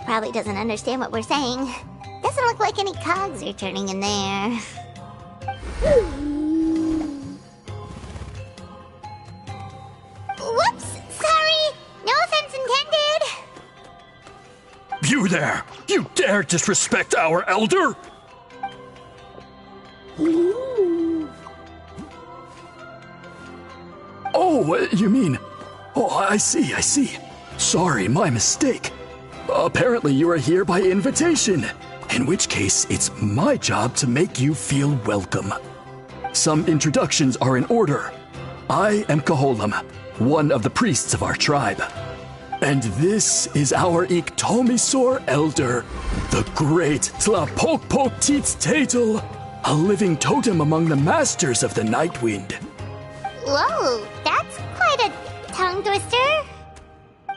Probably doesn't understand what we're saying. Doesn't look like any cogs are turning in there. Whoops! Sorry! No offense intended! You there! You dare disrespect our elder? Oh, you mean... Oh, I see. Sorry, my mistake. Apparently you are here by invitation, in which case it's my job to make you feel welcome. Some introductions are in order. I am Koholam, one of the priests of our tribe. And this is our Iktomisor elder, the great Tlapokpok-Teets-Tatel, a living totem among the masters of the Nightwind. Whoa, that's quite a tongue twister.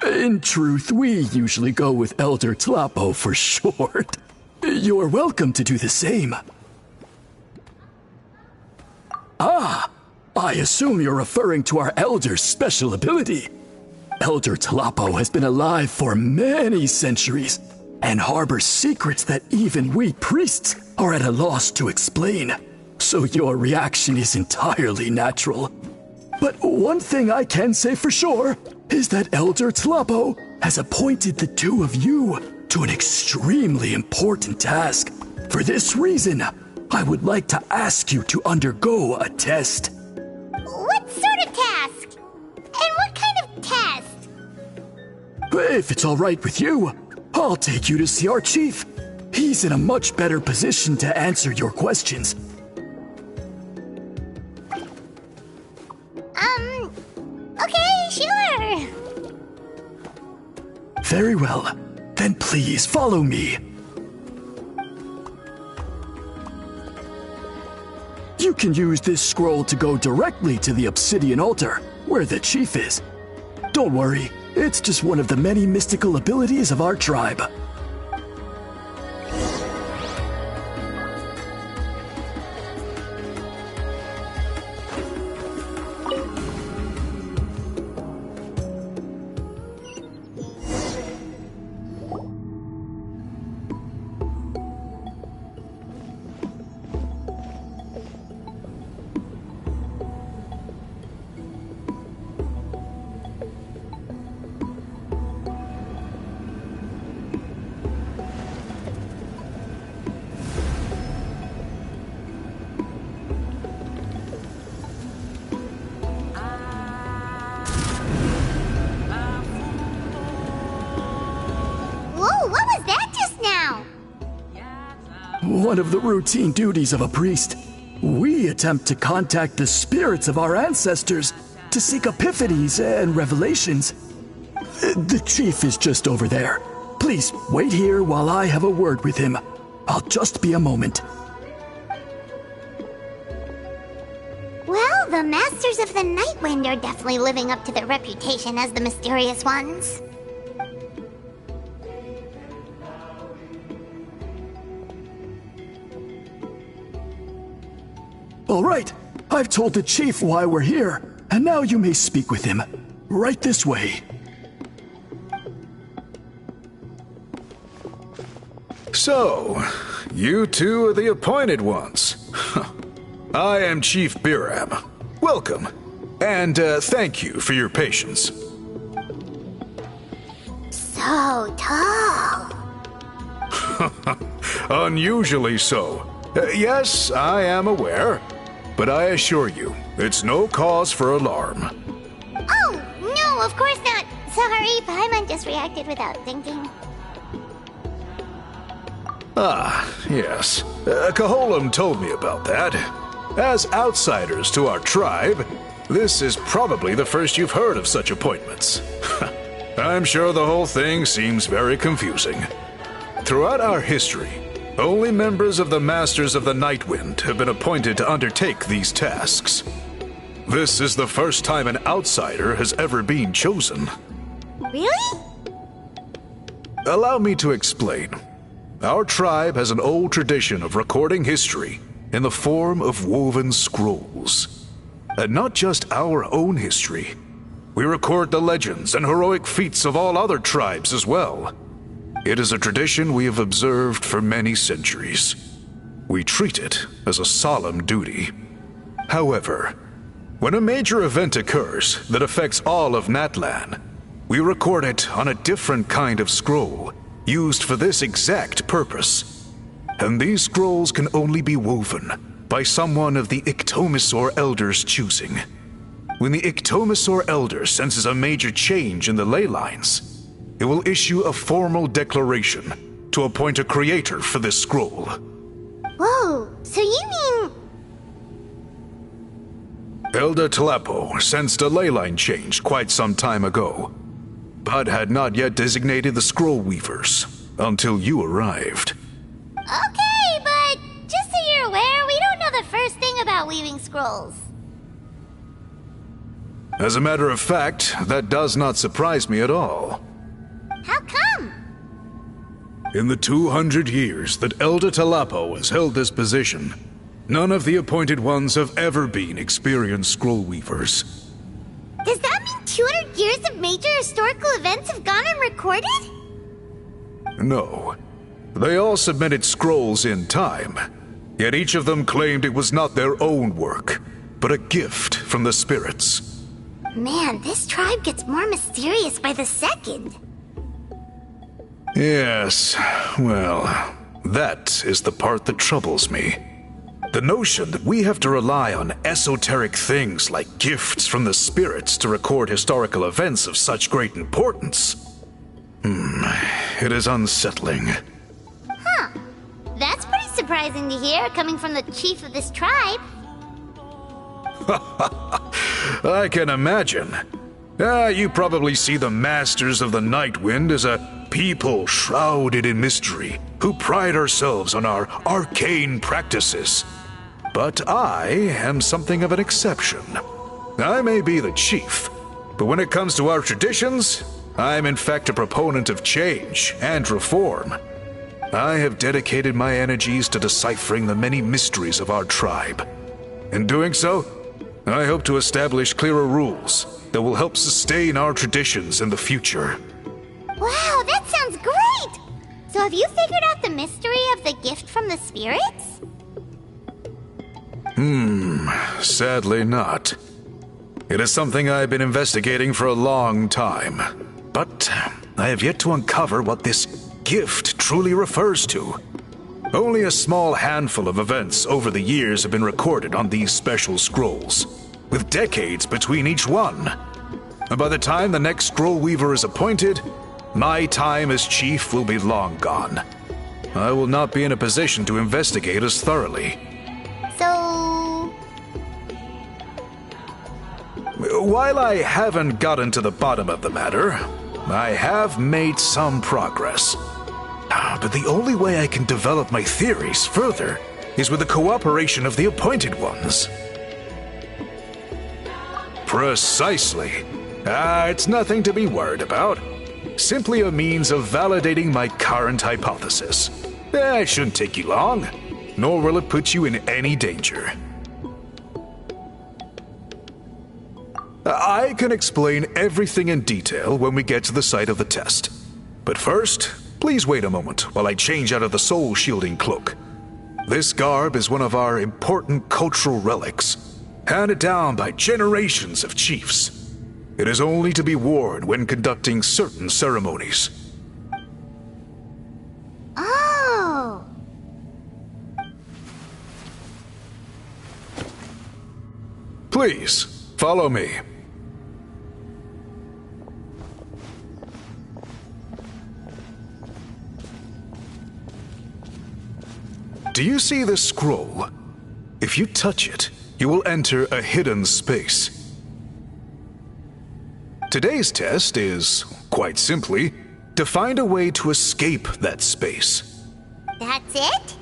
In truth, we usually go with Elder Tlapo for short. You're welcome to do the same. Ah, I assume you're referring to our Elder's special ability. Elder Tlapo has been alive for many centuries and harbors secrets that even we priests are at a loss to explain. So your reaction is entirely natural. But one thing I can say for sure is that Elder Tlapo has appointed the two of you to an extremely important task. For this reason, I would like to ask you to undergo a test. What sort of task? And what kind of test? If it's all right with you, I'll take you to see our chief. He's in a much better position to answer your questions. Okay, sure. Very well. Then please follow me. You can use this scroll to go directly to the obsidian altar, where the chief is. Don't worry, it's just one of the many mystical abilities of our tribe. One of the routine duties of a priest. We attempt to contact the spirits of our ancestors to seek epiphanies and revelations. The chief is just over there. Please wait here while I have a word with him. I'll just be a moment. Well, the Masters of the Nightwind are definitely living up to their reputation as the mysterious ones. All right, I've told the chief why we're here, and now you may speak with him. Right this way. So, you two are the appointed ones. I am Chief Biram. Welcome, and thank you for your patience. So tall. Unusually so. Yes, I am aware, but I assure you, it's no cause for alarm. Oh, no, of course not. Sorry, Paimon just reacted without thinking. Ah, yes. Kaholam told me about that. As outsiders to our tribe, this is probably the first you've heard of such appointments. I'm sure the whole thing seems very confusing. Throughout our history, only members of the Masters of the Nightwind have been appointed to undertake these tasks. This is the first time an outsider has ever been chosen. Really? Allow me to explain. Our tribe has an old tradition of recording history in the form of woven scrolls. And not just our own history. We record the legends and heroic feats of all other tribes as well. It is a tradition we have observed for many centuries. We treat it as a solemn duty. However, when a major event occurs that affects all of Natlan, we record it on a different kind of scroll, used for this exact purpose. And these scrolls can only be woven by someone of the Iktomisor Elder's choosing. When the Iktomisor Elder senses a major change in the ley lines, it will issue a formal declaration to appoint a creator for this scroll. Whoa, so you mean... Elder Talapo sensed a ley line change quite some time ago, but had not yet designated the scroll weavers until you arrived. Okay, but just so you're aware, we don't know the first thing about weaving scrolls. As a matter of fact, that does not surprise me at all. How come? In the 200 years that Elder Talapo has held this position, none of the appointed ones have ever been experienced scroll weavers. Does that mean 200 years of major historical events have gone unrecorded? No. They all submitted scrolls in time, yet each of them claimed it was not their own work, but a gift from the spirits. Man, this tribe gets more mysterious by the second. Yes, well, that is the part that troubles me. The notion that we have to rely on esoteric things like gifts from the spirits to record historical events of such great importance. It is unsettling. Huh. That's pretty surprising to hear, coming from the chief of this tribe. I can imagine. You probably see the Masters of the Nightwind as a people shrouded in mystery, who pride ourselves on our arcane practices. But I am something of an exception. I may be the chief, but when it comes to our traditions, I am in fact a proponent of change and reform. I have dedicated my energies to deciphering the many mysteries of our tribe. In doing so, I hope to establish clearer rules that will help sustain our traditions in the future. Wow, that sounds great! So have you figured out the mystery of the gift from the spirits? Sadly not. It is something I've been investigating for a long time, but I have yet to uncover what this gift truly refers to. Only a small handful of events over the years have been recorded on these special scrolls, with decades between each one. And by the time the next scroll weaver is appointed, my time as chief will be long gone. I will not be in a position to investigate as thoroughly. So... While I haven't gotten to the bottom of the matter, I have made some progress. But the only way I can develop my theories further is with the cooperation of the appointed ones. Precisely. It's nothing to be worried about. Simply a means of validating my current hypothesis. It shouldn't take you long, nor will it put you in any danger. I can explain everything in detail when we get to the site of the test. But first, please wait a moment while I change out of the soul-shielding cloak. This garb is one of our important cultural relics, handed down by generations of chiefs. It is only to be worn when conducting certain ceremonies. Oh! Please, follow me. Do you see this scroll? If you touch it, you will enter a hidden space. Today's test is, quite simply, to find a way to escape that space. That's it?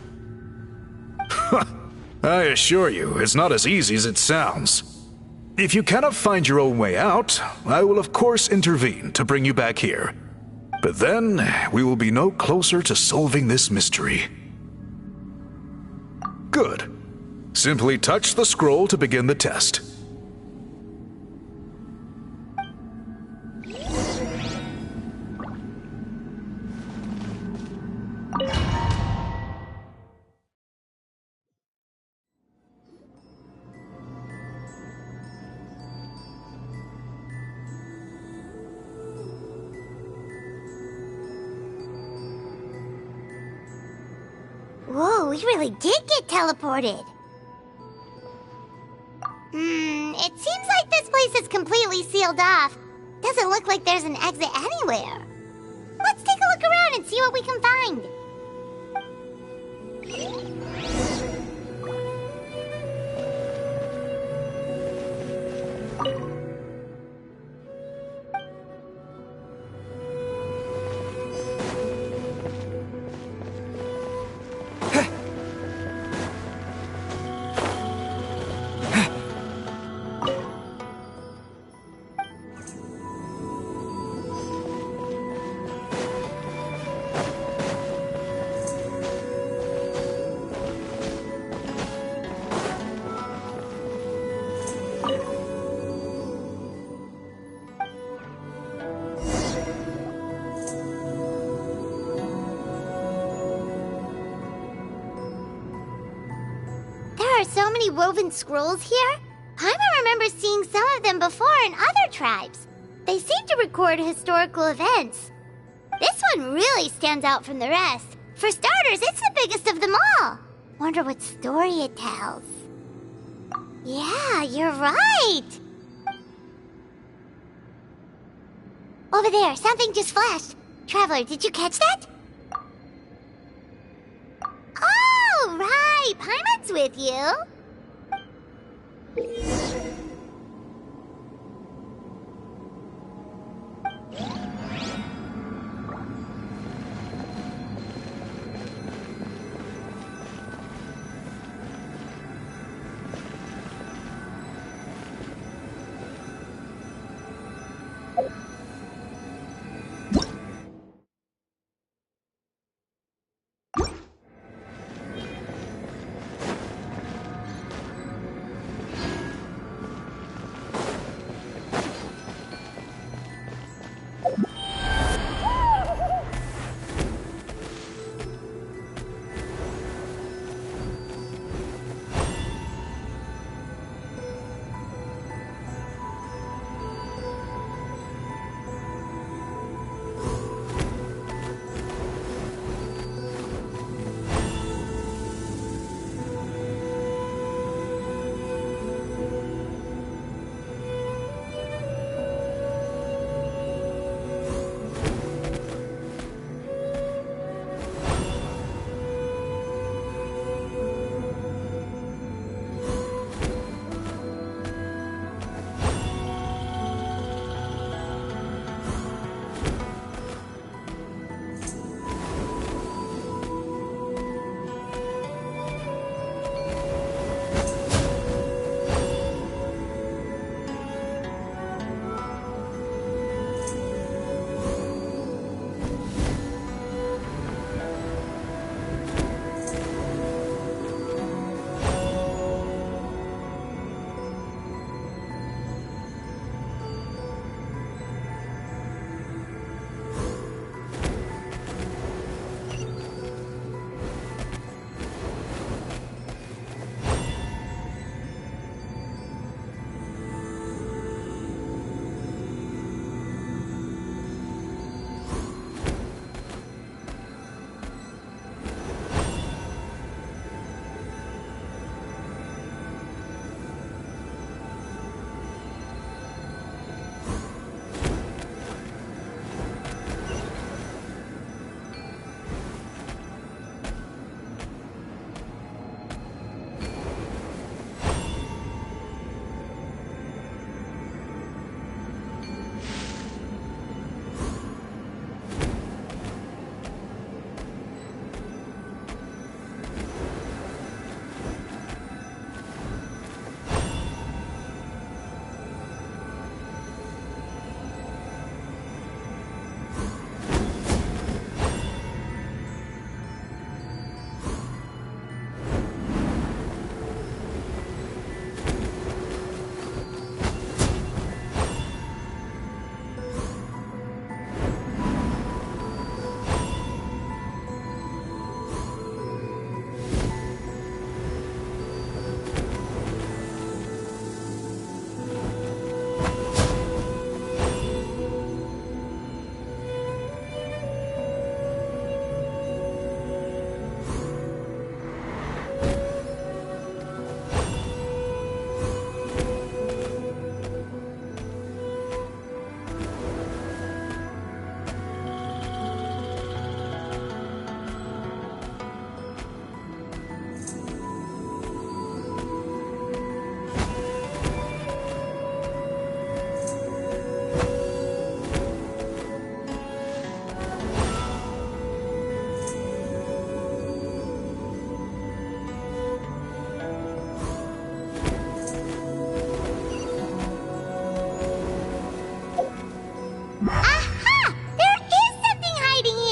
I assure you, it's not as easy as it sounds. If you cannot find your own way out, I will of course intervene to bring you back here. But then, we will be no closer to solving this mystery. Good. Simply touch the scroll to begin the test. Whoa, we really did get teleported. It seems like this place is completely sealed off. Doesn't look like there's an exit anywhere. Let's take a look around and see what we can find. There are so many woven scrolls here. Paimon remembers seeing some of them before in other tribes. They seem to record historical events. This one really stands out from the rest. For starters, it's the biggest of them all. Wonder what story it tells. Yeah, you're right. Over there, something just flashed. Traveler, did you catch that? Oh, right. Paimon's with you.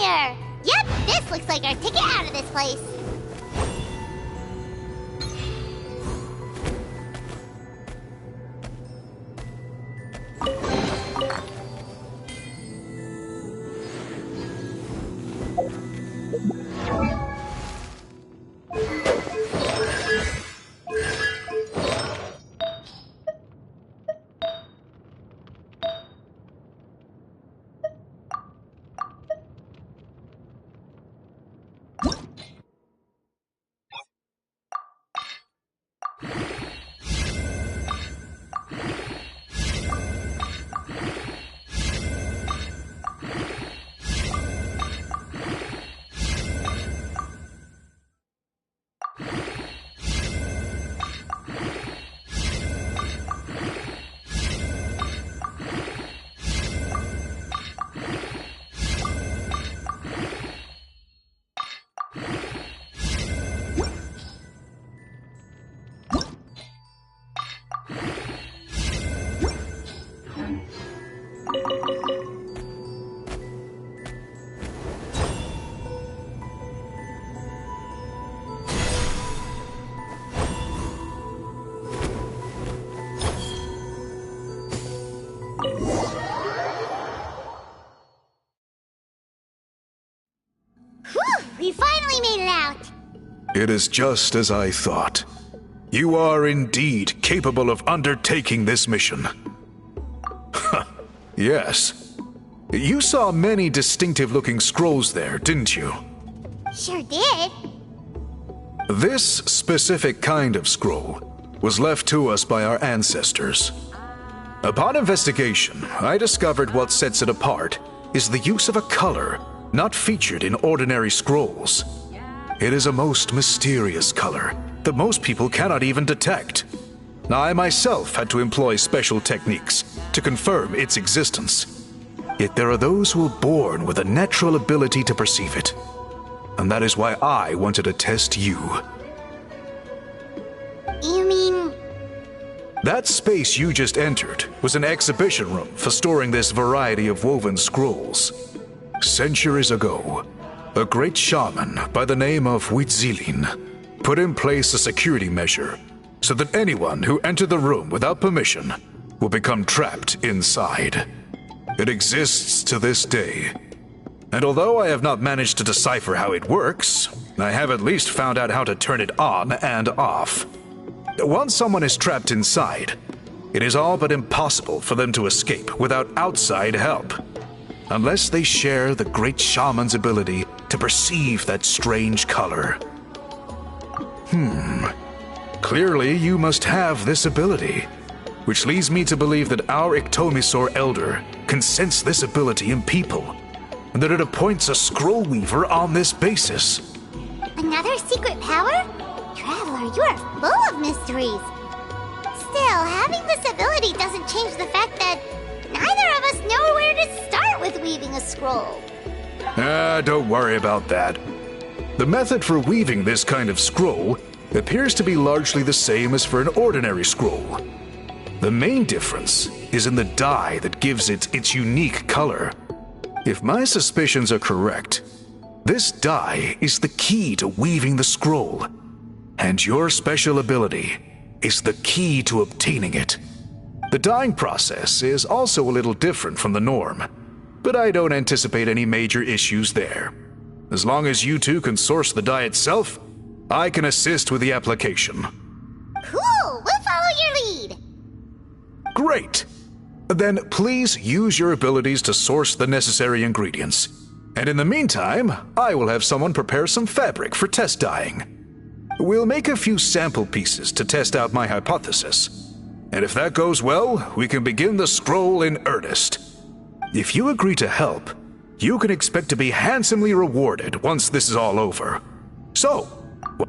elevator! Yep, this looks like our ticket out of this place. We finally made it out! It is just as I thought. You are indeed capable of undertaking this mission. Yes. You saw many distinctive-looking scrolls there, didn't you? Sure did. This specific kind of scroll was left to us by our ancestors. Upon investigation, I discovered what sets it apart is the use of a color not featured in ordinary scrolls. It is a most mysterious color that most people cannot even detect. I myself had to employ special techniques to confirm its existence. Yet there are those who are born with a natural ability to perceive it. And that is why I wanted to test you. You mean... That space you just entered was an exhibition room for storing this variety of woven scrolls. Centuries ago, a great shaman by the name of Citlali put in place a security measure so that anyone who entered the room without permission will become trapped inside. It exists to this day. And although I have not managed to decipher how it works, I have at least found out how to turn it on and off. Once someone is trapped inside, it is all but impossible for them to escape without outside help. Unless they share the great shaman's ability to perceive that strange color. Clearly you must have this ability, which leads me to believe that our Ictomisaur Elder can sense this ability in people, and that it appoints a scroll weaver on this basis. Another secret power? Traveler, you are full of mysteries. Still, having this ability doesn't change the fact that neither of us know where to start with weaving a scroll. Don't worry about that. The method for weaving this kind of scroll appears to be largely the same as for an ordinary scroll. The main difference is in the dye that gives it its unique color. If my suspicions are correct, this dye is the key to weaving the scroll, and your special ability is the key to obtaining it. The dyeing process is also a little different from the norm, but I don't anticipate any major issues there. As long as you two can source the dye itself, I can assist with the application. Cool! We'll follow your lead! Great! Then please use your abilities to source the necessary ingredients. And in the meantime, I will have someone prepare some fabric for test dyeing. We'll make a few sample pieces to test out my hypothesis. And if that goes well, we can begin the scroll in earnest. If you agree to help, you can expect to be handsomely rewarded once this is all over. So...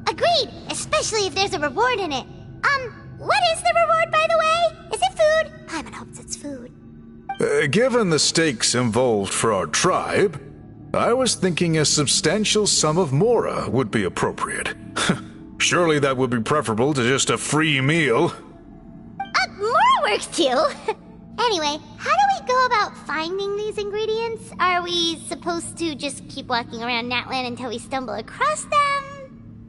Agreed! Especially if there's a reward in it. What is the reward, by the way? Is it food? Paimon hopes it's food. Given the stakes involved for our tribe, I was thinking a substantial sum of mora would be appropriate. Surely that would be preferable to just a free meal. Mora works too! Anyway, how do we go about finding these ingredients? Are we supposed to just keep walking around Natlan until we stumble across them?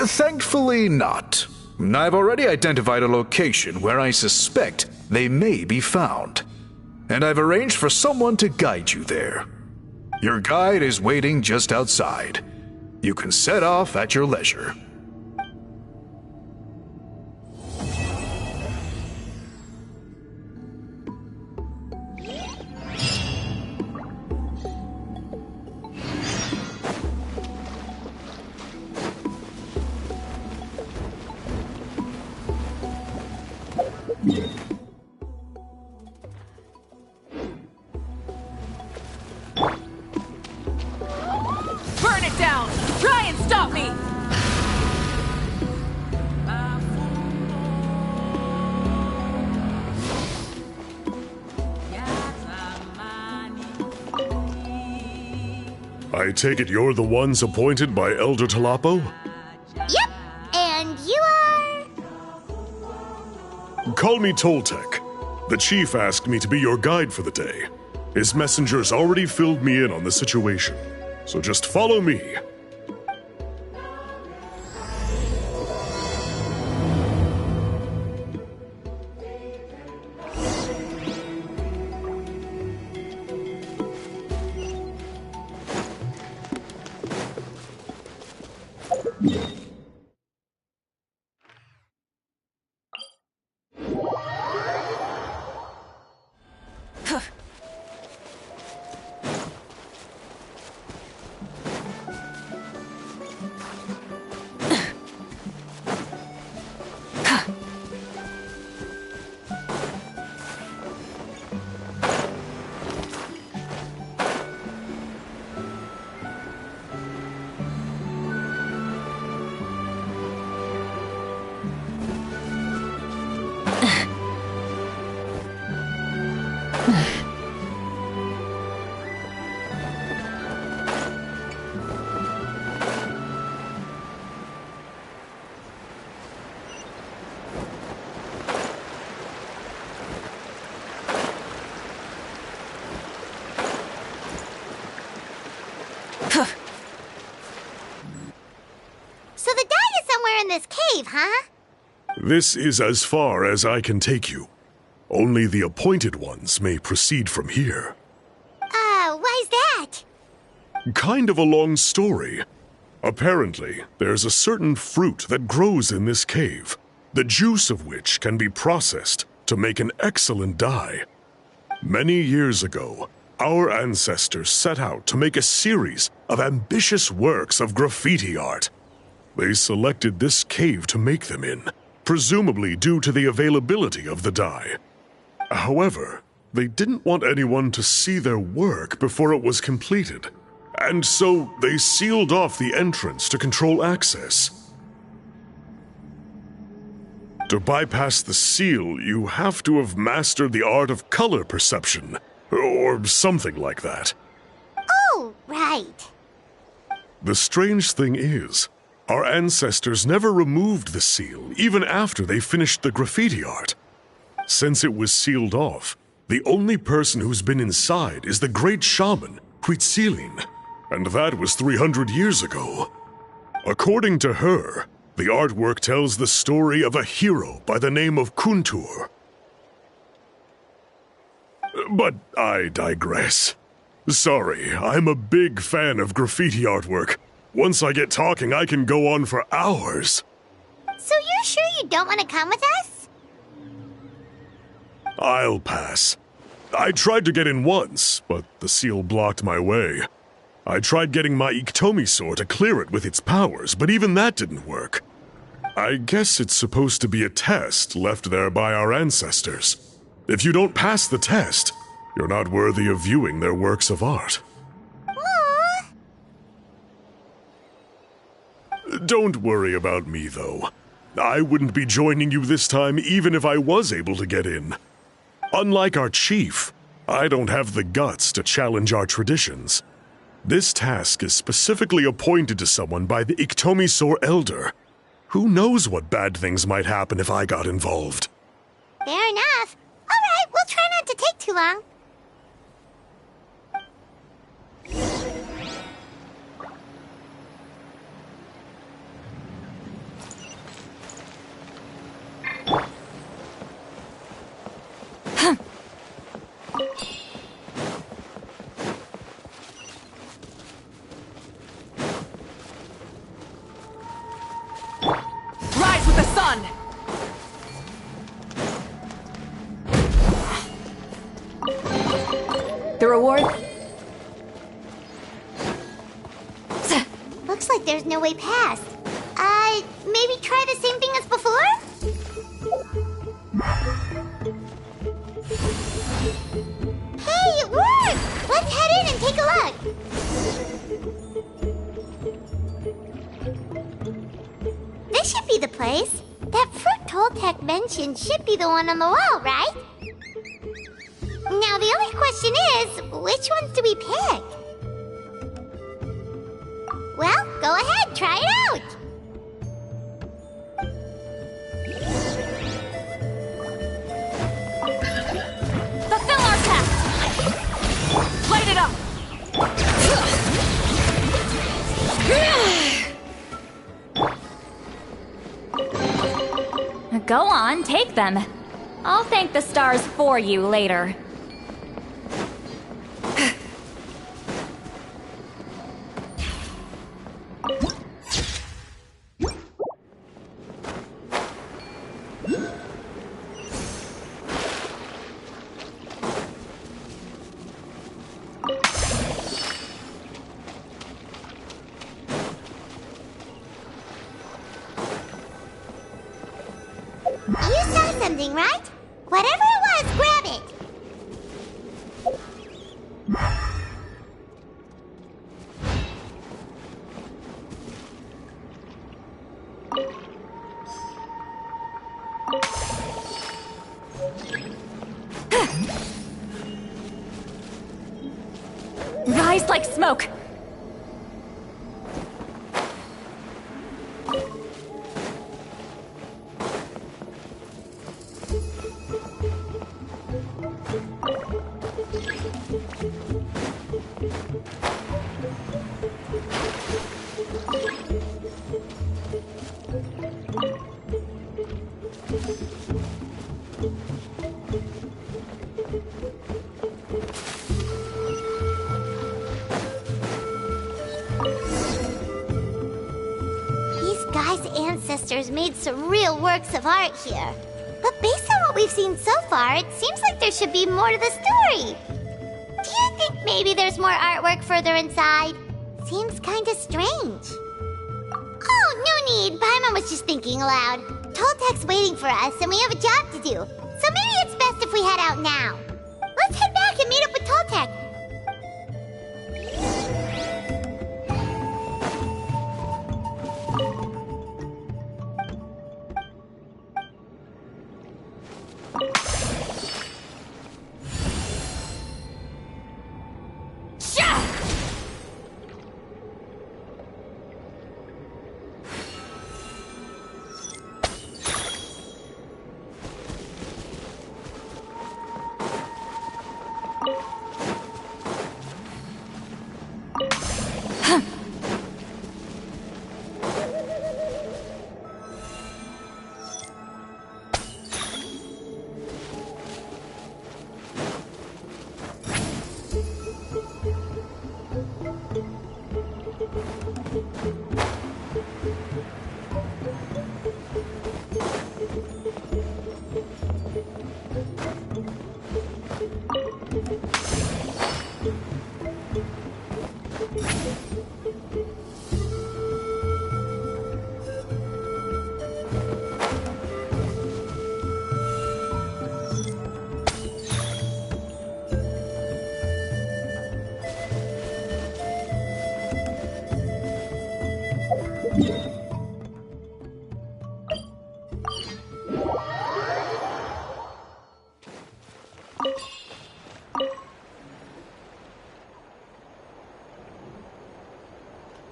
Thankfully not. I've already identified a location where I suspect they may be found. And I've arranged for someone to guide you there. Your guide is waiting just outside. You can set off at your leisure. Burn it down! Try and stop me! I take it you're the ones appointed by Elder Talapo? Yep, and you are... Call me Toltec. The chief asked me to be your guide for the day. His messengers already filled me in on the situation, so just follow me. So the guide is somewhere in this cave, huh? This is as far as I can take you. Only the appointed ones may proceed from here. Why's that? Kind of a long story. Apparently, there's a certain fruit that grows in this cave, the juice of which can be processed to make an excellent dye. Many years ago, our ancestors set out to make a series of ambitious works of graffiti art. They selected this cave to make them in, presumably due to the availability of the dye. However, they didn't want anyone to see their work before it was completed, and so they sealed off the entrance to control access. To bypass the seal, you have to have mastered the art of color perception, or something like that. Oh, right. The strange thing is, our ancestors never removed the seal, even after they finished the graffiti art. Since it was sealed off, the only person who's been inside is the great shaman, Citlali, and that was 300 years ago. According to her, the artwork tells the story of a hero by the name of Kuntur. But I digress. Sorry, I'm a big fan of graffiti artwork. Once I get talking, I can go on for hours. So you're sure you don't want to come with us? I'll pass. I tried to get in once, but the seal blocked my way. I tried getting my Iktomi to clear it with its powers, but even that didn't work. I guess it's supposed to be a test left there by our ancestors. If you don't pass the test, you're not worthy of viewing their works of art. Aww. Don't worry about me, though. I wouldn't be joining you this time even if I was able to get in. Unlike our chief, I don't have the guts to challenge our traditions. This task is specifically appointed to someone by the Iktomi Elder. Who knows what bad things might happen if I got involved? Fair enough. All Alright, we'll try not to take too long. Rise with the sun! The reward? Looks like there's no way past. Maybe try the same thing as before? Hey, it worked! Let's head in and take a look. This should be the place. That fruit Toltec mentioned should be the one on the wall, right? Now the only question is, which ones do we pick? Well, go ahead, try it out! Fulfill our task! Light it up! Go on, take them. I'll thank the stars for you later. You saw something, right? Whatever it was, grab it! Rise like smoke! These guys' ancestors made some real works of art here. But based on what we've seen so far, it seems like there should be more to the story. Do you think maybe there's more artwork further inside? Seems kinda strange. Oh, no need. Paimon was just thinking aloud. Toltec's waiting for us, and we have a job to do. So maybe it's best if we head out now. Let's head back and meet up with Toltec.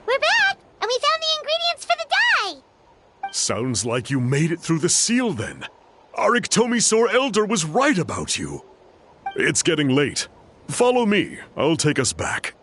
We're back, and we found the ingredients for the dye! Sounds like you made it through the seal then. Our Iktomisaur Elder was right about you. It's getting late. Follow me. I'll take us back.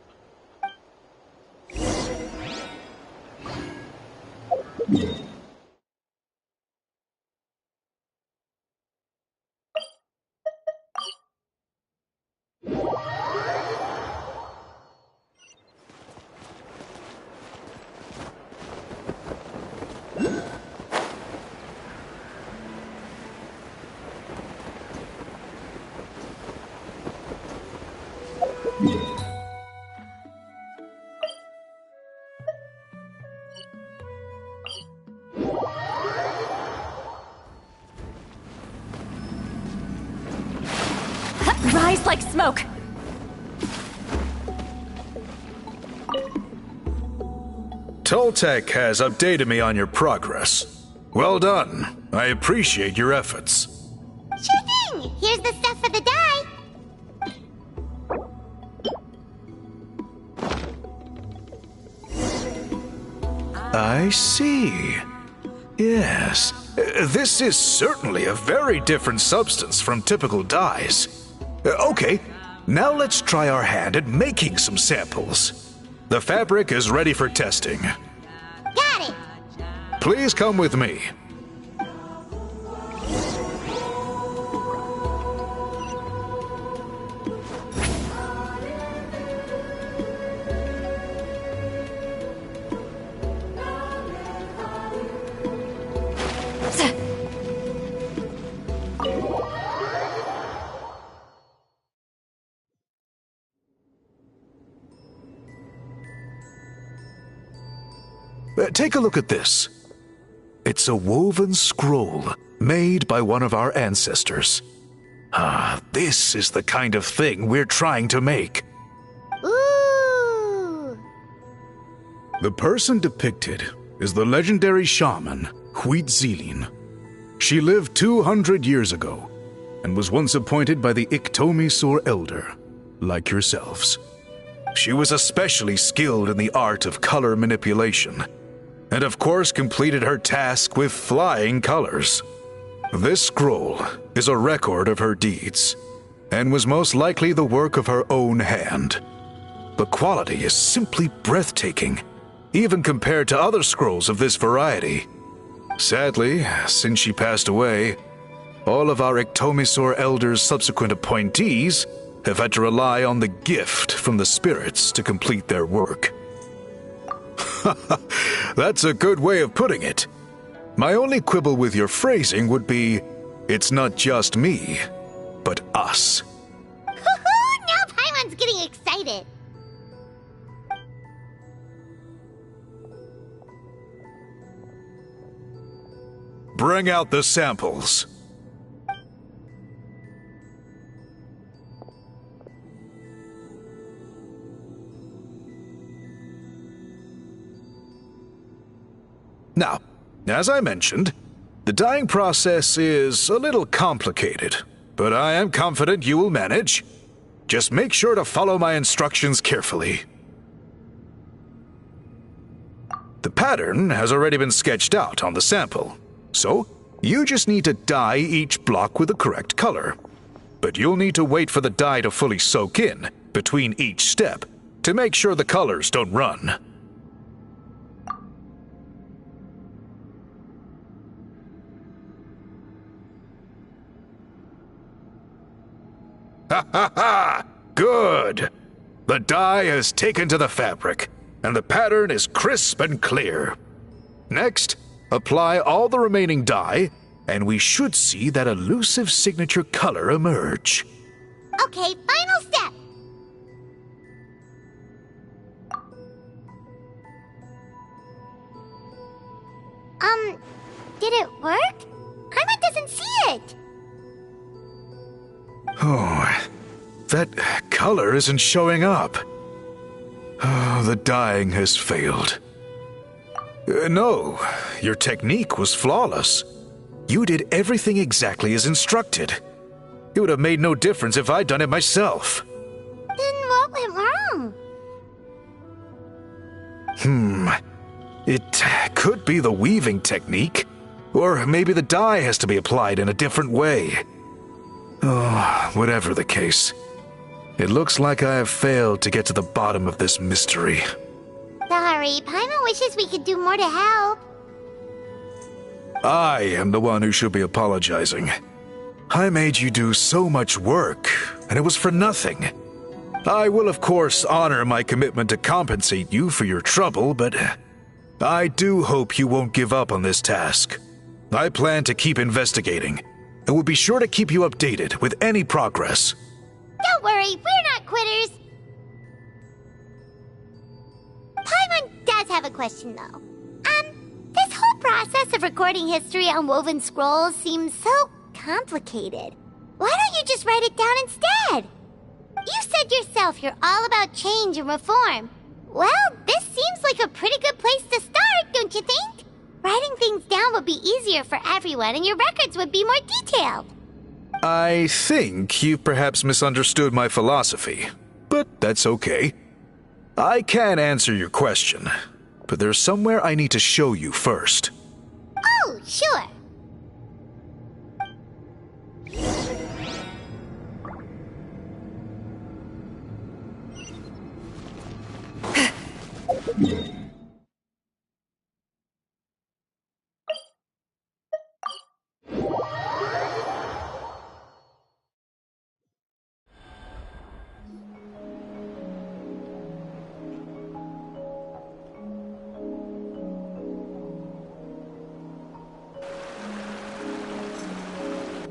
Rise like smoke! Toltec has updated me on your progress. Well done. I appreciate your efforts. Sure thing! Here's the stuff for the dye. I see. Yes. This is certainly a very different substance from typical dyes. Okay, now let's try our hand at making some samples. The fabric is ready for testing. Got it! Please come with me. Take a look at this. It's a woven scroll made by one of our ancestors. This is the kind of thing we're trying to make. Ooh! The person depicted is the legendary shaman, Citlali. She lived 200 years ago and was once appointed by the Iktomisaur Elder, like yourselves. She was especially skilled in the art of color manipulation, and of course completed her task with flying colors. This scroll is a record of her deeds, and was most likely the work of her own hand. The quality is simply breathtaking, even compared to other scrolls of this variety. Sadly, since she passed away, all of our Iktomisaur Elder's subsequent appointees have had to rely on the gift from the spirits to complete their work. That's a good way of putting it. My only quibble with your phrasing would be, it's not just me, but us. Hoo-hoo! Now Paimon's getting excited. Bring out the samples. Now, as I mentioned, the dyeing process is a little complicated, but I am confident you will manage. Just make sure to follow my instructions carefully. The pattern has already been sketched out on the sample, so you just need to dye each block with the correct color. But you'll need to wait for the dye to fully soak in between each step to make sure the colors don't run. Ha ha ha! Good! The dye has taken to the fabric, and the pattern is crisp and clear. Next, apply all the remaining dye, and we should see that elusive signature color emerge. Okay, final step. Did it work? Paimon doesn't see it. Oh, that color isn't showing up. Oh, the dyeing has failed. No, your technique was flawless. You did everything exactly as instructed. It would have made no difference if I'd done it myself. Then what went wrong? It could be the weaving technique, Or maybe the dye has to be applied in a different way. Oh, whatever the case. It looks like I have failed to get to the bottom of this mystery. Sorry, Paimon wishes we could do more to help. I am the one who should be apologizing. I made you do so much work, and it was for nothing. I will, of course, honor my commitment to compensate you for your trouble, but I do hope you won't give up on this task. I plan to keep investigating, and will be sure to keep you updated with any progress. Don't worry, we're not quitters. Paimon does have a question, though. This whole process of recording history on woven scrolls seems so complicated. Why don't you just write it down instead? You said yourself you're all about change and reform. Well, this seems like a pretty good place to start, don't you think? Writing things down would be easier for everyone, and your records would be more detailed. I think you've perhaps misunderstood my philosophy, but that's okay. I can answer your question, but there's somewhere I need to show you first. Oh, sure.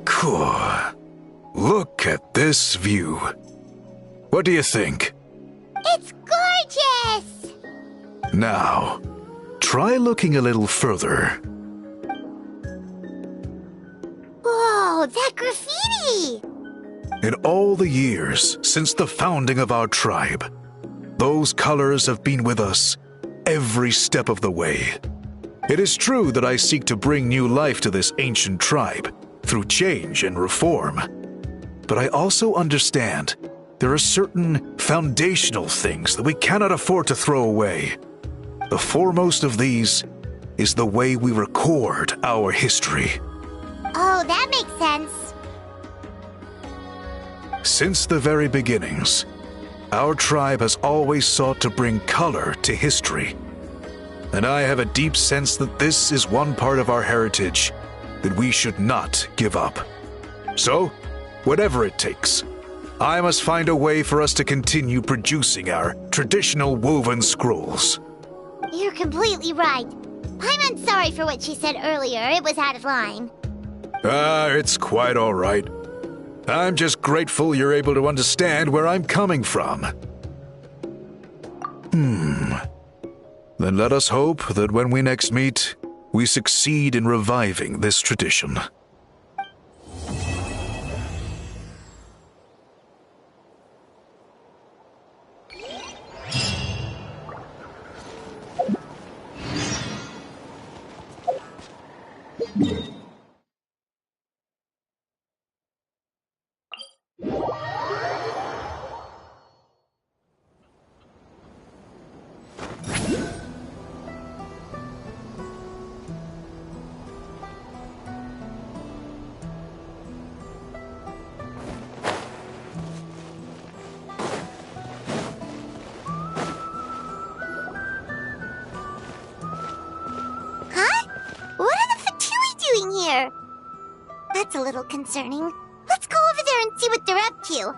Cool. Look at this view. What do you think? It's gorgeous! Now, try looking a little further. Whoa, that graffiti! In all the years since the founding of our tribe, those colors have been with us every step of the way. It is true that I seek to bring new life to this ancient tribe through change and reform. But I also understand there are certain foundational things that we cannot afford to throw away. The foremost of these is the way we record our history. Oh, that makes sense. Since the very beginnings, our tribe has always sought to bring color to history. And I have a deep sense that this is one part of our heritage that we should not give up. So, whatever it takes, I must find a way for us to continue producing our traditional woven scrolls. You're completely right. Paimon's sorry for what she said earlier. It was out of line. It's quite all right. I'm just grateful you're able to understand where I'm coming from. Then let us hope that when we next meet, we succeed in reviving this tradition. That's a little concerning. Let's go over there and see what they're up to.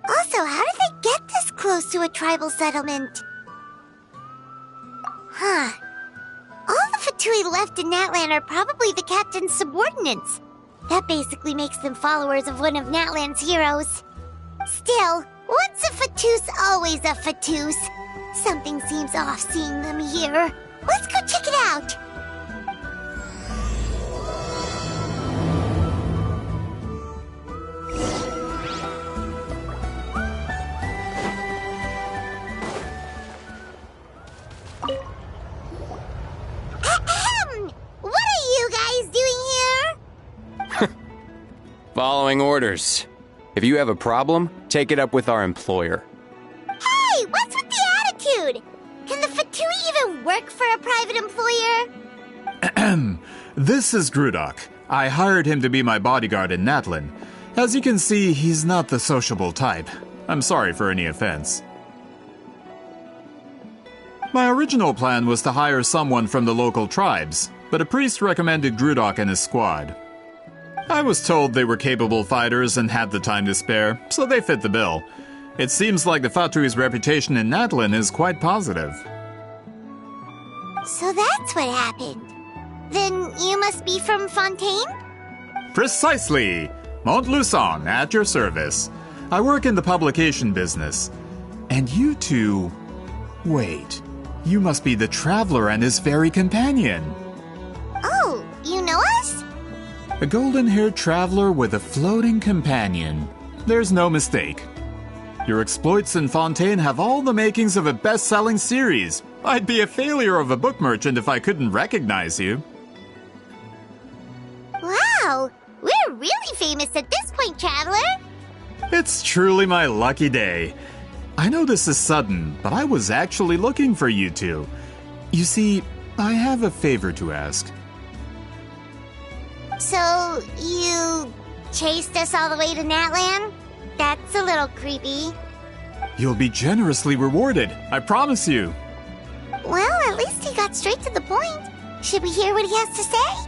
Also, how did they get this close to a tribal settlement? All the Fatui left in Natlan are probably the captain's subordinates. That basically makes them followers of one of Natlan's heroes. Still, once a Fatus, always a Fatus. Something seems off seeing them here. Let's go check it out. What are you guys doing here? Following orders. If you have a problem, take it up with our employer. Hey, what's with the attitude? Can the Fatui even work for a private employer? This is Grudok. I hired him to be my bodyguard in Natlin. As you can see, he's not the sociable type. I'm sorry for any offense. My original plan was to hire someone from the local tribes, but a priest recommended Grudok and his squad. I was told they were capable fighters and had the time to spare, so they fit the bill. It seems like the Fatui's reputation in Natlin is quite positive. So that's what happened. Then you must be from Fontaine? Precisely! Montluçon, at your service. I work in the publication business. And you two... Wait, you must be the Traveler and his fairy companion. Oh, you know us? A golden-haired traveler with a floating companion. There's no mistake. Your exploits in Fontaine have all the makings of a best-selling series. I'd be a failure of a book merchant if I couldn't recognize you. Wow, we're really famous at this point, Traveler. It's truly my lucky day. I know this is sudden, but I was actually looking for you two. You see, I have a favor to ask. So, you chased us all the way to Natlan? That's a little creepy. You'll be generously rewarded, I promise you. Well, at least he got straight to the point. Should we hear what he has to say?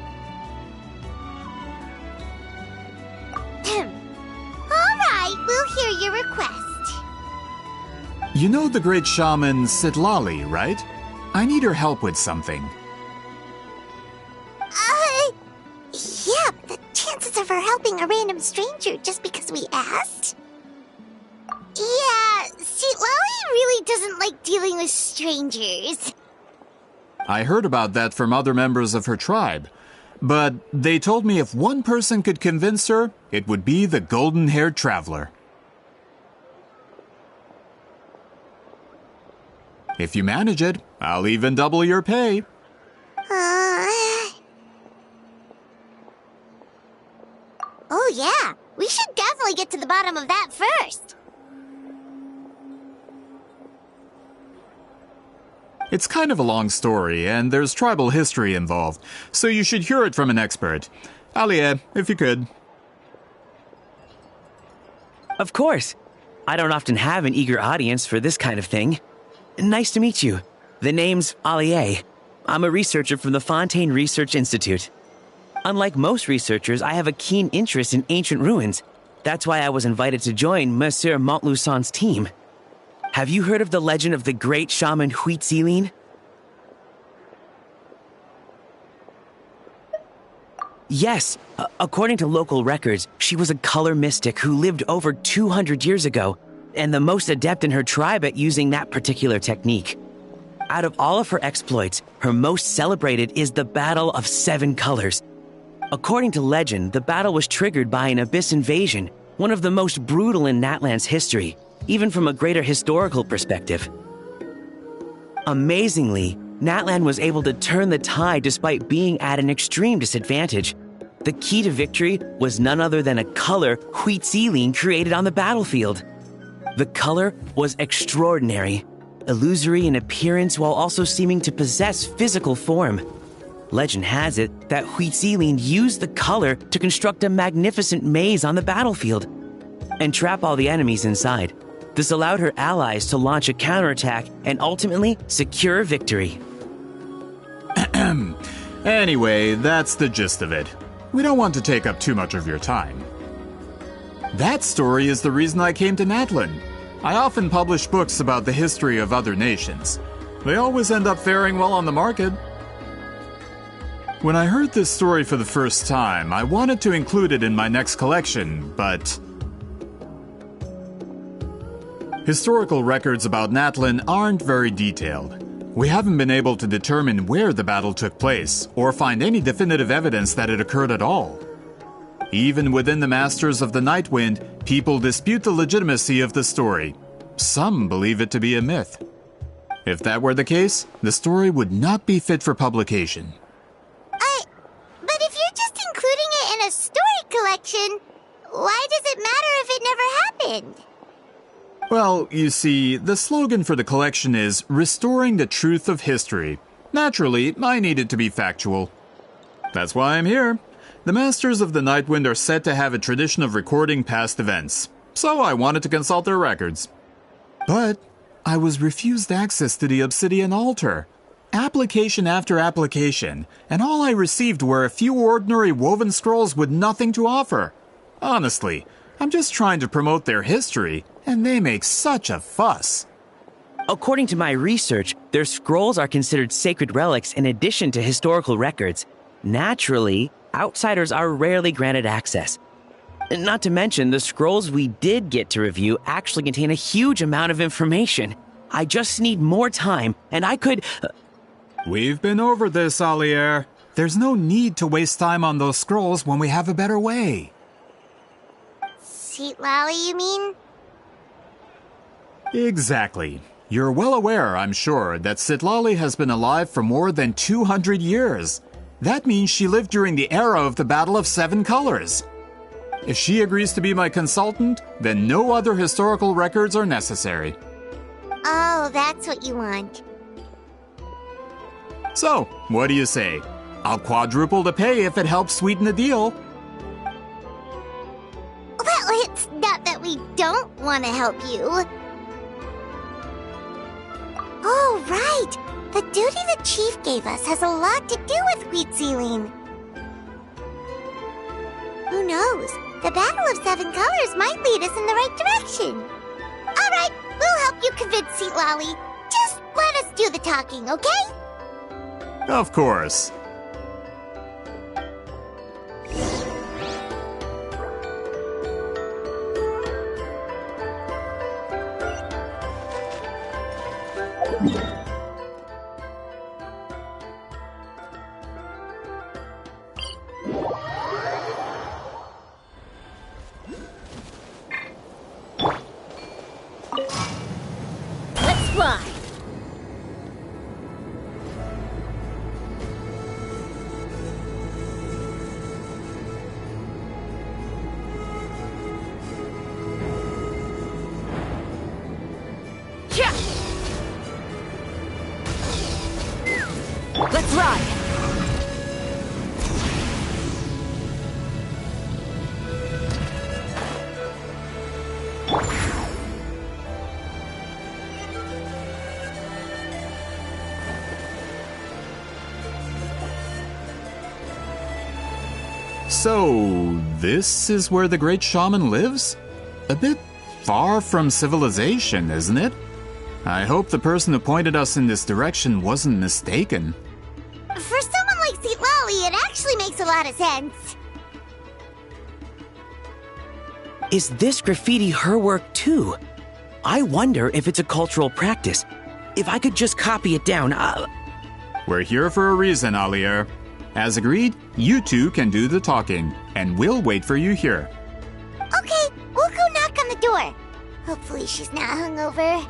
All right, we'll hear your request. You know the great shaman Citlali, right? I need her help with something. Yeah, but the chances of her helping a random stranger just because we asked? Yeah, Citlali really doesn't like dealing with strangers. I heard about that from other members of her tribe. But they told me if one person could convince her, it would be the golden-haired traveler. If you manage it, I'll even double your pay. Oh yeah, we should definitely get to the bottom of that first. It's kind of a long story, and there's tribal history involved, so you should hear it from an expert. Alie, if you could. Of course. I don't often have an eager audience for this kind of thing. Nice to meet you. The name's Alie. I'm a researcher from the Fontaine Research Institute. Unlike most researchers, I have a keen interest in ancient ruins. That's why I was invited to join Monsieur Montluçon's team. Have you heard of the legend of the great shaman Citlali? Yes, according to local records, she was a color mystic who lived over 200 years ago, and the most adept in her tribe at using that particular technique. Out of all of her exploits, her most celebrated is the Battle of Seven Colors. According to legend, the battle was triggered by an abyss invasion, one of the most brutal in Natlan's history, even from a greater historical perspective. Amazingly, Natlan was able to turn the tide despite being at an extreme disadvantage. The key to victory was none other than a color Citlali created on the battlefield. The color was extraordinary, illusory in appearance while also seeming to possess physical form. Legend has it that Citlali used the color to construct a magnificent maze on the battlefield and trap all the enemies inside. This allowed her allies to launch a counterattack and ultimately secure victory. Anyway, that's the gist of it. We don't want to take up too much of your time. That story is the reason I came to Natlin. I often publish books about the history of other nations. They always end up faring well on the market. When I heard this story for the first time, I wanted to include it in my next collection, but... Historical records about Natlin aren't very detailed. We haven't been able to determine where the battle took place, or find any definitive evidence that it occurred at all. Even within the Masters of the Nightwind, people dispute the legitimacy of the story. Some believe it to be a myth. If that were the case, the story would not be fit for publication. But if you're just including it in a story collection, why does it matter if it never happened? Well, you see, the slogan for the collection is Restoring the Truth of History. Naturally, I need it to be factual. That's why I'm here. The Masters of the Nightwind are said to have a tradition of recording past events, so I wanted to consult their records. But I was refused access to the Obsidian Altar. Application after application, and all I received were a few ordinary woven scrolls with nothing to offer. Honestly, I'm just trying to promote their history, and they make such a fuss. According to my research, their scrolls are considered sacred relics in addition to historical records. Naturally, outsiders are rarely granted access. Not to mention, the scrolls we did get to review actually contain a huge amount of information. I just need more time, and I could... We've been over this, Alier. There's no need to waste time on those scrolls when we have a better way. Citlali, you mean? Exactly. You're well aware, I'm sure, that Citlali has been alive for more than 200 years. That means she lived during the era of the Battle of Seven Colors. If she agrees to be my consultant, then no other historical records are necessary. Oh, that's what you want. So, what do you say? I'll quadruple the pay if it helps sweeten the deal. Well, it's not that we don't want to help you. Oh, right! The duty the chief gave us has a lot to do with wheat sealing. Who knows? The Battle of Seven Colors might lead us in the right direction. All right, we'll help you convince Citlali. Just let us do the talking, okay? Of course. Let's fly! Yeah! Let's ride! So, this is where the great shaman lives? A bit far from civilization, isn't it? I hope the person who pointed us in this direction wasn't mistaken. For someone like Citlali, it actually makes a lot of sense. Is this graffiti her work too? I wonder if it's a cultural practice. If I could just copy it down, We're here for a reason, Alier. As agreed, you two can do the talking, and we'll wait for you here. Okay, we'll go knock on the door. Hopefully she's not hungover.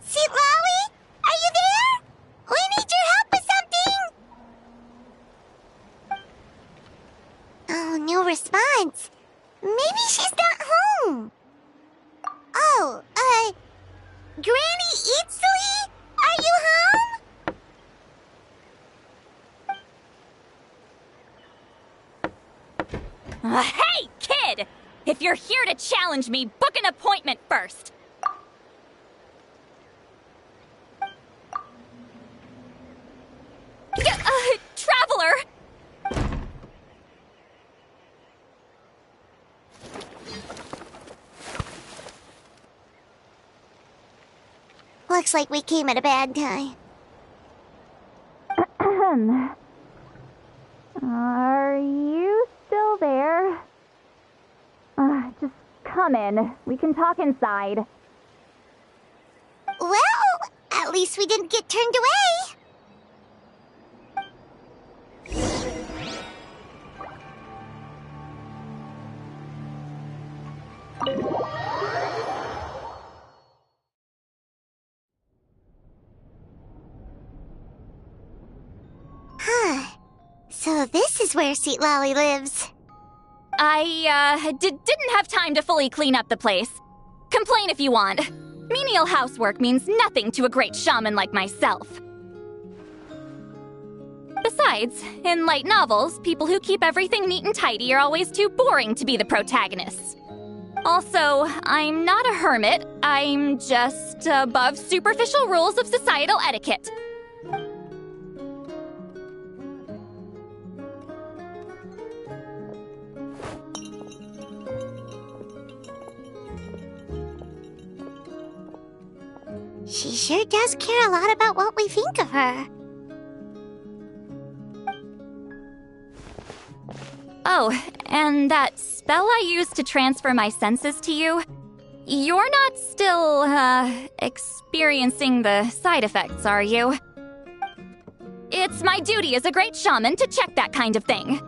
Citlali? Are you there? We need your help with something! Oh, no response. Maybe she's not home. Oh, Granny Citlali? Are you home? Hey, kid! If you're here to challenge me, book an appointment first. Traveler! Looks like we came at a bad time. Are you still there? Just come in. We can talk inside. Well, at least we didn't get turned away. So this is where Citlali lives. I didn't have time to fully clean up the place. Complain if you want. Menial housework means nothing to a great shaman like myself. Besides, in light novels, people who keep everything neat and tidy are always too boring to be the protagonists. Also, I'm not a hermit. I'm just above superficial rules of societal etiquette. She sure does care a lot about what we think of her. Oh, and that spell I used to transfer my senses to you, you're not still, experiencing the side effects, are you? It's my duty as a great shaman to check that kind of thing.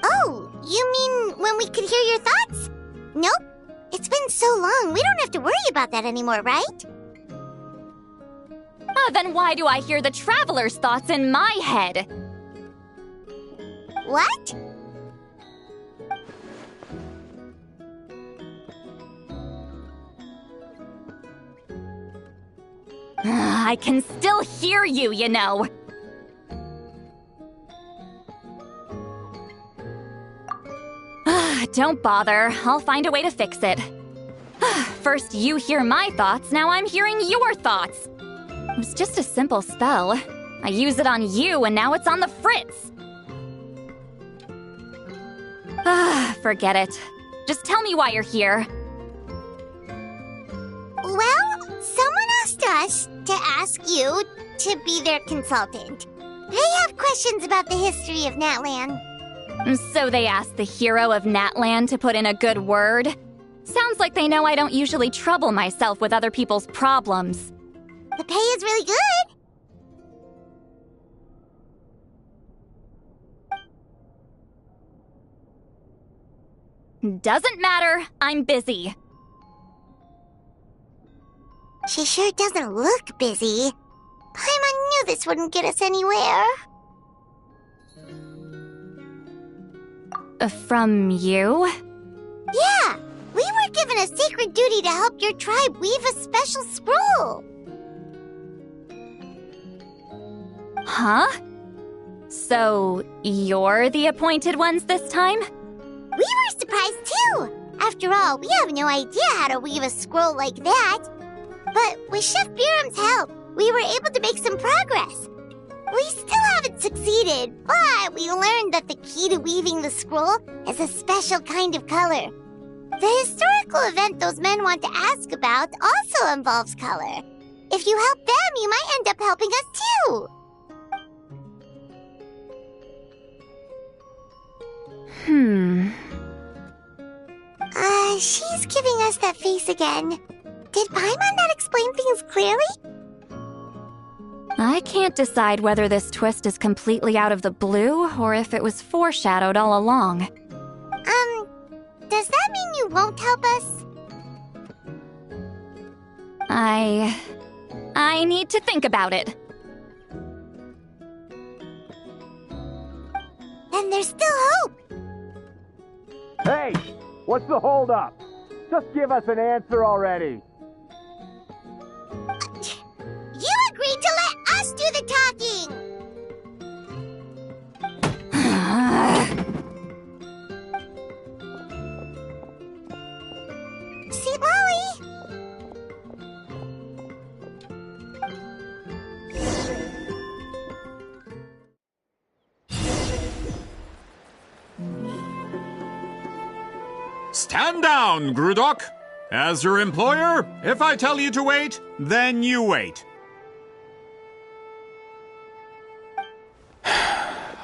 Oh, you mean when we could hear your thoughts? Nope. It's been so long, we don't have to worry about that anymore, right? Then why do I hear the traveler's thoughts in my head? What? I can still hear you, you know. Don't bother. I'll find a way to fix it. First you hear my thoughts, now I'm hearing your thoughts. It was just a simple spell. I use it on you, and now it's on the fritz. Forget it. Just tell me why you're here. Well, someone asked us to ask you to be their consultant. They have questions about the history of Natlan. So they asked the hero of Natlan to put in a good word? Sounds like they know I don't usually trouble myself with other people's problems. The pay is really good. Doesn't matter. I'm busy. She sure doesn't look busy. Paimon knew this wouldn't get us anywhere. From you? Yeah! We were given a sacred duty to help your tribe weave a special scroll. Huh? So, you're the appointed ones this time? We were surprised too! After all, we have no idea how to weave a scroll like that. But with Chef Biram's help, we were able to make some progress. We still haven't succeeded, but we learned that the key to weaving the scroll is a special kind of color. The historical event those men want to ask about also involves color. If you help them, you might end up helping us too. She's giving us that face again. Did Paimon not explain things clearly? I can't decide whether this twist is completely out of the blue or if it was foreshadowed all along. Does that mean you won't help us? I need to think about it. Then there's still hope. Hey, what's the holdup? Just give us an answer already. You agreed to let us do the talking! Citlali! Stand down, Grudok. As your employer, if I tell you to wait, then you wait.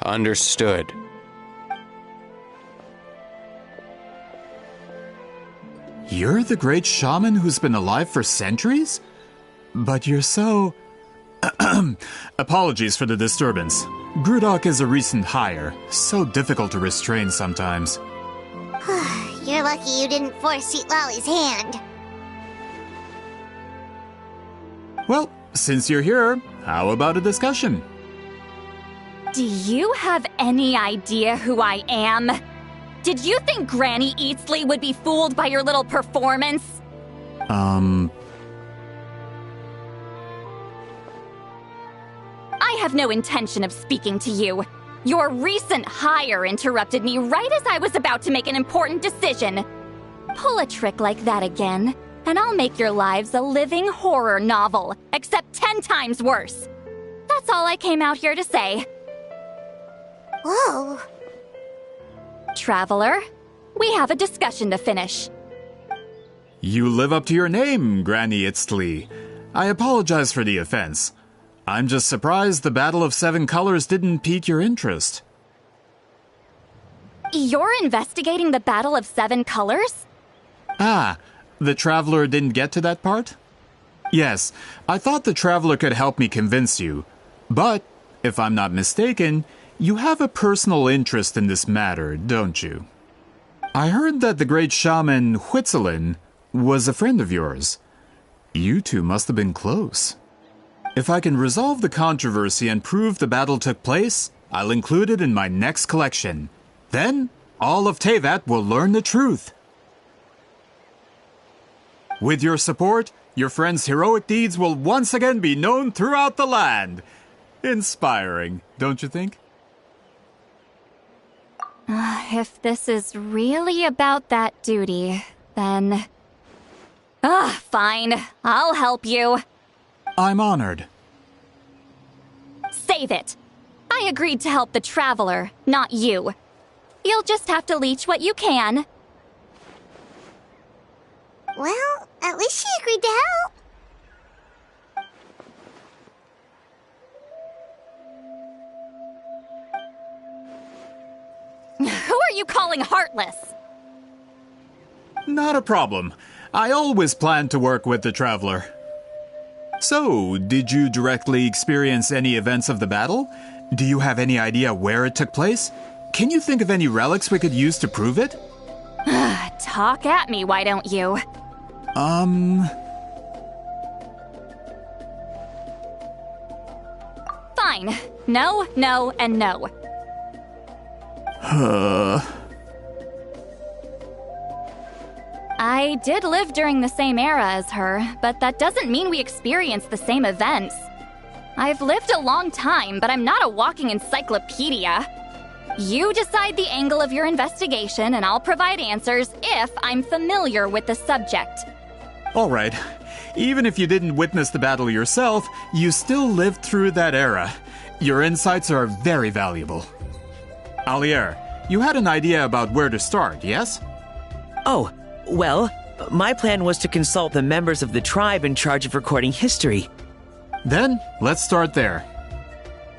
Understood. You're the great shaman who's been alive for centuries? But you're so... Apologies for the disturbance. Grudok is a recent hire, so difficult to restrain sometimes. You're lucky you didn't force Citlali's hand. Well, since you're here, how about a discussion? Do you have any idea who I am? Did you think Granny Eatsley would be fooled by your little performance? I have no intention of speaking to you. Your recent hire interrupted me right as I was about to make an important decision. Pull a trick like that again, and I'll make your lives a living horror novel, except 10 times worse. That's all I came out here to say. Whoa. Traveler, we have a discussion to finish. You live up to your name, Granny Itztli. I apologize for the offense. I'm just surprised the Battle of Seven Colors didn't pique your interest. You're investigating the Battle of Seven Colors? Ah, the Traveler didn't get to that part? Yes, I thought the Traveler could help me convince you. But, if I'm not mistaken, you have a personal interest in this matter, don't you? I heard that the great shaman Huitzilin was a friend of yours. You two must have been close. If I can resolve the controversy and prove the battle took place, I'll include it in my next collection. Then, all of Teyvat will learn the truth. With your support, your friend's heroic deeds will once again be known throughout the land. Inspiring, don't you think? If this is really about that duty, then... fine. I'll help you. I'm honored. Save it. I agreed to help the Traveler, not you. You'll just have to leech what you can. Well, at least she agreed to help. Who are you calling heartless? Not a problem. I always planned to work with the Traveler. So, did you directly experience any events of the battle? Do you have any idea where it took place? Can you think of any relics we could use to prove it? Talk at me, why don't you? Fine. No, no, and no. I did live during the same era as her, but that doesn't mean we experienced the same events. I've lived a long time, but I'm not a walking encyclopedia. You decide the angle of your investigation, and I'll provide answers if I'm familiar with the subject. All right. Even if you didn't witness the battle yourself, you still lived through that era. Your insights are very valuable. Alier, you had an idea about where to start, yes? Oh, well, my plan was to consult the members of the tribe in charge of recording history. Then, let's start there.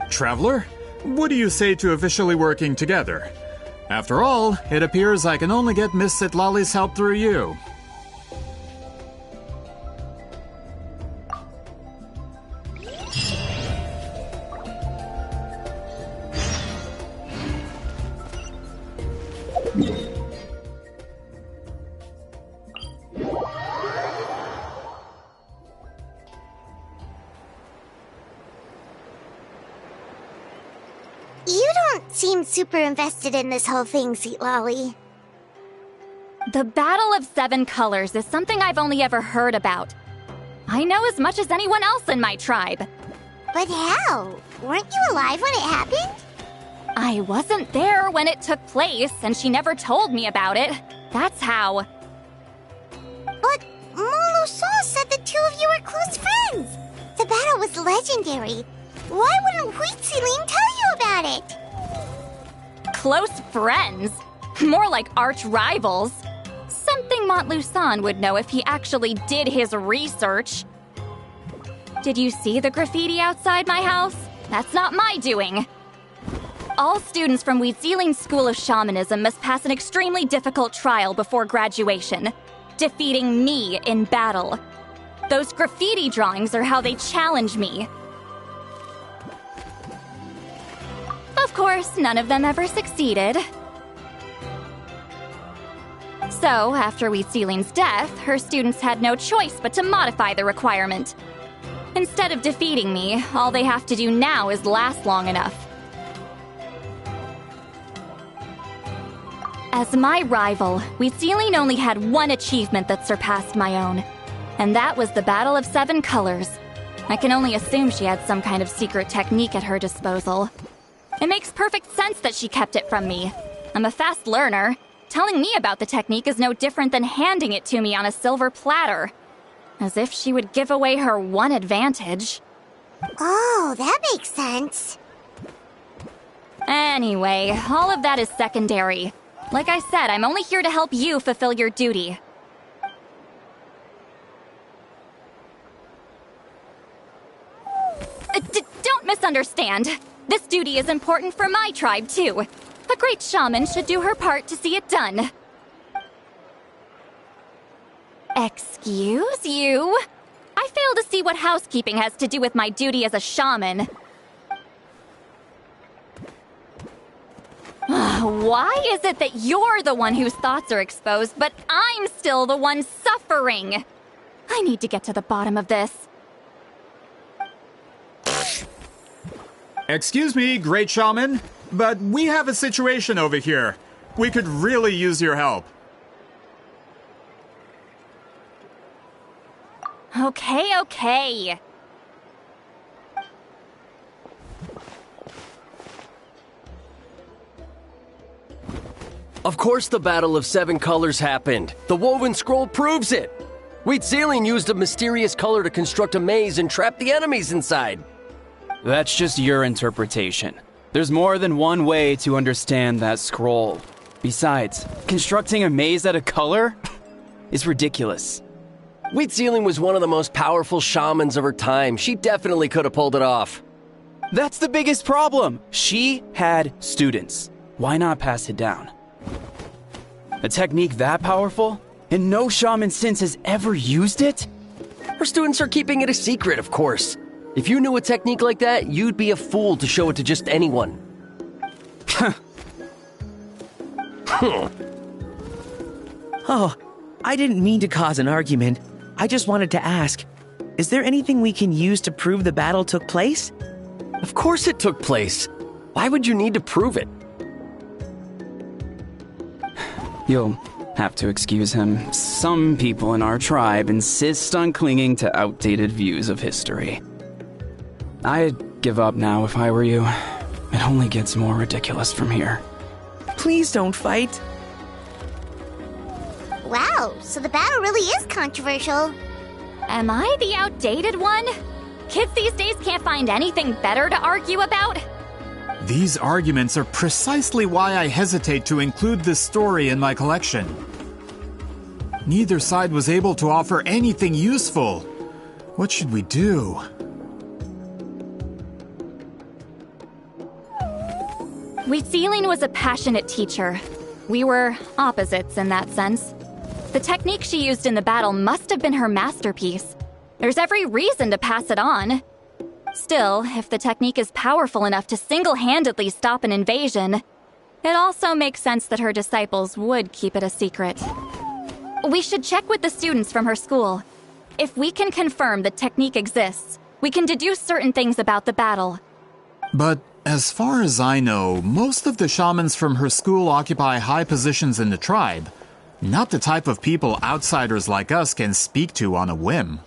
Traveler, what do you say to officially working together? After all, it appears I can only get Miss Citlali's help through you. You don't seem super invested in this whole thing, Citlali. The Battle of Seven Colors is something I've only ever heard about. I know as much as anyone else in my tribe. But how? Weren't you alive when it happened? I wasn't there when it took place, and she never told me about it. That's how. But Molusan said the two of you were close friends. The battle was legendary. Why wouldn't Huitzilin tell you about it? Close friends? More like arch rivals. Something Montlusan would know if he actually did his research. Did you see the graffiti outside my house? That's not my doing. All students from Huitzilin's School of Shamanism must pass an extremely difficult trial before graduation, defeating me in battle. Those graffiti drawings are how they challenge me. Of course, none of them ever succeeded. So, after Huitzilin's death, her students had no choice but to modify the requirement. Instead of defeating me, all they have to do now is last long enough. As my rival, Citlali only had one achievement that surpassed my own, and that was the Battle of 7 Colors. I can only assume she had some kind of secret technique at her disposal. It makes perfect sense that she kept it from me. I'm a fast learner. Telling me about the technique is no different than handing it to me on a silver platter. As if she would give away her one advantage. Oh, that makes sense. Anyway, all of that is secondary. Like I said, I'm only here to help you fulfill your duty. Don't misunderstand. This duty is important for my tribe, too. A great shaman should do her part to see it done. Excuse you? I fail to see what housekeeping has to do with my duty as a shaman. Why is it that you're the one whose thoughts are exposed, but I'm still the one suffering? I need to get to the bottom of this. Excuse me, Great Shaman, but we have a situation over here. We could really use your help. Okay. Of course the Battle of 7 Colors happened. The woven scroll proves it. Citlali used a mysterious color to construct a maze and trap the enemies inside. That's just your interpretation. There's more than one way to understand that scroll. Besides, constructing a maze out of color is ridiculous. Citlali was one of the most powerful shamans of her time. She definitely could have pulled it off. That's the biggest problem. She had students. Why not pass it down? A technique that powerful? And no shaman since has ever used it? Her students are keeping it a secret, of course. If you knew a technique like that, you'd be a fool to show it to just anyone. Oh, I didn't mean to cause an argument. I just wanted to ask, is there anything we can use to prove the battle took place? Of course it took place. Why would you need to prove it? You'll have to excuse him. Some people in our tribe insist on clinging to outdated views of history. I'd give up now if I were you. It only gets more ridiculous from here. Please don't fight. Wow, so the battle really is controversial. Am I the outdated one? Kids these days can't find anything better to argue about? These arguments are precisely why I hesitate to include this story in my collection. Neither side was able to offer anything useful. What should we do? Citlali was a passionate teacher. We were opposites in that sense. The technique she used in the battle must have been her masterpiece. There's every reason to pass it on. Still, if the technique is powerful enough to single-handedly stop an invasion, it also makes sense that her disciples would keep it a secret. We should check with the students from her school. If we can confirm the technique exists, we can deduce certain things about the battle. But as far as I know, most of the shamans from her school occupy high positions in the tribe. Not the type of people outsiders like us can speak to on a whim.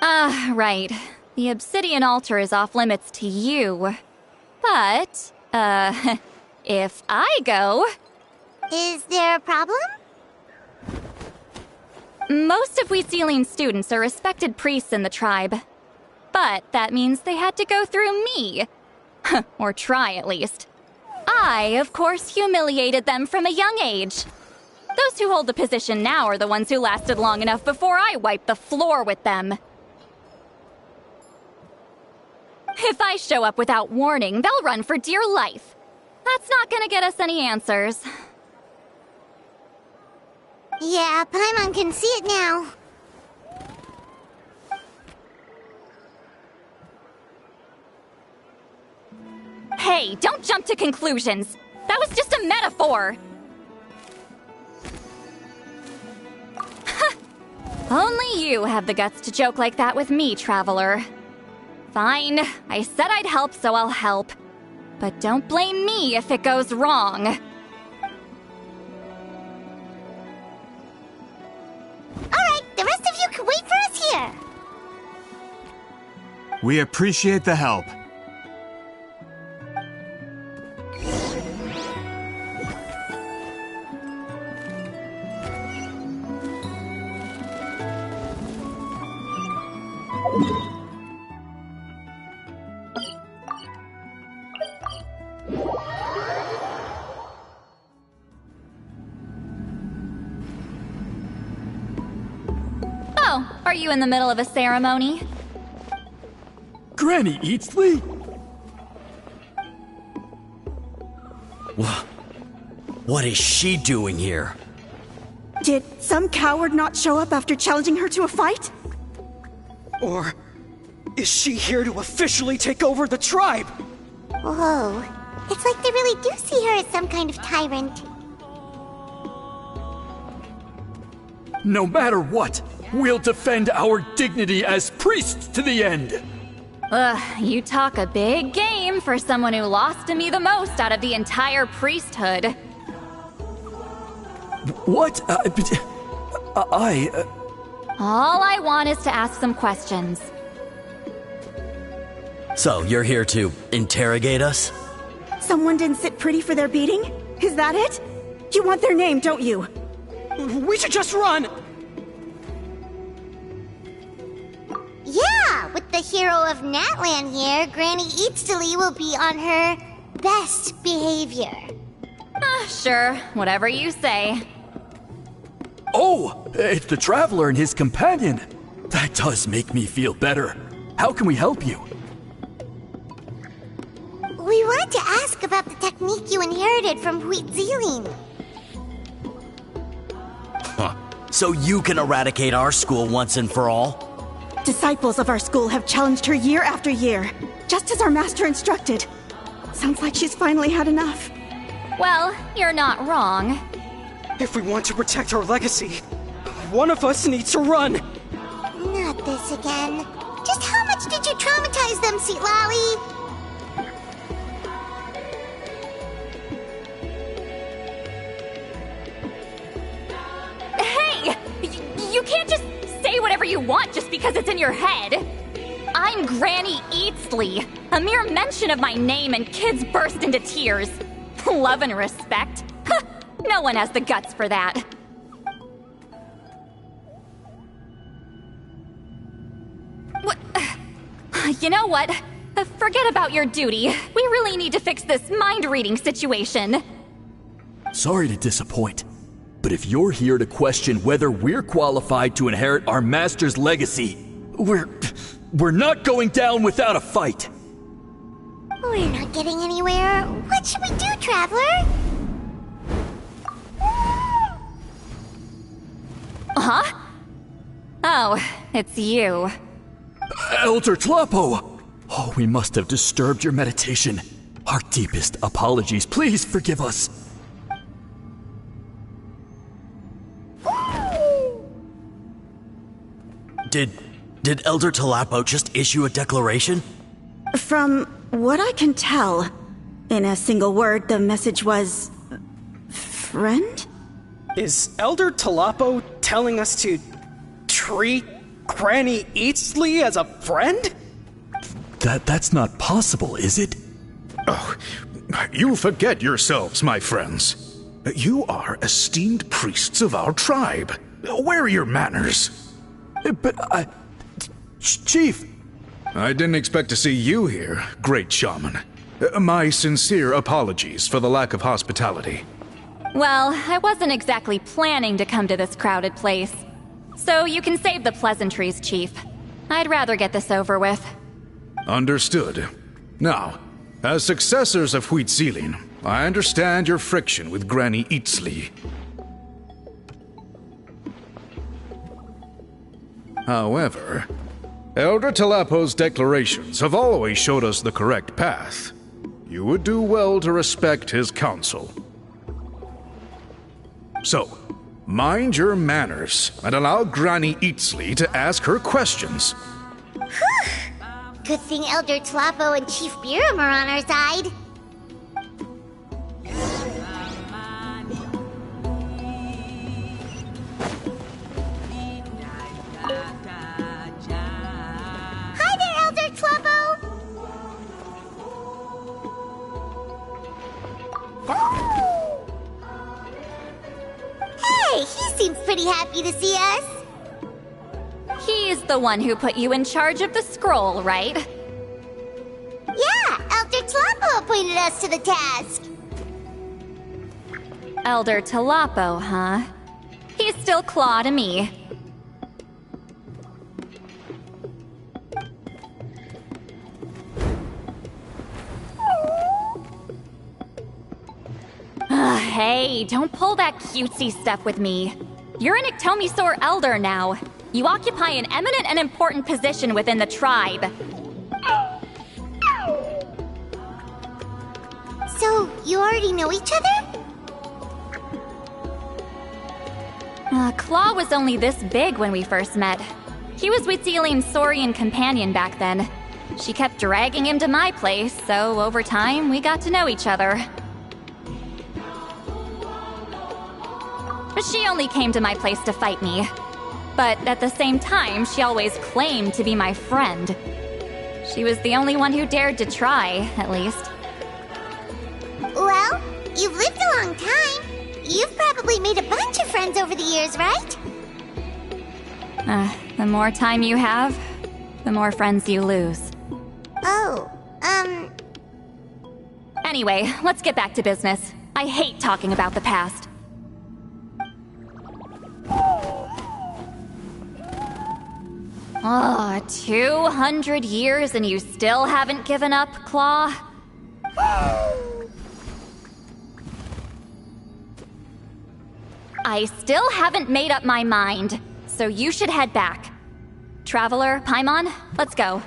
Right. The obsidian altar is off limits to you. But, if I go... Is there a problem? Most of Citlali's students are respected priests in the tribe. But that means they had to go through me. Or try, at least. I, of course, humiliated them from a young age. Those who hold the position now are the ones who lasted long enough before I wiped the floor with them. If I show up without warning, they'll run for dear life. That's not gonna get us any answers. Yeah, Paimon can see it now. Hey, don't jump to conclusions. That was just a metaphor. Only you have the guts to joke like that with me, Traveler. Fine, I said I'd help, so I'll help. But don't blame me if it goes wrong. We appreciate the help. Oh, are you in the middle of a ceremony? Granny Eatsley? What is she doing here? Did some coward not show up after challenging her to a fight? Or is she here to officially take over the tribe? Whoa. It's like they really do see her as some kind of tyrant. No matter what, we'll defend our dignity as priests to the end. Ugh, you talk a big game for someone who lost to me the most out of the entire priesthood. What? All I want is to ask some questions. So, you're here to interrogate us? Someone didn't sit pretty for their beating? Is that it? You want their name, don't you? We should just run! Yeah, with the hero of Natlan here, Granny Eatsley will be on her best behavior. Sure, whatever you say. Oh, it's the Traveler and his companion. That does make me feel better. How can we help you? We wanted to ask about the technique you inherited from Huitziling. So you can eradicate our school once and for all? Disciples of our school have challenged her year after year, just as our master instructed. Sounds like she's finally had enough. Well, you're not wrong. If we want to protect our legacy, one of us needs to run! Not this again. Just how much did you traumatize them, Citlali? Hey! You can't just say whatever you want just because it's in your head. I'm Granny Eatsley. A mere mention of my name and kids burst into tears. Love and respect? No one has the guts for that. What? You know what? Forget about your duty. We really need to fix this mind-reading situation. Sorry to disappoint, but if you're here to question whether we're qualified to inherit our master's legacy, we're not going down without a fight. We're not getting anywhere. What should we do, Traveler? Huh? Oh, it's you. Elder Tlapo! Oh, we must have disturbed your meditation. Our deepest apologies. Please forgive us. Did Elder Tlapo just issue a declaration? From what I can tell, in a single word, the message was... friend? Is Elder Tlapo telling us to treat Granny Eatsley as a friend? That's not possible, is it? Oh, you forget yourselves, my friends. You are esteemed priests of our tribe. Where are your manners? But Chief! I didn't expect to see you here, great shaman. My sincere apologies for the lack of hospitality. Well, I wasn't exactly planning to come to this crowded place. So you can save the pleasantries, Chief. I'd rather get this over with. Understood. Now, as successors of Huitziling, I understand your friction with Granny Eatsley. However, Elder Tlapo's declarations have always showed us the correct path. You would do well to respect his counsel. So, mind your manners and allow Granny Eatsley to ask her questions. Good thing Elder Tlapo and Chief Biram are on our side. Hi there, Elder Tlapo! he seems pretty happy to see us. He's the one who put you in charge of the scroll, right? Yeah, Elder Tlapo appointed us to the task. Elder Tlapo, huh? He's still Claw to me. Hey, don't pull that cutesy stuff with me. You're an Iktomisaur Elder now. You occupy an eminent and important position within the tribe. So, you already know each other? Claw was only this big when we first met. He was Witzeline's Saurian companion back then. She kept dragging him to my place, so over time, we got to know each other. She only came to my place to fight me. But at the same time, she always claimed to be my friend. She was the only one who dared to try, at least. Well, you've lived a long time. You've probably made a bunch of friends over the years, right? The more time you have, the more friends you lose. Oh, Anyway, let's get back to business. I hate talking about the past. 200 years and you still haven't given up, Claw? I still haven't made up my mind, so you should head back. Traveler, Paimon, let's go.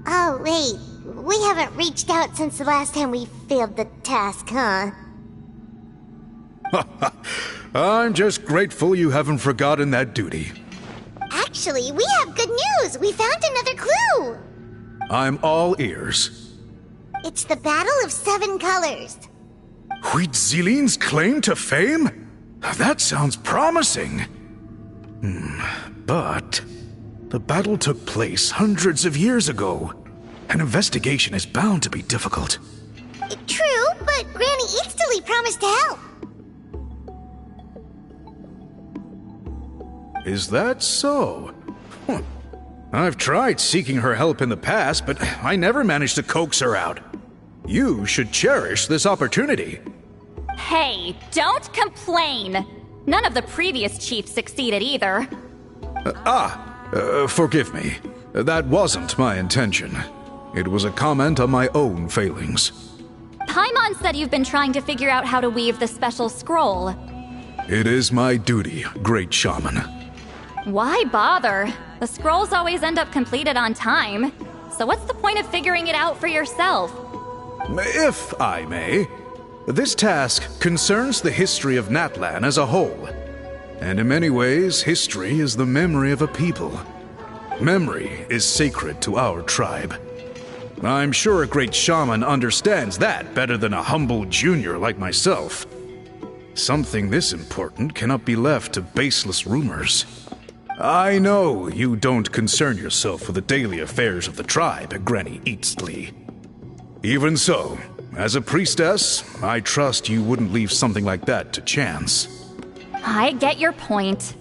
Oh, wait. We haven't reached out since the last time we failed the task, huh? I'm just grateful you haven't forgotten that duty. Actually, we have good news! We found another clue! I'm all ears. It's the Battle of 7 Colors. Huitziline's claim to fame? That sounds promising. But the battle took place hundreds of years ago. An investigation is bound to be difficult. True, but Granny Citlali promised to help. Is that so? I've tried seeking her help in the past, but I never managed to coax her out. You should cherish this opportunity. Hey, don't complain! None of the previous chiefs succeeded either. Forgive me. That wasn't my intention. It was a comment on my own failings. Paimon said you've been trying to figure out how to weave the special scroll. It is my duty, great shaman. Why bother? The scrolls always end up completed on time. So what's the point of figuring it out for yourself? If I may, this task concerns the history of Natlan as a whole. And in many ways, history is the memory of a people. Memory is sacred to our tribe. I'm sure a great shaman understands that better than a humble junior like myself. Something this important cannot be left to baseless rumors. I know you don't concern yourself with the daily affairs of the tribe, Granny Citlali. Even so, as a priestess, I trust you wouldn't leave something like that to chance. I get your point.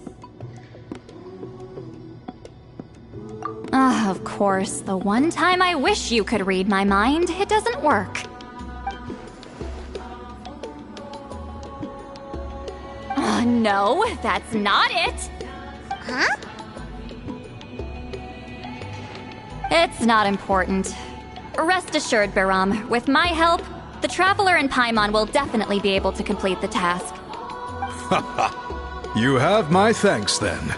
Of course, the one time I wish you could read my mind, it doesn't work. No, that's not it. Huh? It's not important. Rest assured, Biram, with my help, the Traveler and Paimon will definitely be able to complete the task. You have my thanks, then.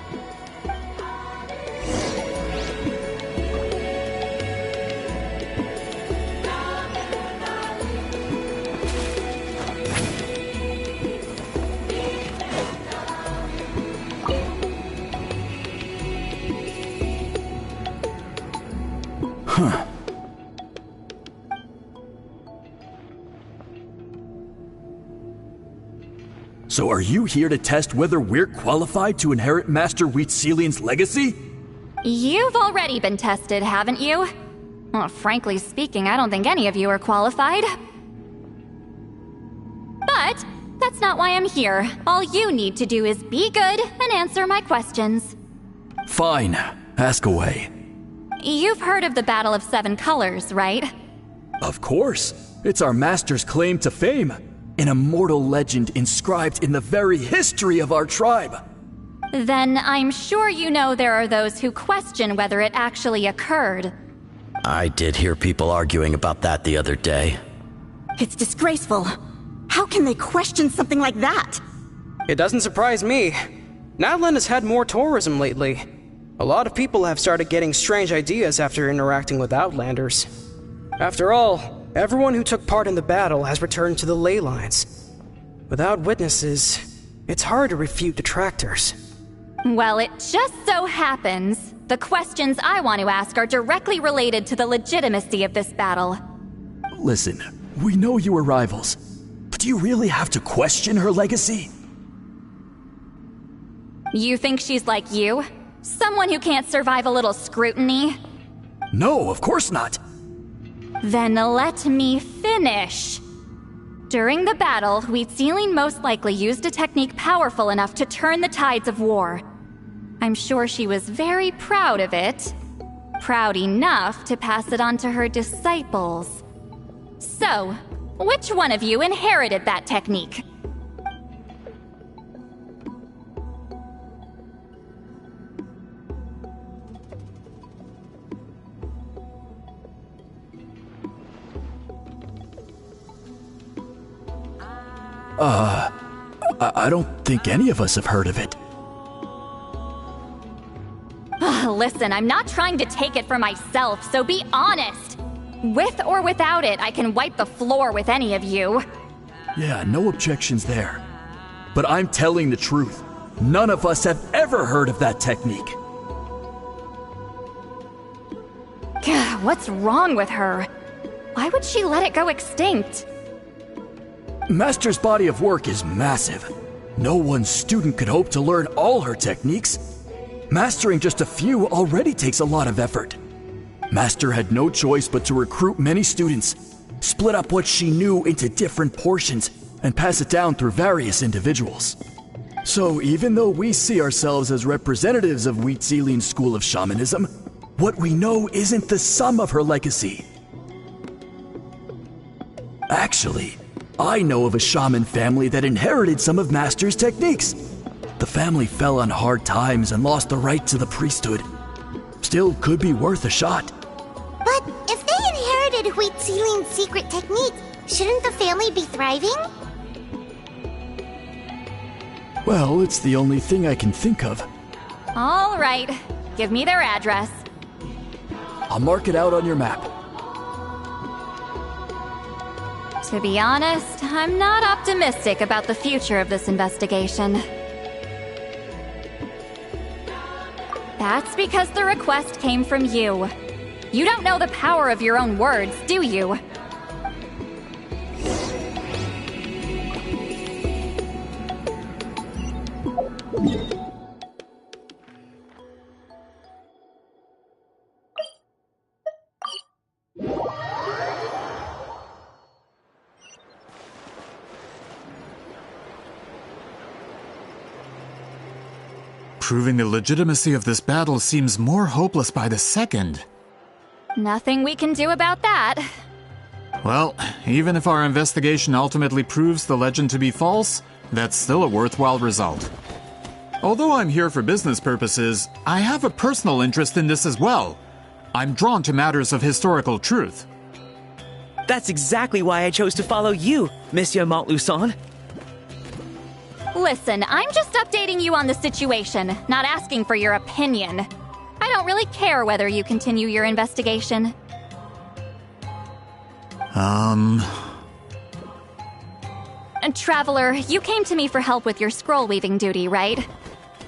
Huh. So are you here to test whether we're qualified to inherit Master Wheatselian's legacy? You've already been tested, haven't you? Well, frankly speaking, I don't think any of you are qualified. But that's not why I'm here. All you need to do is be good and answer my questions. Fine. Ask away. You've heard of the Battle of Seven Colors, right? Of course. It's our master's claim to fame. An immortal legend inscribed in the very history of our tribe. Then I'm sure you know there are those who question whether it actually occurred. I did hear people arguing about that the other day. It's disgraceful. How can they question something like that? It doesn't surprise me. Natlan has had more tourism lately. A lot of people have started getting strange ideas after interacting with Outlanders. After all, everyone who took part in the battle has returned to the ley lines. Without witnesses, it's hard to refute detractors. Well, it just so happens the questions I want to ask are directly related to the legitimacy of this battle. Listen, we know you are rivals, but do you really have to question her legacy? You think she's like you? Someone who can't survive a little scrutiny? No, of course not. Then let me finish. During the battle, Wheatselian most likely used a technique powerful enough to turn the tides of war. I'm sure she was very proud of it. Proud enough to pass it on to her disciples. So, which one of you inherited that technique? I don't think any of us have heard of it. Listen, I'm not trying to take it for myself, so be honest. With or without it, I can wipe the floor with any of you. Yeah, no objections there. But I'm telling the truth. None of us have ever heard of that technique. What's wrong with her? Why would she let it go extinct? Master's body of work is massive. No one student could hope to learn all her techniques. Mastering just a few already takes a lot of effort. Master had no choice but to recruit many students, split up what she knew into different portions, and pass it down through various individuals. So even though we see ourselves as representatives of Wheatselian's school of shamanism, what we know isn't the sum of her legacy. Actually, I know of a shaman family that inherited some of Master's techniques. The family fell on hard times and lost the right to the priesthood. Still could be worth a shot. But if they inherited Wheatselian's secret techniques, shouldn't the family be thriving? Well, it's the only thing I can think of. All right, give me their address. I'll mark it out on your map. To be honest, I'm not optimistic about the future of this investigation. That's because the request came from you. You don't know the power of your own words, do you? Proving the legitimacy of this battle seems more hopeless by the second. Nothing we can do about that. Well, even if our investigation ultimately proves the legend to be false, that's still a worthwhile result. Although I'm here for business purposes, I have a personal interest in this as well. I'm drawn to matters of historical truth. That's exactly why I chose to follow you, Monsieur Montluçon. Listen, I'm just updating you on the situation, not asking for your opinion. I don't really care whether you continue your investigation. And Traveler, you came to me for help with your scroll weaving duty, right?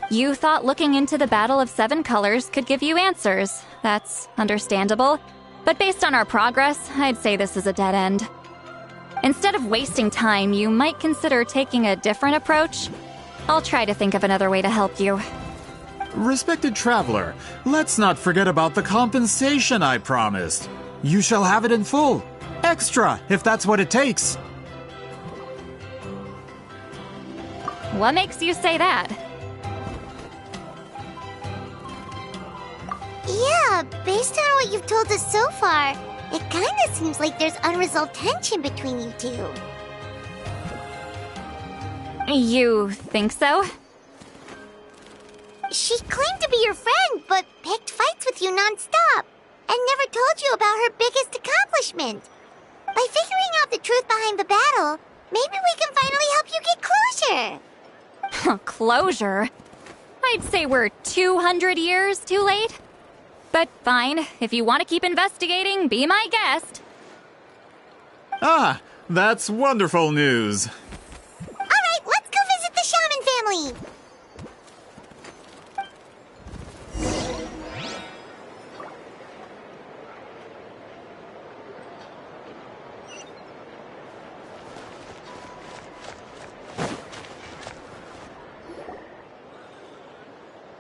You thought looking into the Battle of Seven Colors could give you answers. That's understandable. But based on our progress, I'd say this is a dead end. Instead of wasting time, you might consider taking a different approach. I'll try to think of another way to help you. Respected traveler, let's not forget about the compensation I promised. You shall have it in full. Extra, if that's what it takes. What makes you say that? Yeah, based on what you've told us so far, it kinda seems like there's unresolved tension between you two. You think so? She claimed to be your friend, but picked fights with you non-stop, and never told you about her biggest accomplishment. By figuring out the truth behind the battle, maybe we can finally help you get closure. Closure? I'd say we're 200 years too late. But fine, if you want to keep investigating, be my guest. Ah, that's wonderful news. Alright, let's go visit the Shaman family.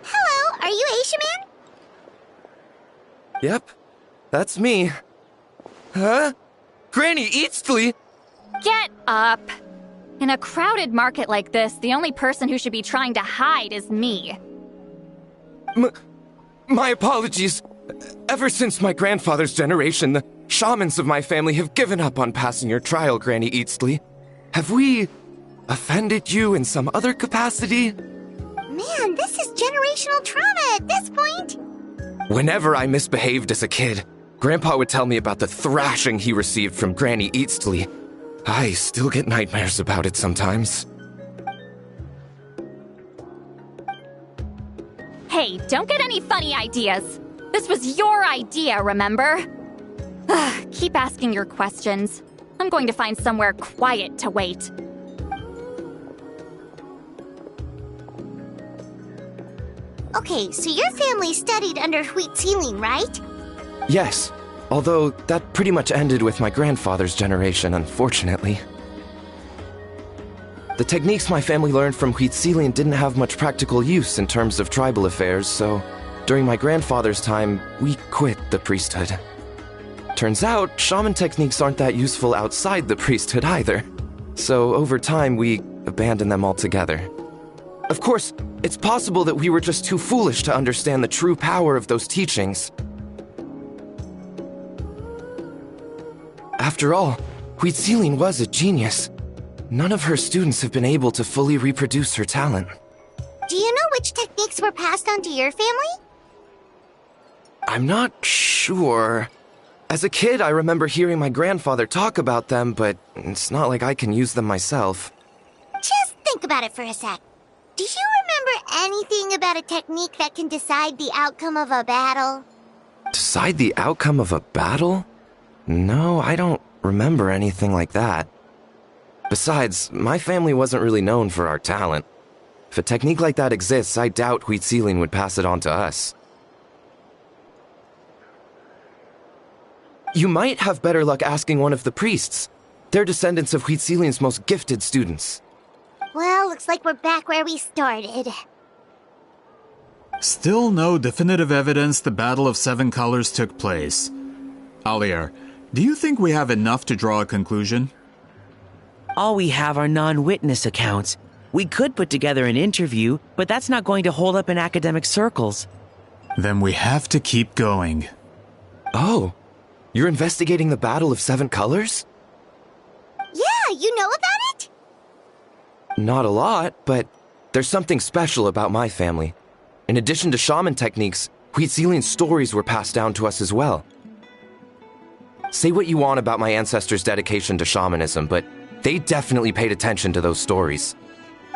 Hello, are you Aishaman? Yep, that's me. Huh? Granny Eastly? Get up! In a crowded market like this, the only person who should be trying to hide is me. My apologies. Ever since my grandfather's generation, the shamans of my family have given up on passing your trial, Granny Eastly. Have we offended you in some other capacity? Man, this is generational trauma at this point. Whenever I misbehaved as a kid, Grandpa would tell me about the thrashing he received from Granny Eastly. I still get nightmares about it sometimes. Hey, don't get any funny ideas. This was your idea, remember? Keep asking your questions. I'm going to find somewhere quiet to wait. Okay, so your family studied under Citlali, right? Yes, although that pretty much ended with my grandfather's generation, unfortunately. The techniques my family learned from Citlali didn't have much practical use in terms of tribal affairs, so during my grandfather's time, we quit the priesthood. Turns out, shaman techniques aren't that useful outside the priesthood either, so over time we abandoned them altogether. Of course, it's possible that we were just too foolish to understand the true power of those teachings. After all, Citlali was a genius. None of her students have been able to fully reproduce her talent. Do you know which techniques were passed on to your family? I'm not sure. As a kid, I remember hearing my grandfather talk about them, but it's not like I can use them myself. Just think about it for a sec. Do you remember anything about a technique that can decide the outcome of a battle? Decide the outcome of a battle? No, I don't remember anything like that. Besides, my family wasn't really known for our talent. If a technique like that exists, I doubt Citlali would pass it on to us. You might have better luck asking one of the priests. They're descendants of Citlali's most gifted students. Well, looks like we're back where we started. Still no definitive evidence the Battle of Seven Colors took place. Alier, do you think we have enough to draw a conclusion? All we have are non-witness accounts. We could put together an interview, but that's not going to hold up in academic circles. Then we have to keep going. Oh, you're investigating the Battle of Seven Colors? Yeah, you know about it? Not a lot, but there's something special about my family. In addition to shaman techniques, Citlali's stories were passed down to us as well. Say what you want about my ancestors' dedication to shamanism, but they definitely paid attention to those stories.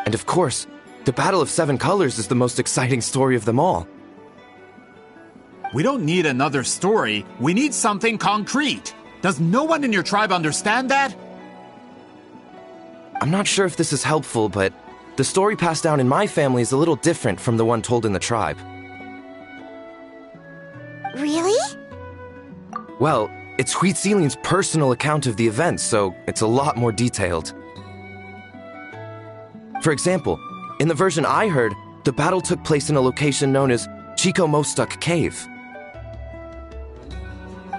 And of course, the Battle of Seven Colors is the most exciting story of them all. We don't need another story. We need something concrete. Does no one in your tribe understand that? I'm not sure if this is helpful, but the story passed down in my family is a little different from the one told in the tribe. Really? Well, it's Huitzilian's personal account of the event, so it's a lot more detailed. For example, in the version I heard, the battle took place in a location known as Chico Mostuk Cave.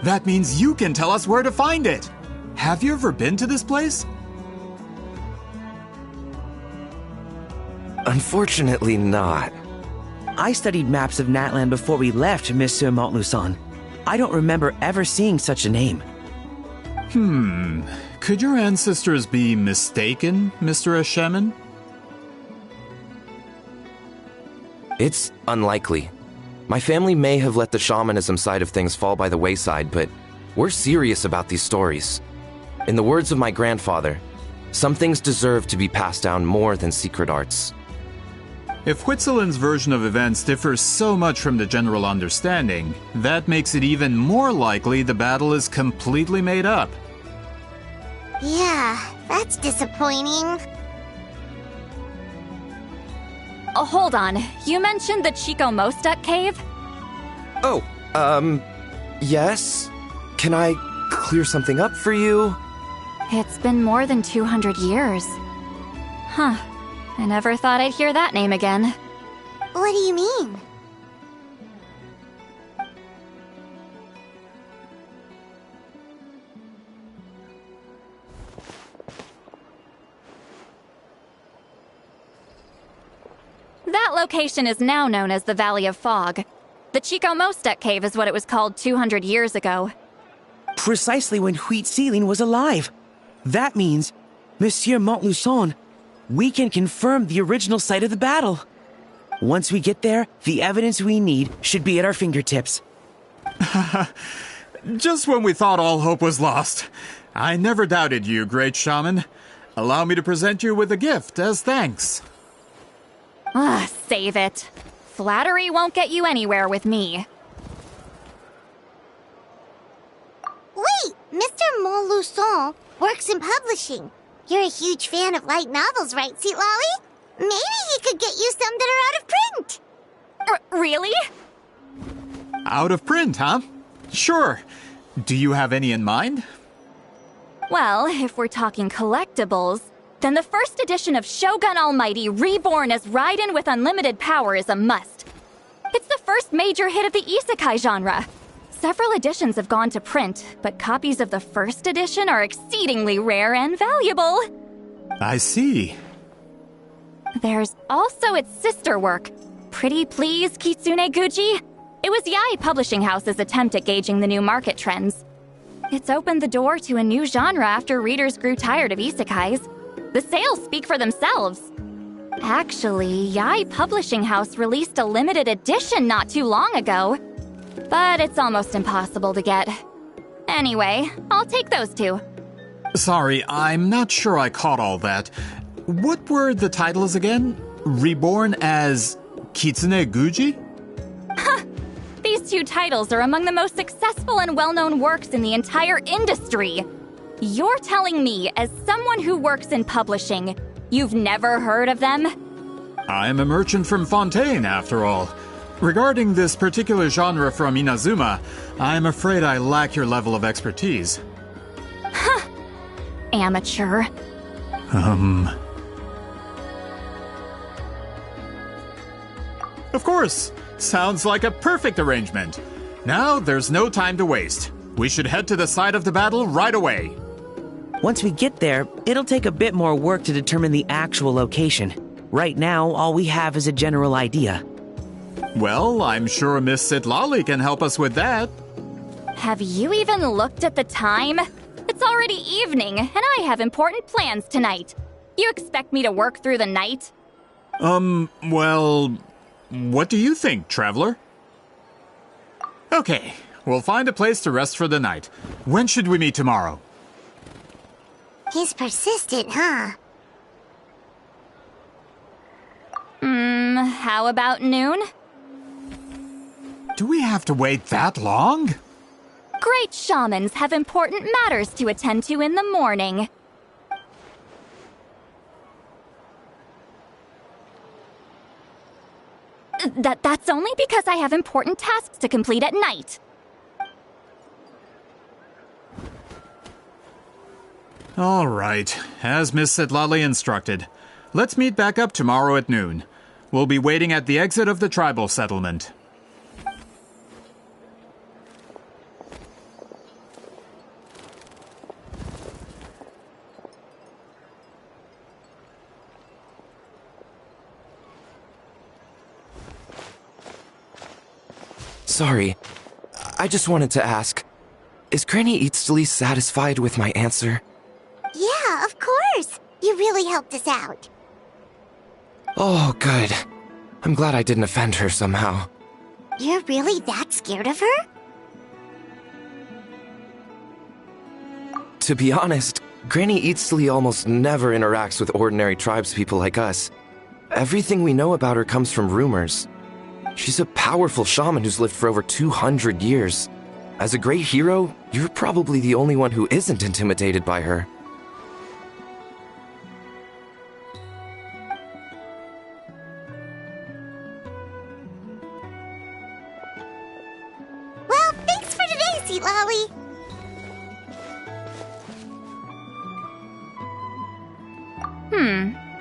That means you can tell us where to find it. Have you ever been to this place? Unfortunately not. I studied maps of Natlan before we left, Monsieur Montluçon. I don't remember ever seeing such a name. Could your ancestors be mistaken, Mr. Eshemin? It's unlikely. My family may have let the shamanism side of things fall by the wayside, but we're serious about these stories. In the words of my grandfather, some things deserve to be passed down more than secret arts. If Huitzilin's version of events differs so much from the general understanding, that makes it even more likely the battle is completely made up. Yeah, that's disappointing. Oh, hold on. You mentioned the Chico Mostuk cave? Oh, yes? Can I clear something up for you? It's been more than 200 years. Huh. I never thought I'd hear that name again. What do you mean? That location is now known as the Valley of Fog. The Chico Mostuk cave is what it was called 200 years ago. Precisely when Huitzilin was alive. That means, Monsieur Montluçon, we can confirm the original site of the battle. Once we get there, the evidence we need should be at our fingertips. Just when we thought all hope was lost. I never doubted you, great shaman. Allow me to present you with a gift as thanks. Save it. Flattery won't get you anywhere with me. Wait! Mr. Montluçon works in publishing. You're a huge fan of light novels, right, Citlali? Maybe he could get you some that are out of print. Really? Out of print, huh? Sure. Do you have any in mind? Well, if we're talking collectibles, then the first edition of Shogun Almighty Reborn as Raiden with Unlimited Power is a must. It's the first major hit of the isekai genre. Several editions have gone to print, but copies of the first edition are exceedingly rare and valuable. I see. There's also its sister work, Pretty Please Kitsune Guji. It was Yae Publishing House's attempt at gauging the new market trends. It's opened the door to a new genre after readers grew tired of isekais. The sales speak for themselves. Actually, Yae Publishing House released a limited edition not too long ago. But it's almost impossible to get. Anyway, I'll take those two. Sorry, I'm not sure I caught all that. What were the titles again? Reborn as Kitsune Guji? These two titles are among the most successful and well-known works in the entire industry. You're telling me, as someone who works in publishing, you've never heard of them? I'm a merchant from Fontaine, after all. Regarding this particular genre from Inazuma, I'm afraid I lack your level of expertise. Amateur. Of course! Sounds like a perfect arrangement. Now there's no time to waste. We should head to the site of the battle right away. Once we get there, it'll take a bit more work to determine the actual location. Right now, all we have is a general idea. Well, I'm sure Miss Citlali can help us with that. Have you even looked at the time? It's already evening, and I have important plans tonight. You expect me to work through the night? Well, what do you think, traveler? Okay, we'll find a place to rest for the night. When should we meet tomorrow? He's persistent, huh? How about noon? Do we have to wait that long? Great shamans have important matters to attend to in the morning. That's only because I have important tasks to complete at night. All right, as Miss Citlali instructed. Let's meet back up tomorrow at noon. We'll be waiting at the exit of the tribal settlement. Sorry, I just wanted to ask, is Granny Eatsley satisfied with my answer? Yeah, of course. You really helped us out. Oh, good. I'm glad I didn't offend her somehow. You're really that scared of her? To be honest, Granny Eatsley almost never interacts with ordinary tribespeople like us. Everything we know about her comes from rumors. She's a powerful shaman who's lived for over 200 years. As a great hero, you're probably the only one who isn't intimidated by her. Well, thanks for today, Citlali.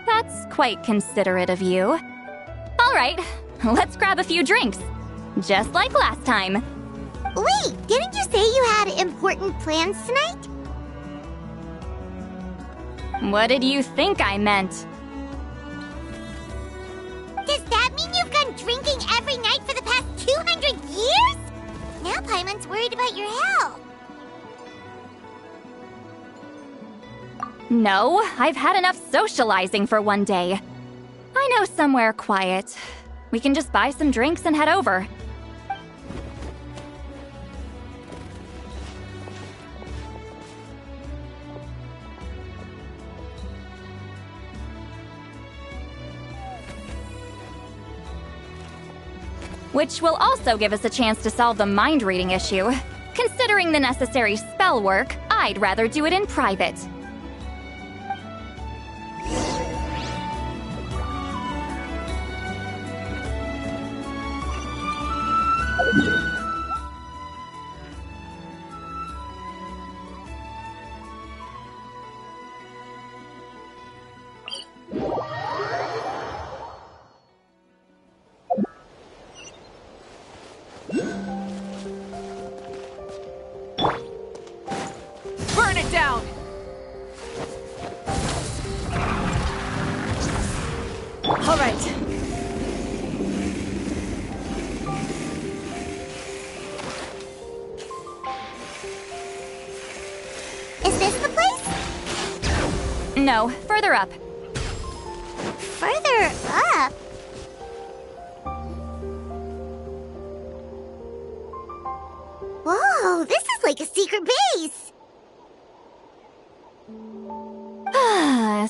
That's quite considerate of you. All right, let's grab a few drinks. Just like last time. Wait, didn't you say you had important plans tonight? What did you think I meant? Does that mean you've gone drinking every night for the past 200 years? Now Paimon's worried about your health. No, I've had enough socializing for one day. I know somewhere quiet. We can just buy some drinks and head over. Which will also give us a chance to solve the mind reading issue. Considering the necessary spell work, I'd rather do it in private. Burn it down! All right. Is this the place? No, further up. Further up? Whoa, this is like a secret base!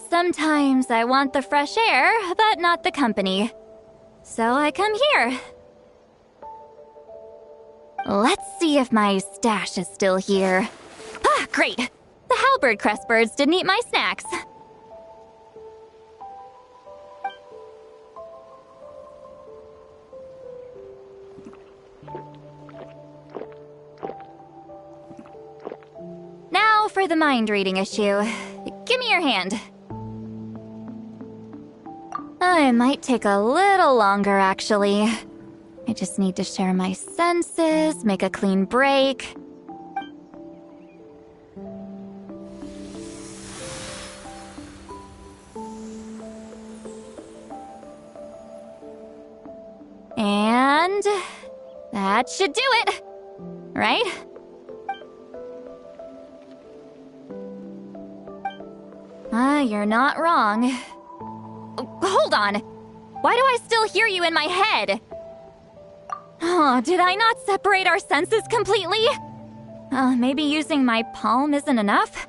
Sometimes I want the fresh air, but not the company. So I come here. Let's see if my stash is still here. Ah, great! The halberd crest birds didn't eat my snacks. Now for the mind reading issue. Give me your hand. It might take a little longer, actually. I just need to share my senses, make a clean break. And that should do it, right? You're not wrong. Hold on. Why do I still hear you in my head? Oh, did I not separate our senses completely? Maybe using my palm isn't enough?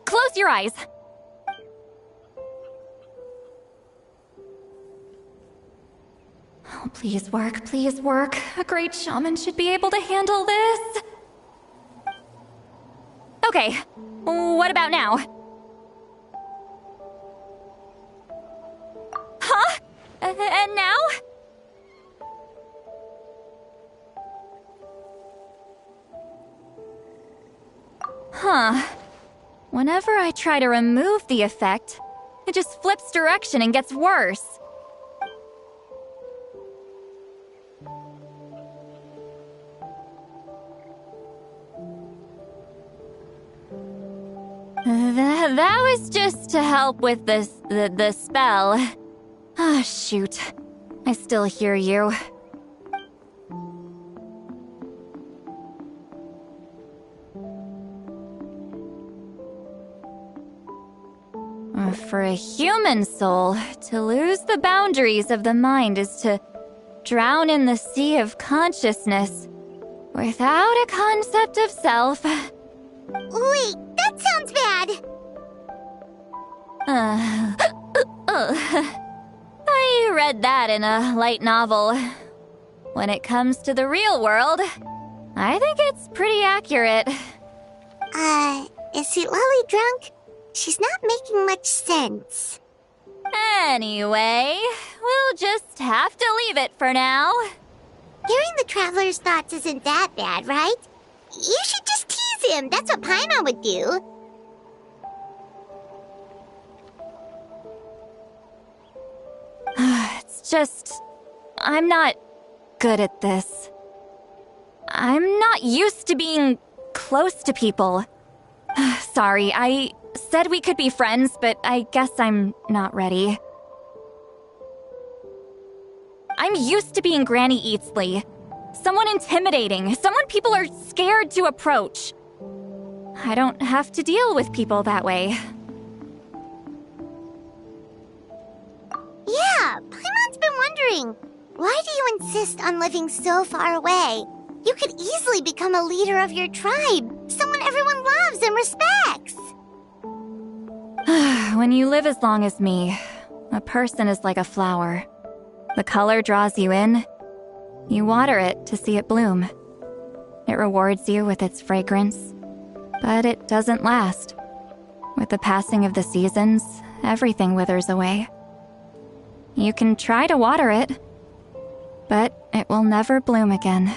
Close your eyes. Oh, please work, please work. A great shaman should be able to handle this. Okay, what about now? Huh? And now? Huh. whenever I try to remove the effect, it just flips direction and gets worse. That was just to help with the spell. Ah, shoot. I still hear you. For a human soul, to lose the boundaries of the mind is to drown in the sea of consciousness without a concept of self. Wait, that sounds bad. I read that in a light novel. When it comes to the real world, I think it's pretty accurate. Is Citlali drunk? She's not making much sense. Anyway, we'll just have to leave it for now. Hearing the Traveler's thoughts isn't that bad, right? You should just tease him. That's what Paimon would do. It's just... I'm not good at this. I'm not used to being close to people. Sorry, I said we could be friends, but I guess I'm not ready. I'm used to being Granny Eatsley. Someone intimidating, someone people are scared to approach. I don't have to deal with people that way. Yeah, Paimon's been wondering. Why do you insist on living so far away? You could easily become a leader of your tribe, someone everyone loves and respects. When you live as long as me, a person is like a flower. The color draws you in. You water it to see it bloom. It rewards you with its fragrance, but it doesn't last. With the passing of the seasons, everything withers away. You can try to water it, but it will never bloom again.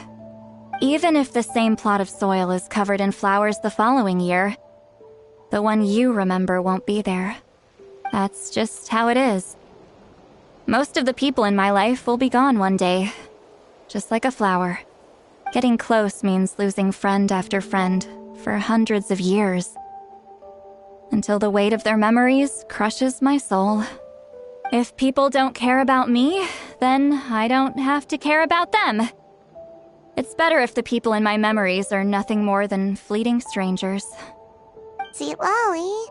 Even if the same plot of soil is covered in flowers the following year, the one you remember won't be there. That's just how it is. Most of the people in my life will be gone one day, just like a flower. Getting close means losing friend after friend for hundreds of years, until the weight of their memories crushes my soul. If people don't care about me, then I don't have to care about them. It's better if the people in my memories are nothing more than fleeting strangers. Citlali.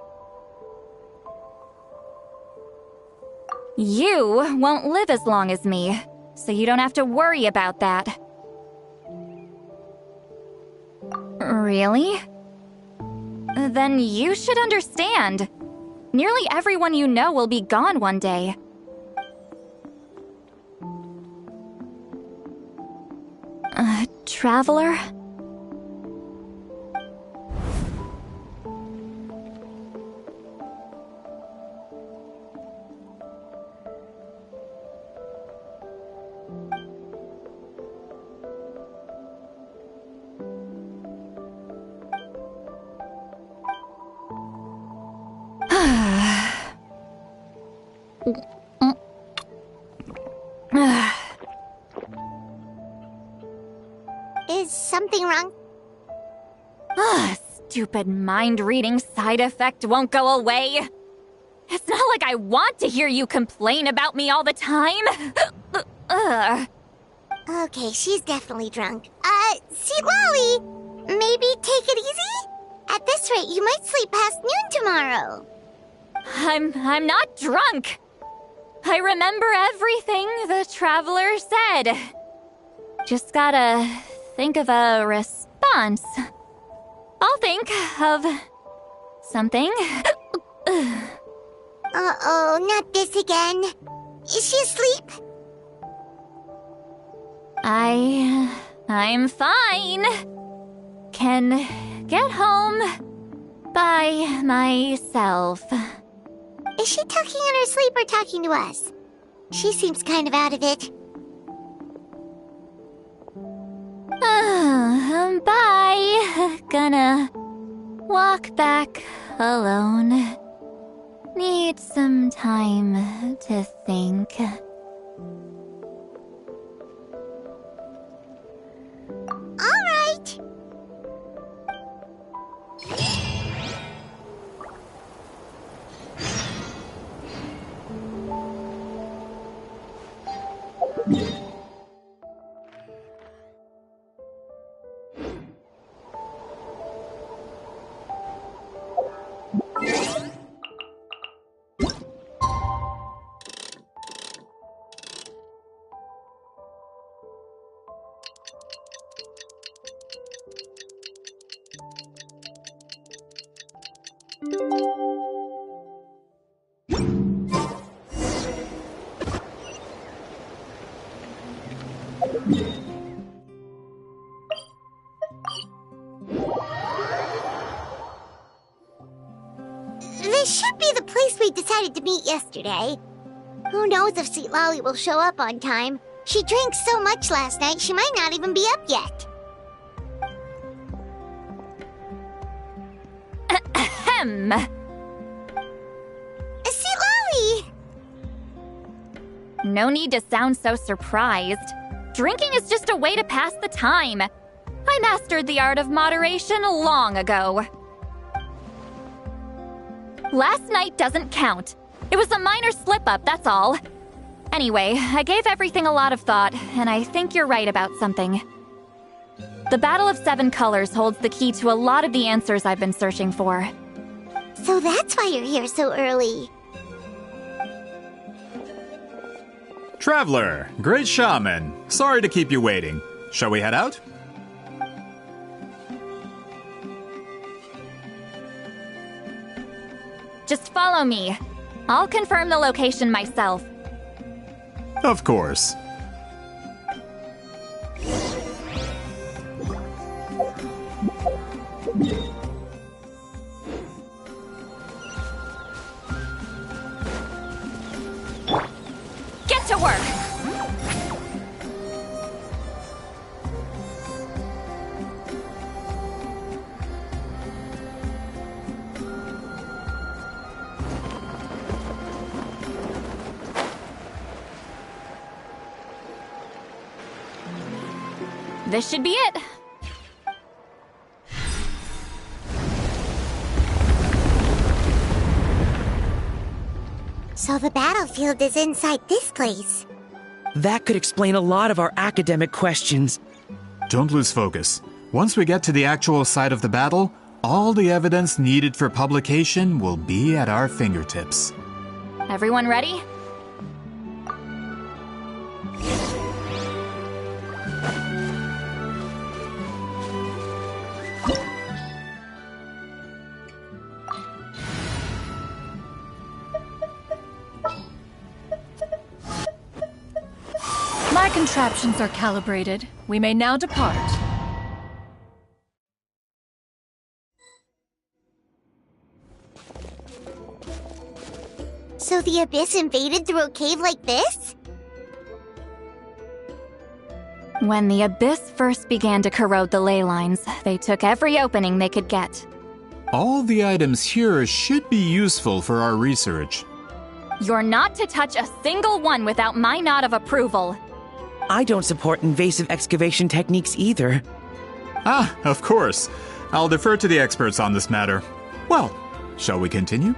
You won't live as long as me, so you don't have to worry about that. Really? Then you should understand. Nearly everyone you know will be gone one day. Traveler? Is something wrong? Stupid mind-reading side effect won't go away. It's not like I want to hear you complain about me all the time. Okay, she's definitely drunk. Citlali, maybe take it easy? At this rate, you might sleep past noon tomorrow. I'm not drunk. I remember everything the Traveler said. Just gotta think of a response. I'll think of something. Uh-oh, not this again. Is she asleep? I'm fine. Can get home by myself. Is she talking in her sleep or talking to us? She seems kind of out of it. Bye. Gonna walk back alone. Need some time to think. All right. This should be the place we decided to meet yesterday. Who knows if Citlali will show up on time? She drank so much last night, she might not even be up yet. Ahem. Citlali! No need to sound so surprised. Drinking is just a way to pass the time. I mastered the art of moderation long ago. Last night doesn't count. It was a minor slip-up, that's all. Anyway, I gave everything a lot of thought, and I think you're right about something. The Battle of Seven Colors holds the key to a lot of the answers I've been searching for. So that's why you're here so early. Traveler, great shaman. Sorry to keep you waiting. Shall we head out? Just follow me. I'll confirm the location myself. Of course. Get to work! This should be it. So the battlefield is inside this place. That could explain a lot of our academic questions. Don't lose focus. Once we get to the actual site of the battle, all the evidence needed for publication will be at our fingertips. Everyone ready? My contraptions are calibrated. We may now depart. So the Abyss invaded through a cave like this? When the Abyss first began to corrode the ley lines, they took every opening they could get. All the items here should be useful for our research. You're not to touch a single one without my nod of approval. I don't support invasive excavation techniques either. Ah, of course. I'll defer to the experts on this matter. Well, shall we continue?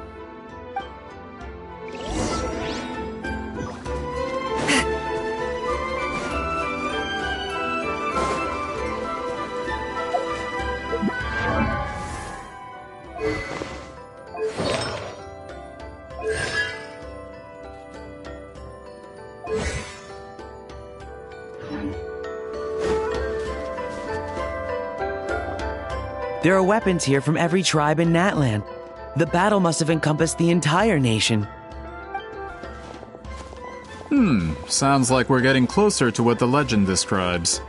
There are weapons here from every tribe in Natlan. The battle must have encompassed the entire nation. Sounds like we're getting closer to what the legend describes.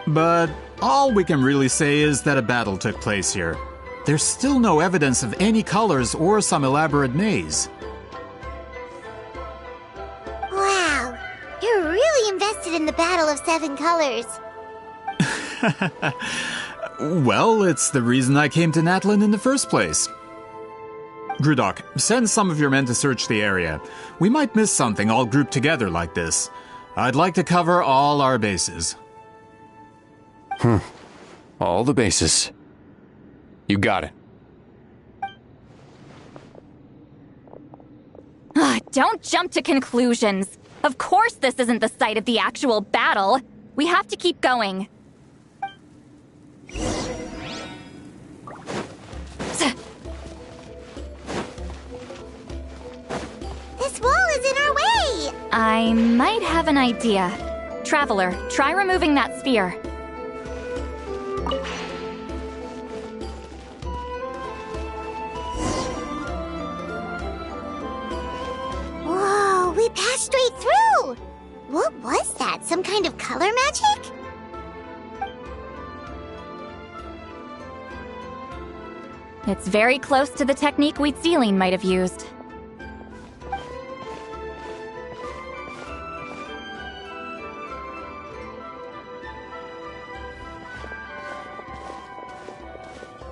But all we can really say is that a battle took place here. There's still no evidence of any colors or some elaborate maze. Wow, you're really invested in the Battle of Seven Colors. Well, it's the reason I came to Natlin in the first place. Grudok, send some of your men to search the area. We might miss something all grouped together like this. I'd like to cover all our bases. All the bases. You got it. Don't jump to conclusions. Of course this isn't the site of the actual battle. We have to keep going. This wall is in our way! I might have an idea. Traveler, try removing that sphere. Whoa, we passed straight through! What was that? Some kind of color magic? It's very close to the technique Citlali might have used.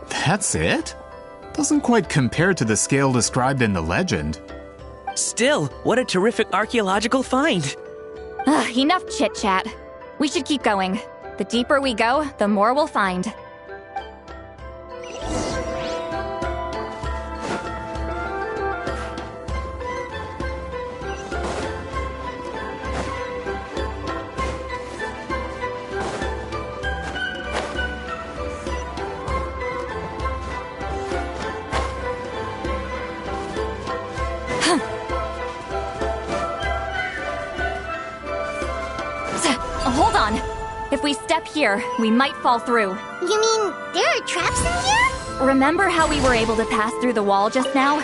That's it? Doesn't quite compare to the scale described in the legend. Still, what a terrific archaeological find! Enough chit-chat. We should keep going. The deeper we go, the more we'll find. Hold on. If we step here, we might fall through. You mean there are traps in here? Remember how we were able to pass through the wall just now?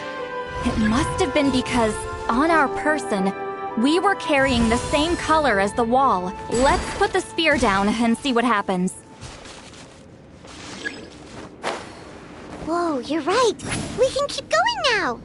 It must have been because, on our person, we were carrying the same color as the wall. Let's put the sphere down and see what happens. Whoa, you're right. We can keep going now.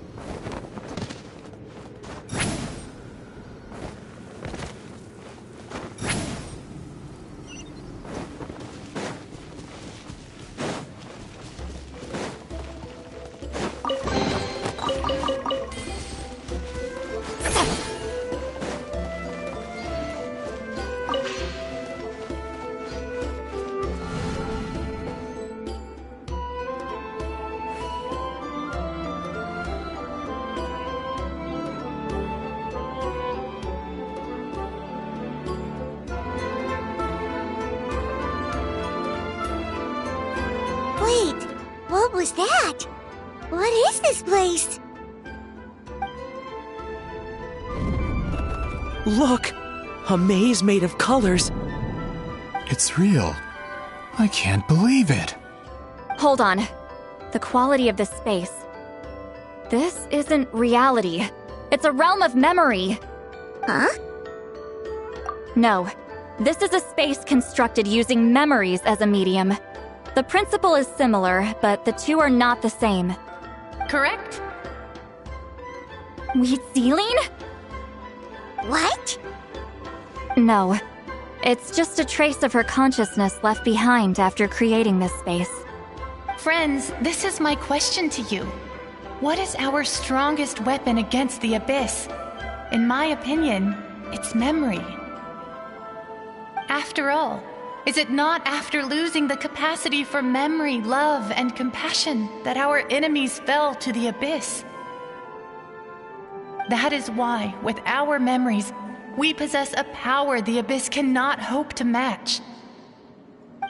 Wait, what was that? What is this place? Look! A maze made of colors. It's real. I can't believe it. Hold on. The quality of this space. This isn't reality. It's a realm of memory. Huh? No. This is a space constructed using memories as a medium. The principle is similar, but the two are not the same. Correct? Citlali? What? No. It's just a trace of her consciousness left behind after creating this space. Friends, this is my question to you. What is our strongest weapon against the Abyss? In my opinion, it's memory. After all, is it not after losing the capacity for memory, love, and compassion that our enemies fell to the Abyss? That is why, with our memories, we possess a power the Abyss cannot hope to match.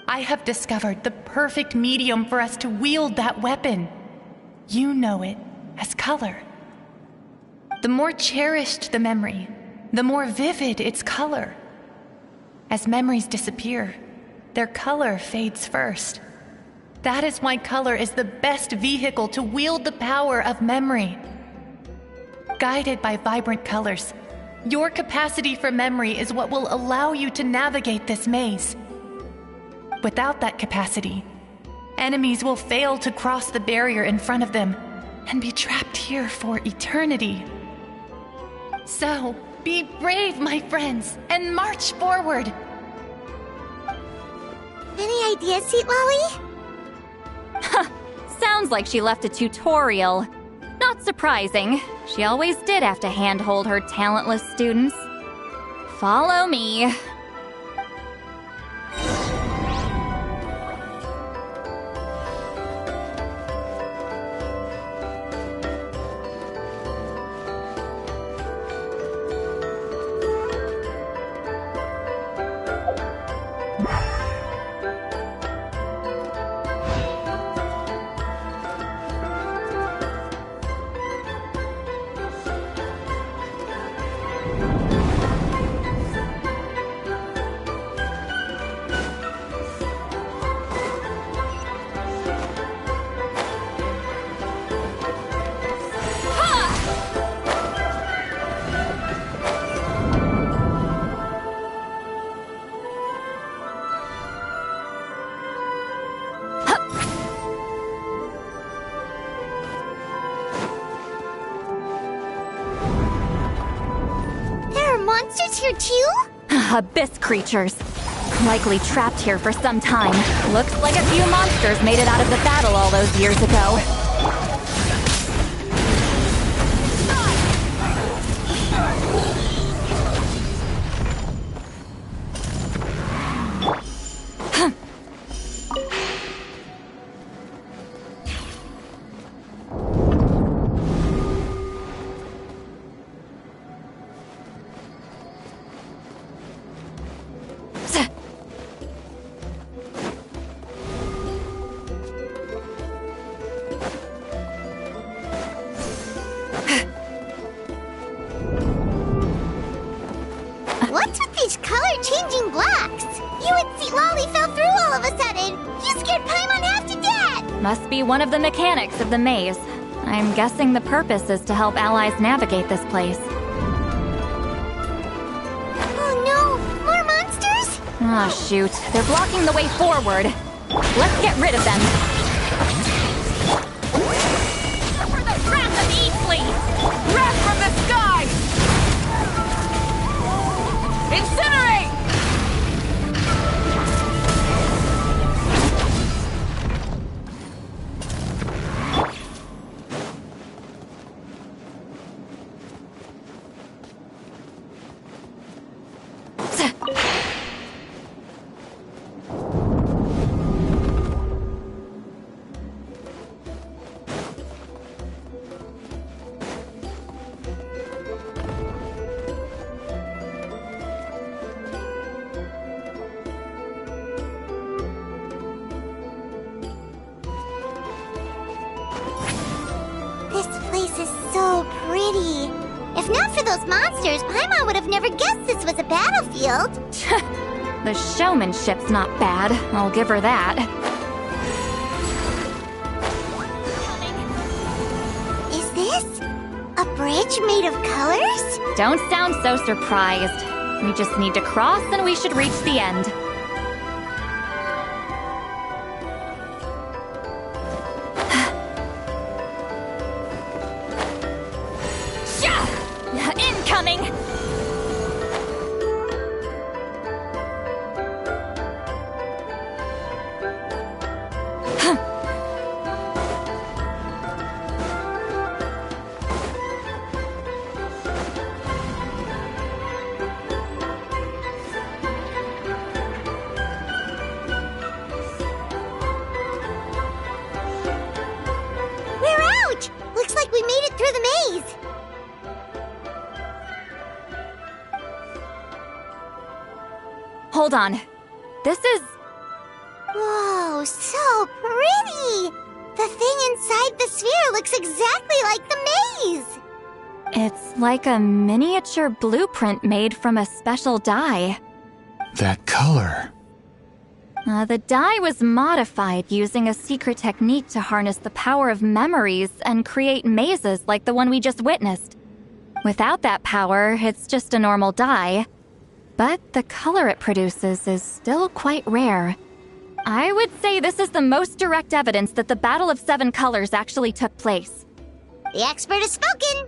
I have discovered the perfect medium for us to wield that weapon. You know it as color. The more cherished the memory, the more vivid its color. As memories disappear, their color fades first. That is why color is the best vehicle to wield the power of memory. Guided by vibrant colors, your capacity for memory is what will allow you to navigate this maze. Without that capacity, enemies will fail to cross the barrier in front of them and be trapped here for eternity. So, be brave, my friends, and march forward! Any ideas, Citlali? Sounds like she left a tutorial. Not surprising. She always did have to handhold her talentless students. Follow me. Monsters here too? Abyss creatures. Likely trapped here for some time. Looks like a few monsters made it out of the battle all those years ago. What's with these color-changing blocks? You and Citlali fell through all of a sudden. You scared Paimon half to death. Must be one of the mechanics of the maze. I'm guessing the purpose is to help allies navigate this place. Oh no! More monsters? Ah, shoot. They're blocking the way forward. Let's get rid of them. For the wrath of Eastleigh! Wrath from the sky! Incinerate! This place is so pretty. If not for those monsters, Paimon would have never guessed this was a battlefield. The showmanship's not bad. I'll give her that. Is this a bridge made of colors? Don't sound so surprised. We just need to cross and we should reach the end. Incoming! We're out! Looks like we made it through the maze. Hold on. This is... Whoa, so pretty! The thing inside the sphere looks exactly like the maze! It's like a miniature blueprint made from a special dye. That color. The dye was modified using a secret technique to harness the power of memories and create mazes like the one we just witnessed. Without that power, it's just a normal dye. But the color it produces is still quite rare. I would say this is the most direct evidence that the Battle of Seven Colors actually took place. The expert has spoken!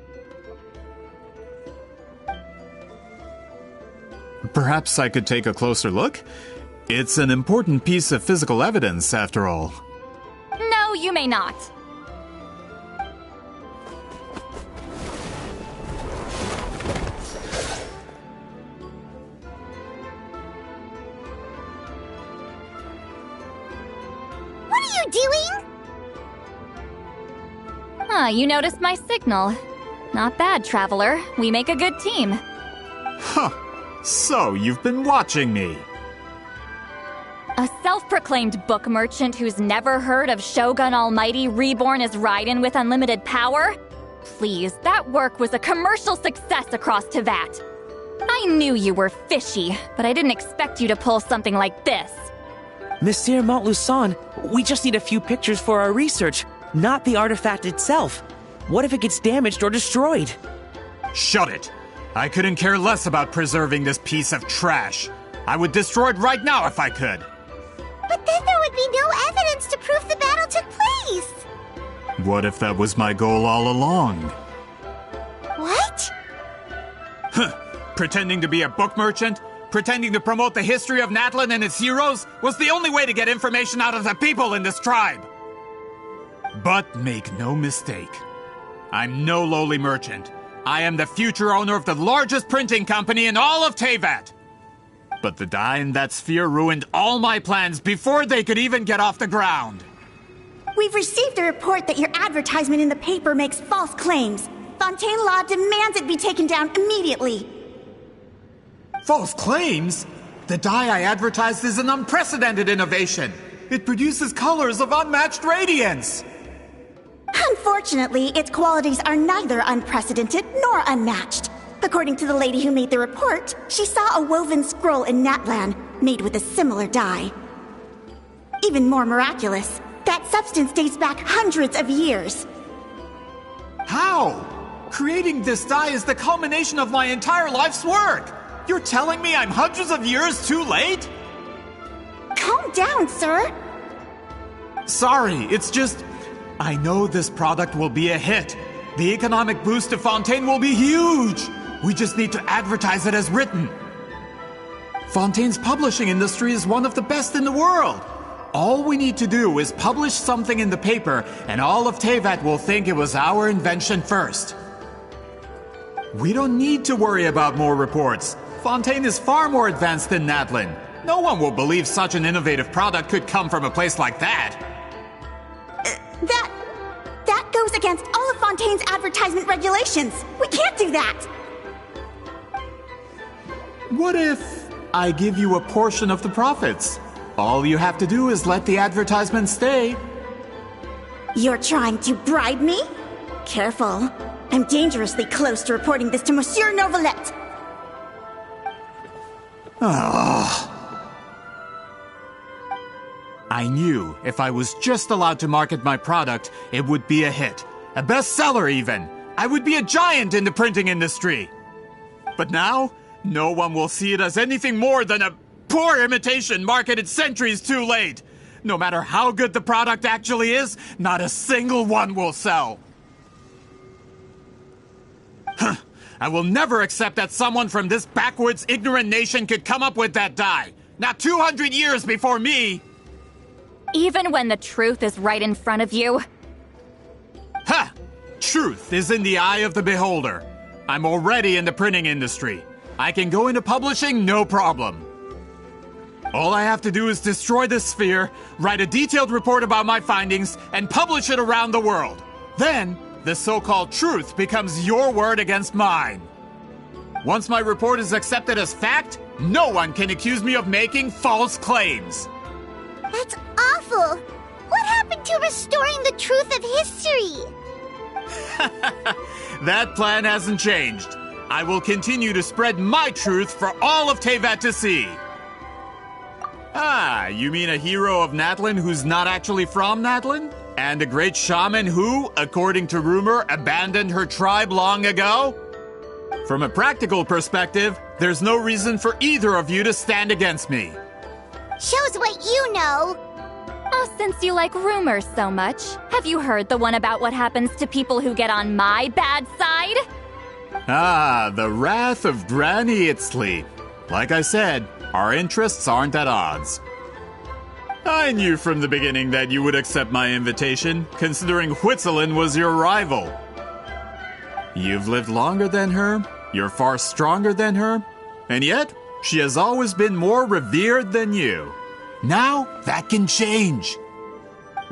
Perhaps I could take a closer look? It's an important piece of physical evidence, after all. No, you may not. What are you doing? Ah, you noticed my signal. Not bad, Traveler. We make a good team. Huh. So, you've been watching me. A self-proclaimed book merchant who's never heard of Shogun Almighty reborn as Raiden with unlimited power? Please, that work was a commercial success across Teyvat. I knew you were fishy, but I didn't expect you to pull something like this. Monsieur Montluçon, we just need a few pictures for our research, not the artifact itself. What if it gets damaged or destroyed? Shut it! I couldn't care less about preserving this piece of trash. I would destroy it right now if I could. But then there would be no evidence to prove the battle took place. What if that was my goal all along? What? Huh. Pretending to be a book merchant, pretending to promote the history of Natlan and its heroes was the only way to get information out of the people in this tribe. But make no mistake, I'm no lowly merchant. I am the future owner of the largest printing company in all of Teyvat. But the dye in that sphere ruined all my plans before they could even get off the ground. We've received a report that your advertisement in the paper makes false claims. Fontaine Law demands it be taken down immediately. False claims? The dye I advertised is an unprecedented innovation. It produces colors of unmatched radiance. Unfortunately, its qualities are neither unprecedented nor unmatched. According to the lady who made the report, she saw a woven scroll in Natlan made with a similar dye. Even more miraculous, that substance dates back hundreds of years. How? Creating this dye is the culmination of my entire life's work. You're telling me I'm hundreds of years too late? Calm down, sir. Sorry, it's just... I know this product will be a hit. The economic boost to Fontaine will be huge. We just need to advertise it as written. Fontaine's publishing industry is one of the best in the world. All we need to do is publish something in the paper, and all of Teyvat will think it was our invention first. We don't need to worry about more reports. Fontaine is far more advanced than Natlan. No one will believe such an innovative product could come from a place like that. That goes against all of Fontaine's advertisement regulations. We can't do that. What if I give you a portion of the profits? All you have to do is let the advertisement stay. You're trying to bribe me? Careful. I'm dangerously close to reporting this to Monsieur Novelette. I knew if I was just allowed to market my product, it would be a hit. A bestseller, even. I would be a giant in the printing industry. But now, no one will see it as anything more than a poor imitation marketed centuries too late. No matter how good the product actually is, not a single one will sell. I will never accept that someone from this backwards, ignorant nation could come up with that dye. Not 200 years before me. Even when the truth is right in front of you. Ha! Truth is in the eye of the beholder. I'm already in the printing industry. I can go into publishing, no problem. All I have to do is destroy this sphere, write a detailed report about my findings, and publish it around the world. Then, the so-called truth becomes your word against mine. Once my report is accepted as fact, no one can accuse me of making false claims. That's awful. What happened to restoring the truth of history? That plan hasn't changed. I will continue to spread my truth for all of Teyvat to see. Ah, you mean a hero of Natlan who's not actually from Natlan? And a great shaman who, according to rumor, abandoned her tribe long ago? From a practical perspective, there's no reason for either of you to stand against me. Shows what you know. Oh, since you like rumors so much, have you heard the one about what happens to people who get on my bad side? Ah, the wrath of Granny Citlali. Like I said, our interests aren't at odds. I knew from the beginning that you would accept my invitation, considering Hwitzalin was your rival. You've lived longer than her, you're far stronger than her, and yet she has always been more revered than you. Now, that can change.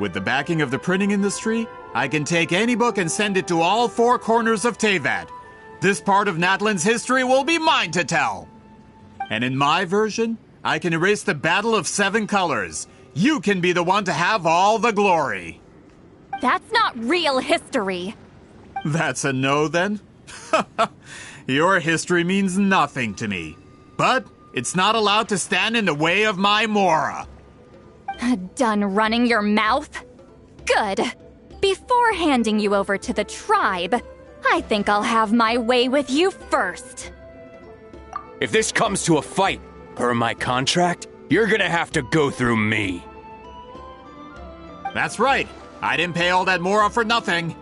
With the backing of the printing industry, I can take any book and send it to all four corners of Teyvat. This part of Natlan's history will be mine to tell. And in my version, I can erase the Battle of Seven Colors. You can be the one to have all the glory. That's not real history. That's a no, then? Your history means nothing to me. But it's not allowed to stand in the way of my Mora. Done running your mouth? Good. Before handing you over to the tribe, I think I'll have my way with you first. If this comes to a fight, per my contract, you're gonna have to go through me. That's right. I didn't pay all that Mora for nothing.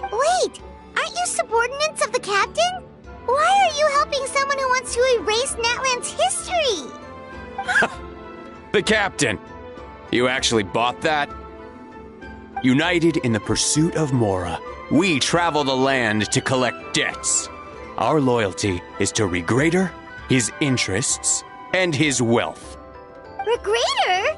Wait, aren't you subordinates of the captain? Why are you helping someone who wants to erase Natlan's history? The captain. You actually bought that? United in the pursuit of Mora, we travel the land to collect debts. Our loyalty is to Regrader, his interests, and his wealth. Regrader?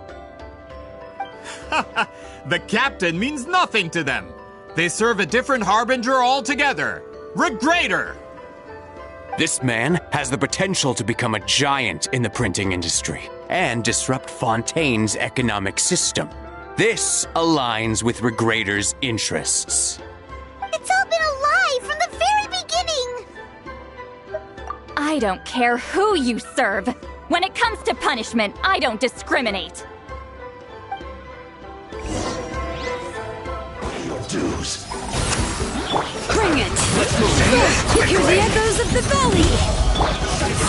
The captain means nothing to them. They serve a different harbinger altogether. Regrader! This man has the potential to become a giant in the printing industry and disrupt Fontaine's economic system. This aligns with Regrader's interests. It's all been a lie from the very beginning! I don't care who you serve. When it comes to punishment, I don't discriminate. Your dues. Bring it! Let's move! Hear the echoes of the valley!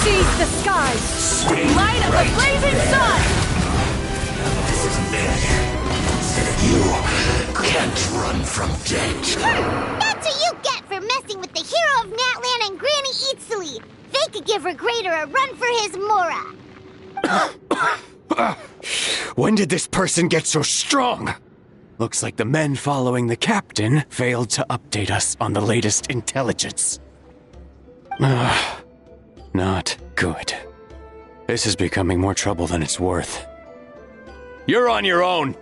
Seize the skies! Light up a blazing sun! This isn't it. You can't run from death. That's what you get for messing with the hero of Natlan and Granny Citlali. They could give Regrader a run for his Mora. When did this person get so strong? Looks like the men following the captain failed to update us on the latest intelligence. Not good. This is becoming more trouble than it's worth. You're on your own!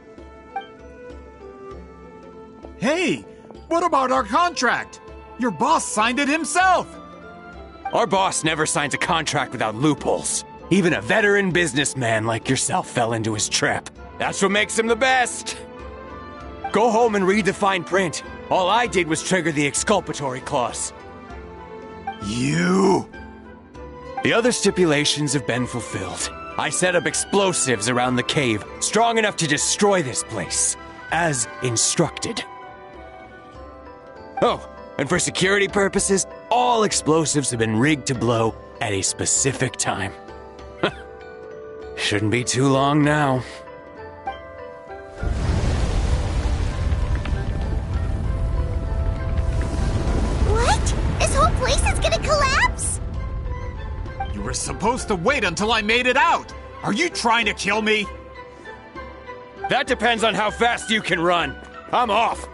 Hey, what about our contract? Your boss signed it himself! Our boss never signs a contract without loopholes. Even a veteran businessman like yourself fell into his trap. That's what makes him the best! Go home and read the fine print. All I did was trigger the exculpatory clause. You! The other stipulations have been fulfilled. I set up explosives around the cave, strong enough to destroy this place, as instructed. Oh, and for security purposes, all explosives have been rigged to blow at a specific time. Shouldn't be too long now. What? This whole place is gonna collapse? You were supposed to wait until I made it out! Are you trying to kill me? That depends on how fast you can run. I'm off.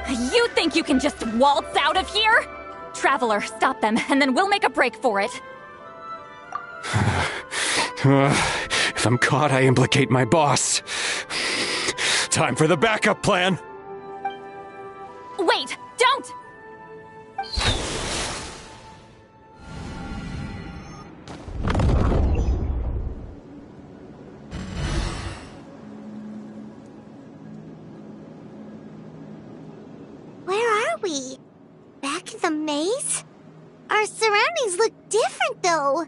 You think you can just waltz out of here? Traveler, stop them, and then we'll make a break for it. If I'm caught, I implicate my boss. Time for the backup plan. Wait, don't! Where are we? Back in the maze? Our surroundings look different, though.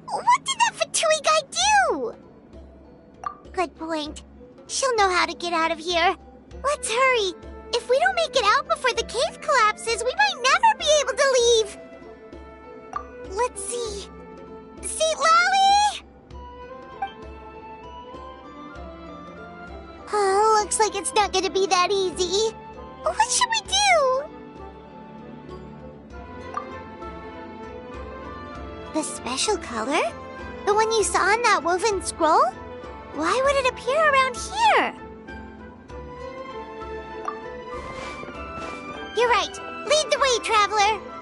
What did that Fatui guy do? Good point. She'll know how to get out of here. Let's hurry. If we don't make it out before the cave collapses, we might never be able to leave. Let's see. Citlali! Oh, looks like it's not gonna be that easy. What should we do? The special color? The one you saw in that woven scroll? Why would it appear around here? You're right. Lead the way, traveler.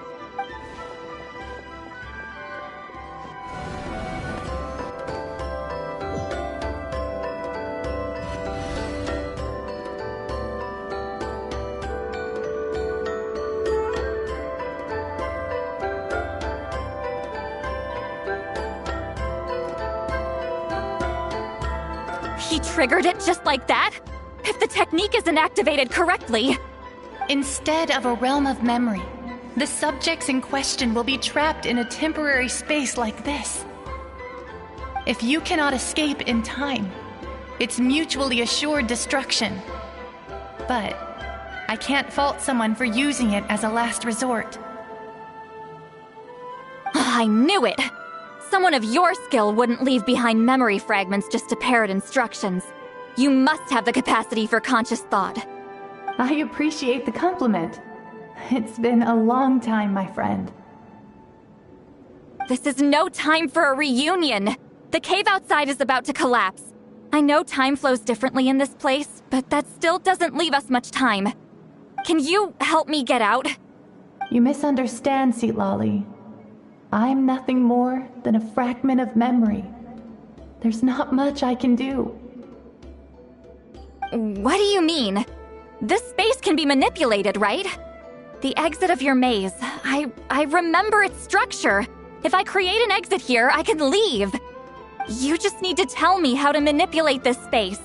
He triggered it just like that? If the technique isn't activated correctly... Instead of a realm of memory, the subjects in question will be trapped in a temporary space like this. If you cannot escape in time, it's mutually assured destruction. But I can't fault someone for using it as a last resort. I knew it! Someone of your skill wouldn't leave behind memory fragments just to parrot instructions. You must have the capacity for conscious thought. I appreciate the compliment. It's been a long time, my friend. This is no time for a reunion! The cave outside is about to collapse. I know time flows differently in this place, but that still doesn't leave us much time. Can you help me get out? You misunderstand, Citlali. I'm nothing more than a fragment of memory. There's not much I can do. What do you mean? This space can be manipulated, right? The exit of your maze. I remember its structure. If I create an exit here, I can leave. You just need to tell me how to manipulate this space.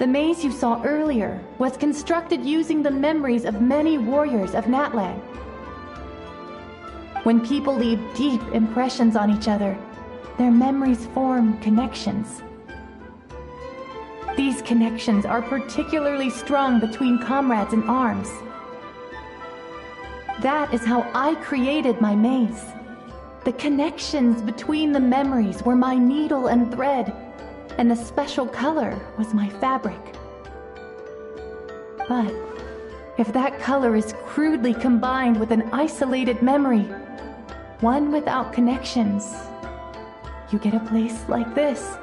The maze you saw earlier was constructed using the memories of many warriors of Natlan. When people leave deep impressions on each other, their memories form connections. These connections are particularly strong between comrades in arms. That is how I created my maze. The connections between the memories were my needle and thread, and the special color was my fabric. But if that color is crudely combined with an isolated memory, one without connections, you get a place like this.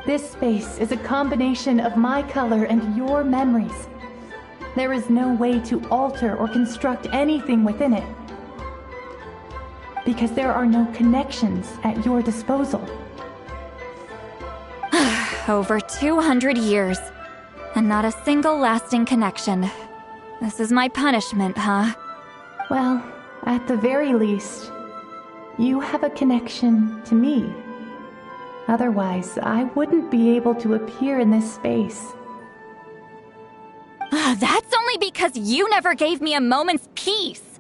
This space is a combination of my color and your memories. There is no way to alter or construct anything within it, because there are no connections at your disposal. Over 200 years, and not a single lasting connection. This is my punishment, huh? Well, at the very least, you have a connection to me. Otherwise, I wouldn't be able to appear in this space. That's only because you never gave me a moment's peace.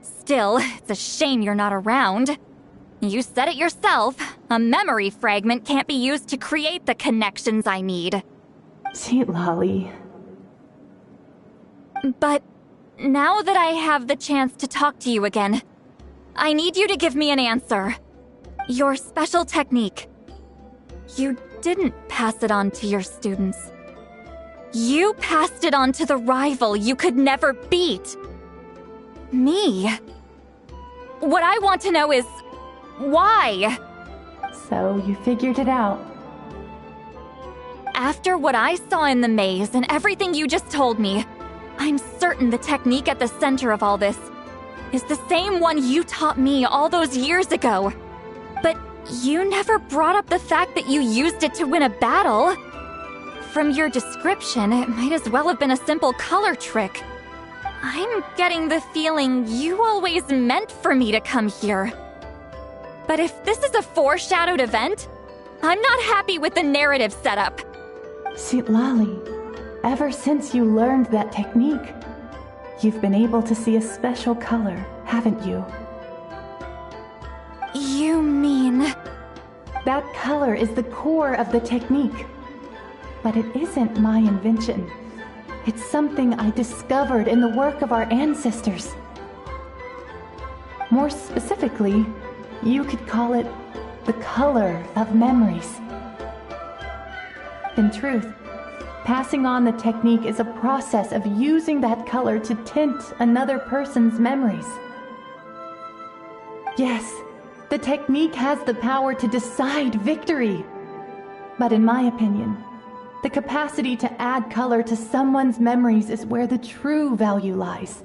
Still, it's a shame you're not around. You said it yourself. A memory fragment can't be used to create the connections I need. Citlali. But now that I have the chance to talk to you again, I need you to give me an answer. Your special technique. You didn't pass it on to your students. You passed it on to the rival you could never beat. Me. What I want to know is, why? So you figured it out. After what I saw in the maze and everything you just told me, I'm certain the technique at the center of all this is the same one you taught me all those years ago. But you never brought up the fact that you used it to win a battle. From your description, it might as well have been a simple color trick. I'm getting the feeling you always meant for me to come here. But if this is a foreshadowed event, I'm not happy with the narrative setup. Citlali, ever since you learned that technique, you've been able to see a special color, haven't you? You mean... That color is the core of the technique. But it isn't my invention. It's something I discovered in the work of our ancestors. More specifically, you could call it the color of memories. In truth, passing on the technique is a process of using that color to tint another person's memories. Yes, the technique has the power to decide victory. But in my opinion, the capacity to add color to someone's memories is where the true value lies.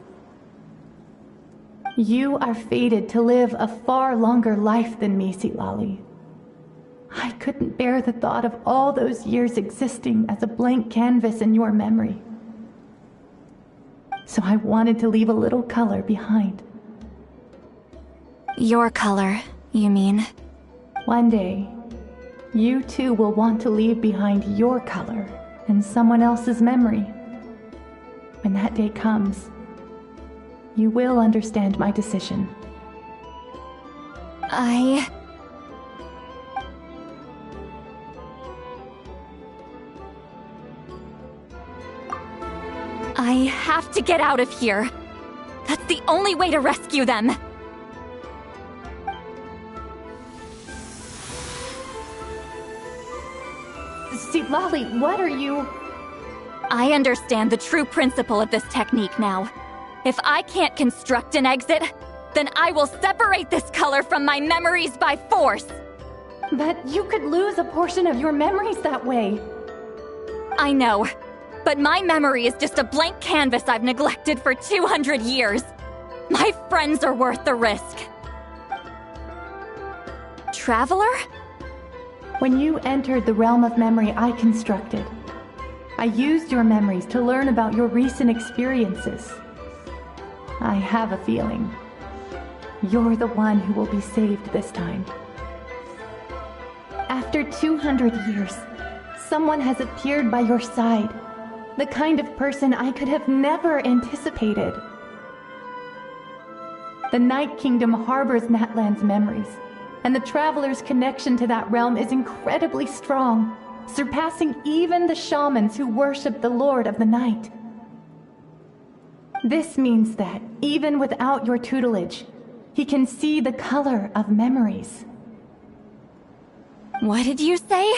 You are fated to live a far longer life than me, Citlali. I couldn't bear the thought of all those years existing as a blank canvas in your memory. So I wanted to leave a little color behind. Your color, you mean? One day, you too will want to leave behind your color in someone else's memory. When that day comes, you will understand my decision. I have to get out of here. That's the only way to rescue them. Citlali, what are you... I understand the true principle of this technique now. If I can't construct an exit, then I will separate this color from my memories by force. But you could lose a portion of your memories that way. I know, but my memory is just a blank canvas I've neglected for 200 years. My friends are worth the risk. Traveler? When you entered the realm of memory I constructed, I used your memories to learn about your recent experiences. I have a feeling you're the one who will be saved this time. After 200 years, someone has appeared by your side, the kind of person I could have never anticipated. The Night Kingdom harbors Natlan's memories, and the Traveler's connection to that realm is incredibly strong, surpassing even the shamans who worship the Lord of the Night. This means that, even without your tutelage, he can see the color of memories. What did you say?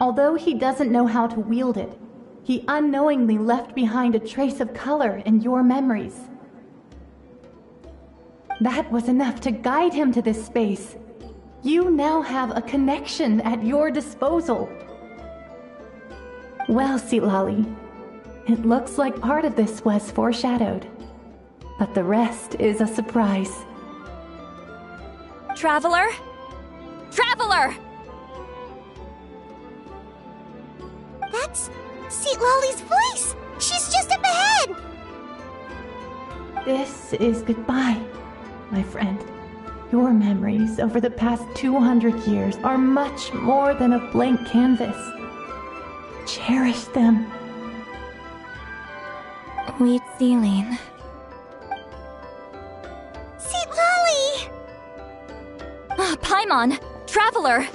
Although he doesn't know how to wield it, he unknowingly left behind a trace of color in your memories. That was enough to guide him to this space. You now have a connection at your disposal. Well, Citlali, it looks like part of this was foreshadowed, but the rest is a surprise. Traveler? Traveler! That's Citlali's voice! She's just up ahead! This is goodbye, my friend. Your memories over the past 200 years are much more than a blank canvas. Cherish them. Wheat ceiling. Citlali! Paimon! Traveler!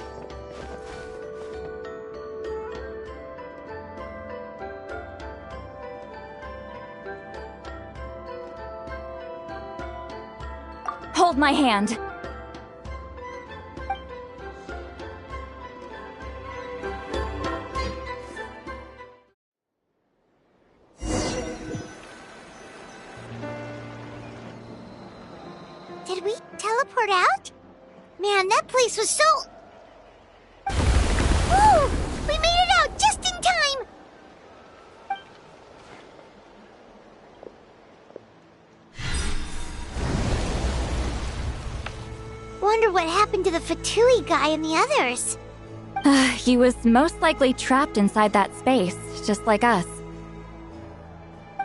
Hold my hand. Did we teleport out? Man, that place was so... Woo! We made it out just in time! Wonder what happened to the Fatui guy and the others. He was most likely trapped inside that space, just like us.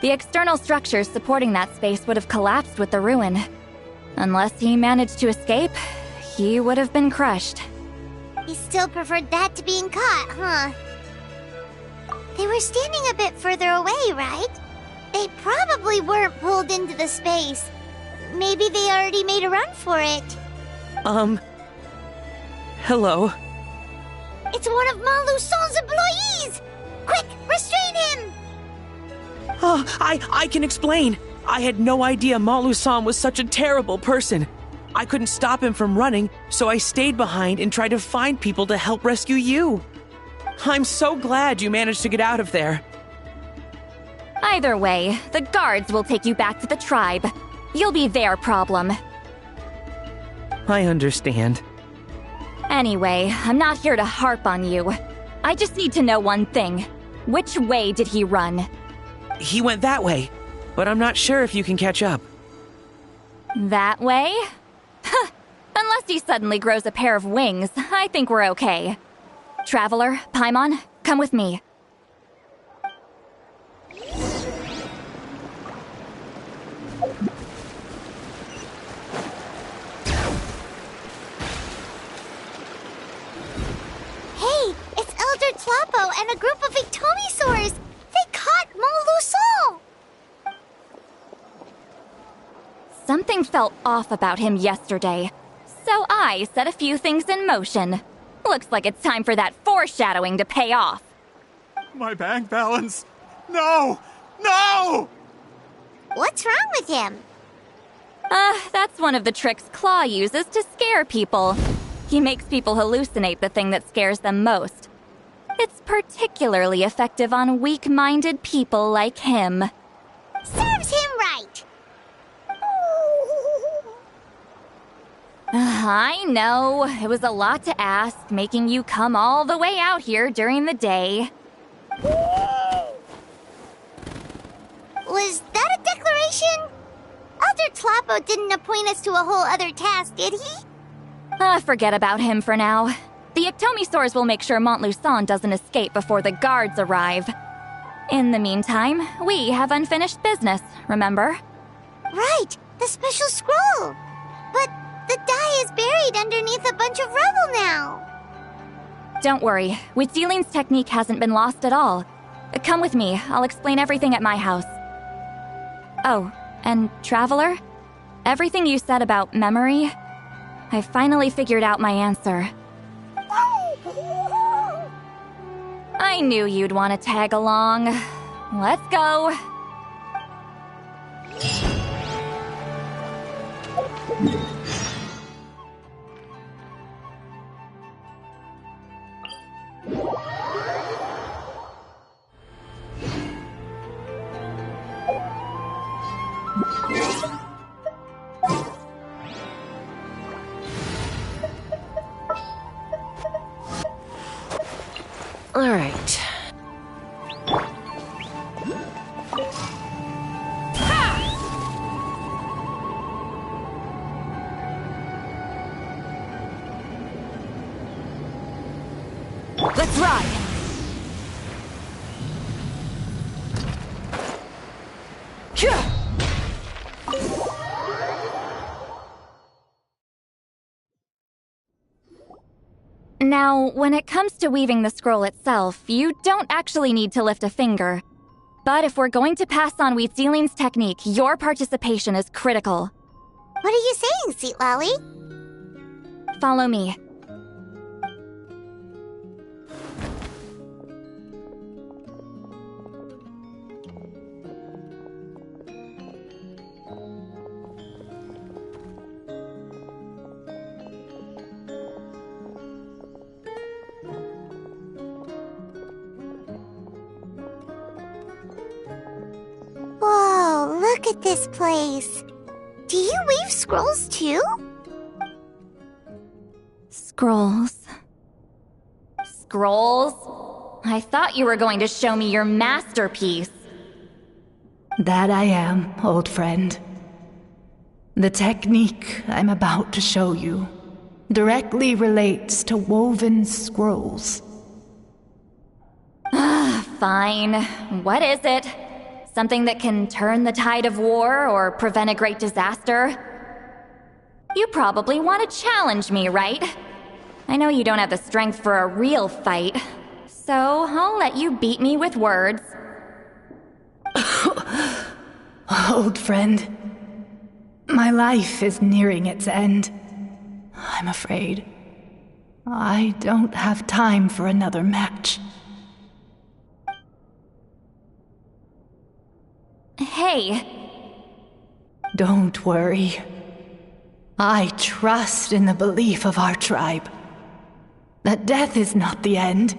The external structures supporting that space would have collapsed with the ruin. Unless he managed to escape, he would have been crushed. He still preferred that to being caught, huh? They were standing a bit further away, right? They probably weren't pulled into the space. Maybe they already made a run for it. Hello? It's one of Malu Son's employees! Quick, restrain him! Oh, I can explain. I had no idea Malu-san was such a terrible person. I couldn't stop him from running, so I stayed behind and tried to find people to help rescue you. I'm so glad you managed to get out of there. Either way, the guards will take you back to the tribe. You'll be their problem. I understand. Anyway, I'm not here to harp on you. I just need to know one thing. Which way did he run? He went that way, but I'm not sure if you can catch up. That way? Huh. Unless he suddenly grows a pair of wings, I think we're okay. Traveler, Paimon, come with me. Hey, it's Elder Tlapo and a group of Ictomisaurs! They caught Molusol! Something felt off about him yesterday, so I set a few things in motion. Looks like it's time for that foreshadowing to pay off. My bank balance! No! No! What's wrong with him? That's one of the tricks Claw uses to scare people. He makes people hallucinate the thing that scares them most. It's particularly effective on weak-minded people like him. Serves him right! I know, it was a lot to ask, making you come all the way out here during the day. Was that a declaration? Elder Tlapo didn't appoint us to a whole other task, did he? Forget about him for now. The Ictomisaurs will make sure Montluçon doesn't escape before the guards arrive. In the meantime, we have unfinished business, remember? Right, the special scroll. But the die is buried underneath a bunch of rubble now. Don't worry, Witsilin's technique hasn't been lost at all. Come with me, I'll explain everything at my house. Oh, and Traveler? Everything you said about memory, I finally figured out my answer. I knew you'd want to tag along. Let's go. All right. Let's ride! Now, when it comes to weaving the scroll itself, you don't actually need to lift a finger. But if we're going to pass on Witsilin's technique, your participation is critical. What are you saying, Citlali? Follow me. Whoa, look at this place. Do you weave scrolls too? Scrolls. Scrolls? I thought you were going to show me your masterpiece. That I am, old friend. The technique I'm about to show you directly relates to woven scrolls. Fine. What is it? Something that can turn the tide of war or prevent a great disaster? You probably want to challenge me, right? I know you don't have the strength for a real fight, so I'll let you beat me with words. Old friend, my life is nearing its end. I'm afraid I don't have time for another match. Hey. Don't worry. I trust in the belief of our tribe that death is not the end,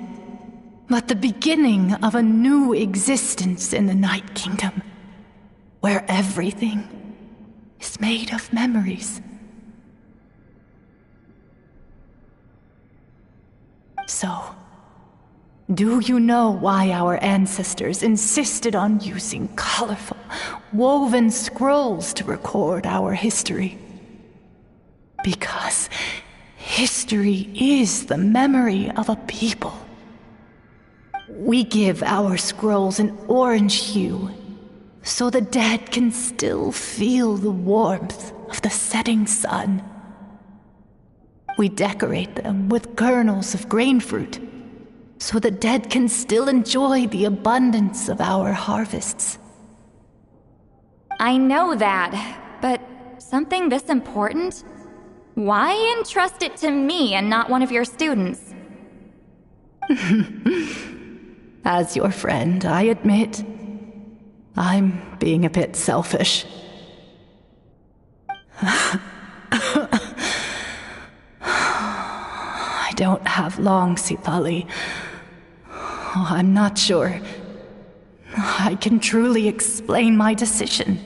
but the beginning of a new existence in the Night Kingdom, where everything is made of memories. So, do you know why our ancestors insisted on using colorful, woven scrolls to record our history? Because history is the memory of a people. We give our scrolls an orange hue, so the dead can still feel the warmth of the setting sun. We decorate them with kernels of grain fruit, so the dead can still enjoy the abundance of our harvests. I know that, but something this important? Why entrust it to me and not one of your students? As your friend, I admit, I'm being a bit selfish. I don't have long, Citlali. I'm not sure I can truly explain my decision.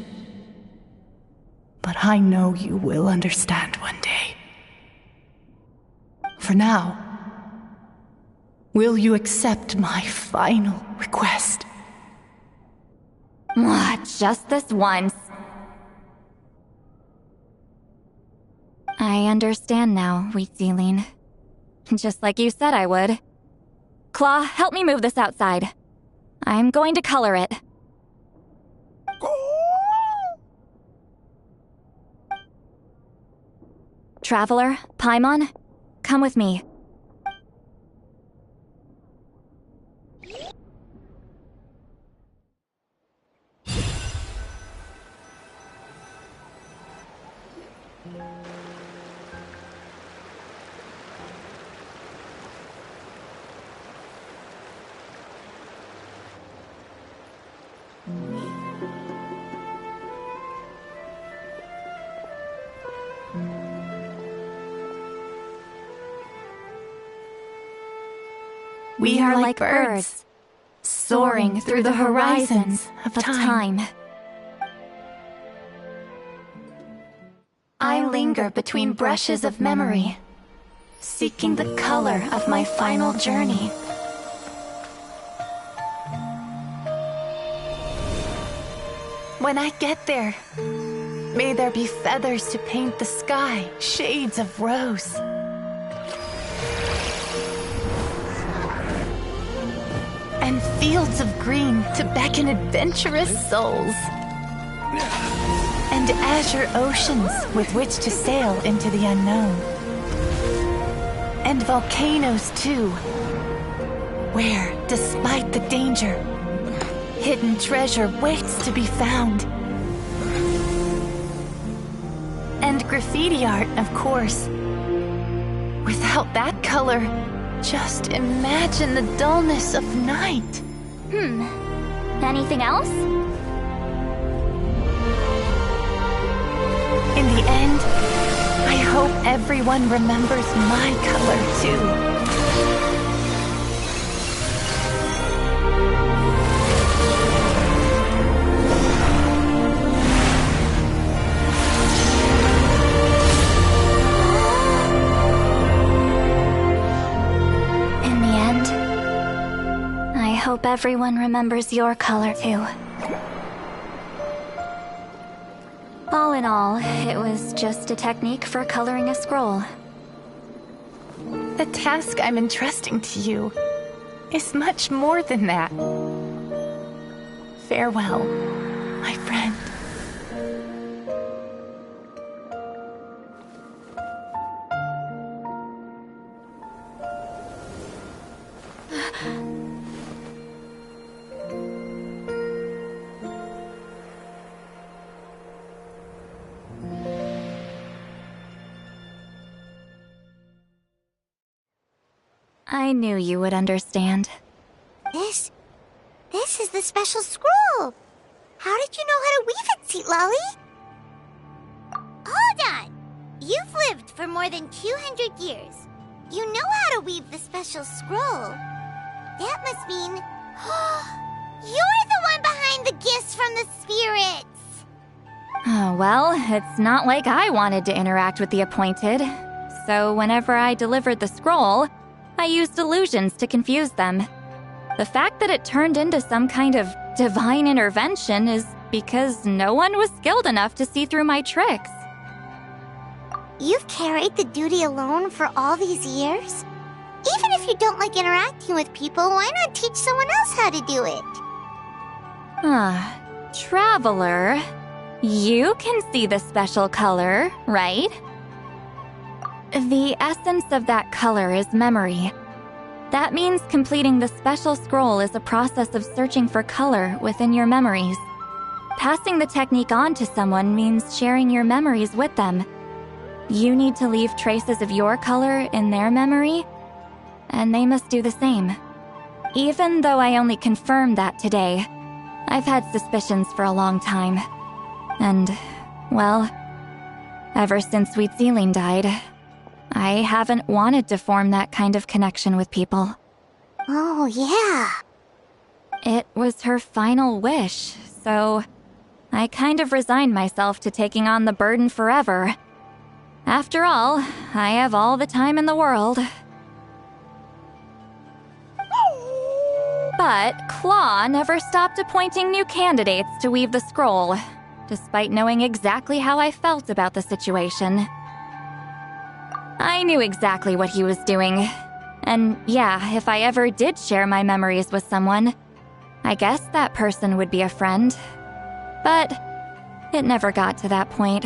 But I know you will understand one day. For now, will you accept my final request? Just this once. I understand now, Wheatsealing. Just like you said I would. Claw, help me move this outside. I'm going to color it. Traveler, Paimon, come with me. We are like birds, soaring through the horizons of time. I linger between brushes of memory, seeking the color of my final journey. When I get there, may there be feathers to paint the sky, shades of rose. And fields of green to beckon adventurous souls. And azure oceans with which to sail into the unknown. And volcanoes too, where, despite the danger, hidden treasure waits to be found. And graffiti art, of course. Without that color, just imagine the dullness of night. Anything else? In the end, I hope everyone remembers my color too. I hope everyone remembers your color too. All in all, it was just a technique for coloring a scroll. The task I'm entrusting to you is much more than that. Farewell, my friend. I knew you would understand. This is the special scroll. How did you know how to weave it, Citlali? Hold on. You've lived for more than 200 years. You know how to weave the special scroll. That must mean... you're the one behind the gifts from the spirits. Oh, well, it's not like I wanted to interact with the appointed. So whenever I delivered the scroll, I used illusions to confuse them. The fact that it turned into some kind of divine intervention is because no one was skilled enough to see through my tricks. You've carried the duty alone for all these years? Even if you don't like interacting with people, why not teach someone else how to do it? Traveler, you can see the special color, right? The essence of that color is memory. That means completing the special scroll is a process of searching for color within your memories. Passing the technique on to someone means sharing your memories with them. You need to leave traces of your color in their memory, and they must do the same. Even though I only confirmed that today, I've had suspicions for a long time. And, well, ever since Citlali died, I haven't wanted to form that kind of connection with people. Oh, yeah. It was her final wish, so I kind of resigned myself to taking on the burden forever. After all, I have all the time in the world. But Claw never stopped appointing new candidates to weave the scroll, despite knowing exactly how I felt about the situation. I knew exactly what he was doing. And yeah, if I ever did share my memories with someone, I guess that person would be a friend. But it never got to that point.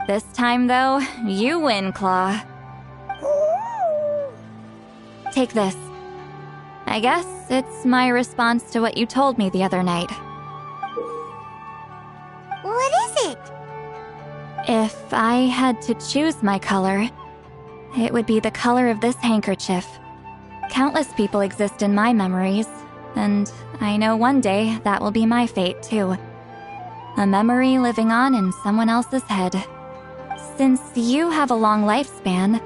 This time, though, you win, Claw. Take this. I guess it's my response to what you told me the other night. What is it? If I had to choose my color, it would be the color of this handkerchief. Countless people exist in my memories, and I know one day that will be my fate, too. A memory living on in someone else's head. Since you have a long lifespan,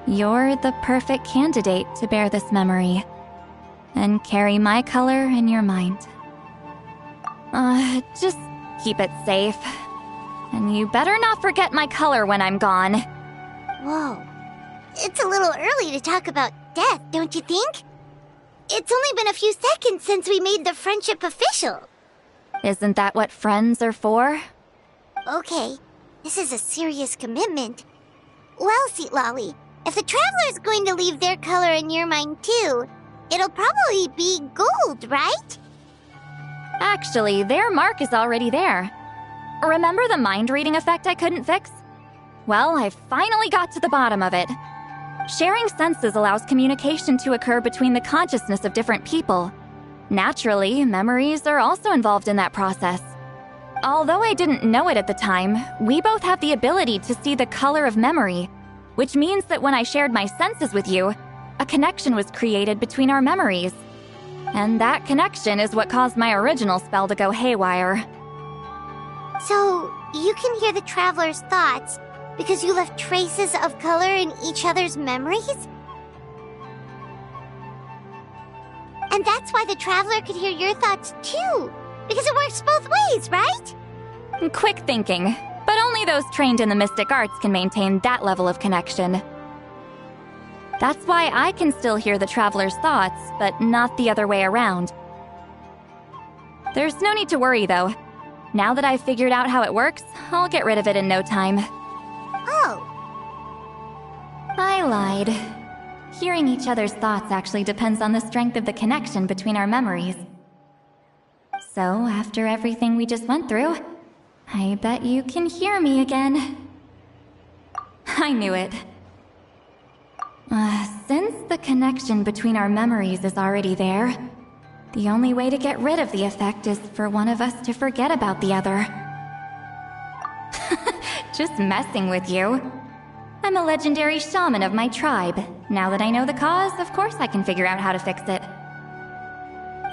you're the perfect candidate to bear this memory and carry my color in your mind. Just keep it safe. And you better not forget my color when I'm gone. Whoa. It's a little early to talk about death, don't you think? It's only been a few seconds since we made the friendship official. Isn't that what friends are for? Okay, this is a serious commitment. Well, Citlali, if the Traveler's going to leave their color in your mind too, it'll probably be gold, right? Actually, their mark is already there. Remember the mind-reading effect I couldn't fix? Well, I finally got to the bottom of it. Sharing senses allows communication to occur between the consciousness of different people. Naturally, memories are also involved in that process. Although I didn't know it at the time, we both have the ability to see the color of memory, which means that when I shared my senses with you, a connection was created between our memories. And that connection is what caused my original spell to go haywire. So, you can hear the Traveler's thoughts because you left traces of color in each other's memories? And that's why the Traveler could hear your thoughts too, because it works both ways, right? Quick thinking, but only those trained in the mystic arts can maintain that level of connection. That's why I can still hear the Traveler's thoughts, but not the other way around. There's no need to worry, though. Now that I've figured out how it works, I'll get rid of it in no time. Oh. I lied. Hearing each other's thoughts actually depends on the strength of the connection between our memories. So, after everything we just went through, I bet you can hear me again. I knew it. Since the connection between our memories is already there, the only way to get rid of the effect is for one of us to forget about the other. Just messing with you. I'm a legendary shaman of my tribe. Now that I know the cause, of course I can figure out how to fix it.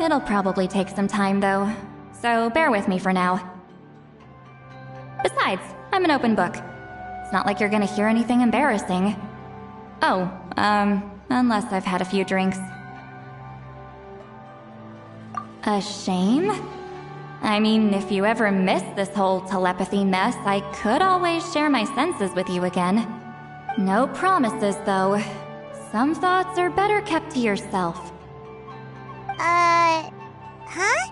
It'll probably take some time, though, so bear with me for now. Besides, I'm an open book. It's not like you're gonna hear anything embarrassing. Oh, unless I've had a few drinks. A shame? I mean, if you ever miss this whole telepathy mess, I could always share my senses with you again. No promises, though. Some thoughts are better kept to yourself. Huh?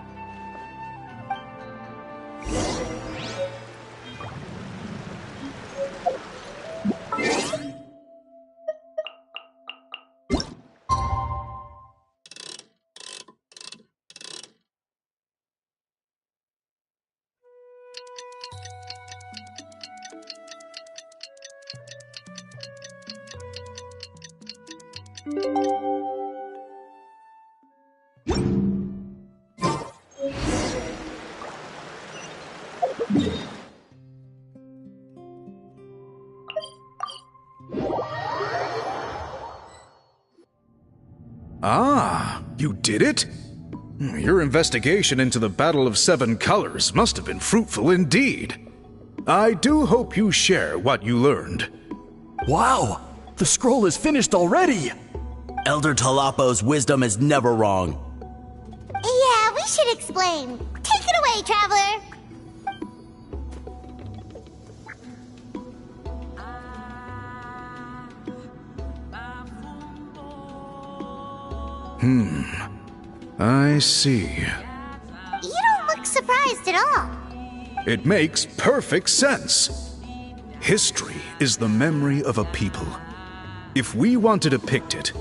Ah, you did it? Your investigation into the Battle of Seven Colors must have been fruitful indeed. I do hope you share what you learned. Wow! The scroll is finished already! Elder Talapo's wisdom is never wrong. Yeah, we should explain. Take it away, Traveler! I see. You don't look surprised at all. It makes perfect sense. History is the memory of a people. If we want to depict it,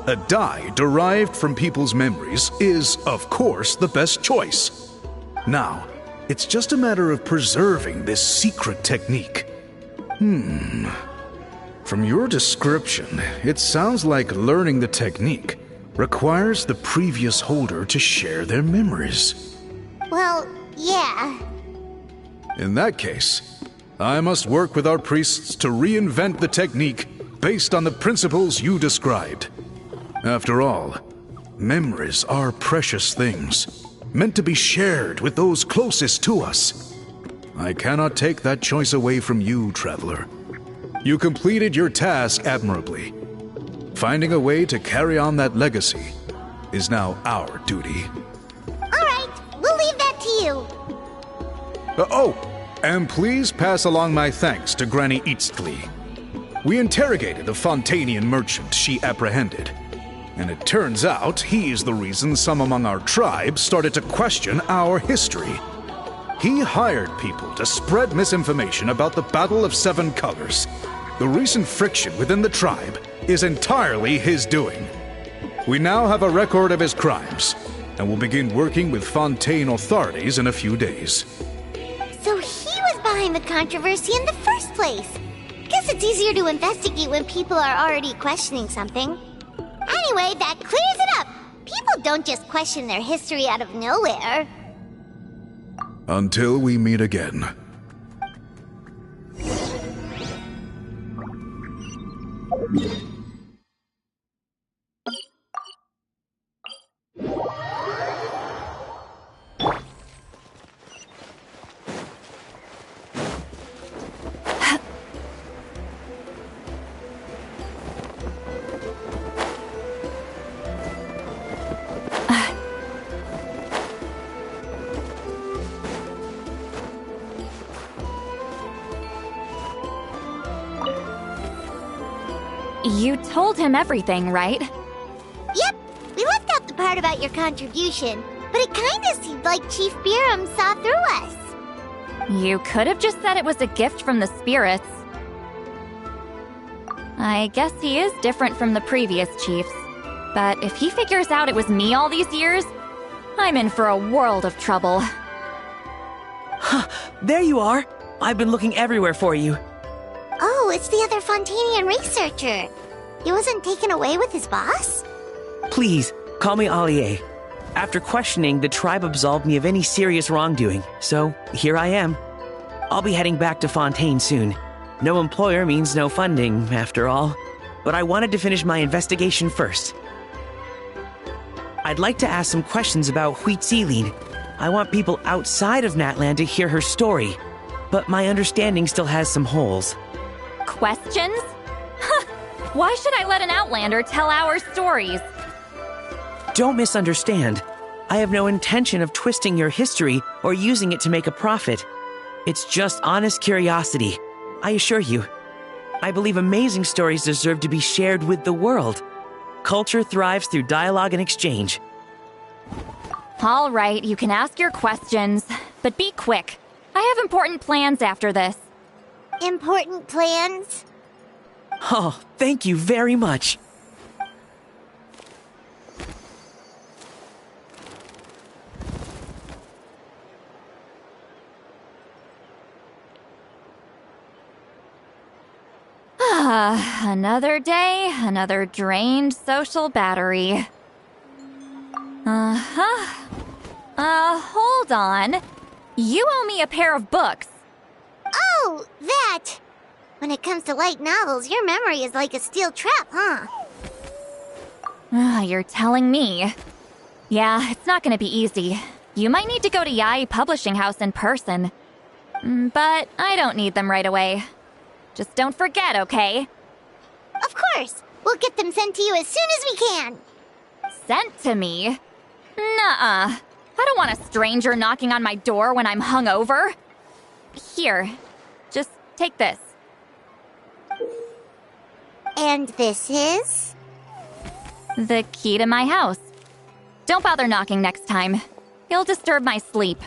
a dye derived from people's memories is, of course, the best choice. Now, it's just a matter of preserving this secret technique. From your description, it sounds like learning the technique requires the previous holder to share their memories. Well, yeah. In that case, I must work with our priests to reinvent the technique based on the principles you described. After all, memories are precious things, meant to be shared with those closest to us. I cannot take that choice away from you, Traveler. You completed your task admirably. Finding a way to carry on that legacy is now our duty. All right, we'll leave that to you. And please pass along my thanks to Granny Citlali. We interrogated the Fontanian merchant she apprehended, and it turns out he's the reason some among our tribe started to question our history. He hired people to spread misinformation about the Battle of Seven Colors. The recent friction within the tribe is entirely his doing. We now have a record of his crimes, and will begin working with Fontaine authorities in a few days. So he was behind the controversy in the first place. Guess it's easier to investigate when people are already questioning something. Anyway, that clears it up. People don't just question their history out of nowhere. Until we meet again. You told him everything, right? Yep, we left out the part about your contribution, but it kinda seemed like Chief Biram saw through us. You could have just said it was a gift from the spirits. I guess he is different from the previous chiefs. But if he figures out it was me all these years, I'm in for a world of trouble. Huh, there you are. I've been looking everywhere for you. Oh, it's the other Fontanian researcher. He wasn't taken away with his boss? Please, call me Allier. After questioning, the tribe absolved me of any serious wrongdoing, so here I am. I'll be heading back to Fontaine soon. No employer means no funding, after all. But I wanted to finish my investigation first. I'd like to ask some questions about Citlali. I want people outside of Natlan to hear her story, but my understanding still has some holes. Questions? Huh! Why should I let an Outlander tell our stories? Don't misunderstand. I have no intention of twisting your history or using it to make a profit. It's just honest curiosity, I assure you. I believe amazing stories deserve to be shared with the world, Culture thrives through dialogue and exchange. All right, you can ask your questions, but be quick. I have important plans after this. Important plans? Oh, thank you very much. Another day, another drained social battery. Hold on. You owe me a pair of books. Oh, that! When it comes to light novels, your memory is like a steel trap, huh? You're telling me. Yeah, it's not gonna be easy. You might need to go to Yai Publishing House in person. But I don't need them right away. Just don't forget, okay? Of course! We'll get them sent to you as soon as we can! Sent to me? Nuh-uh. I don't want a stranger knocking on my door when I'm hungover. Here, just take this. And this is? The key to my house. Don't bother knocking next time. You'll disturb my sleep.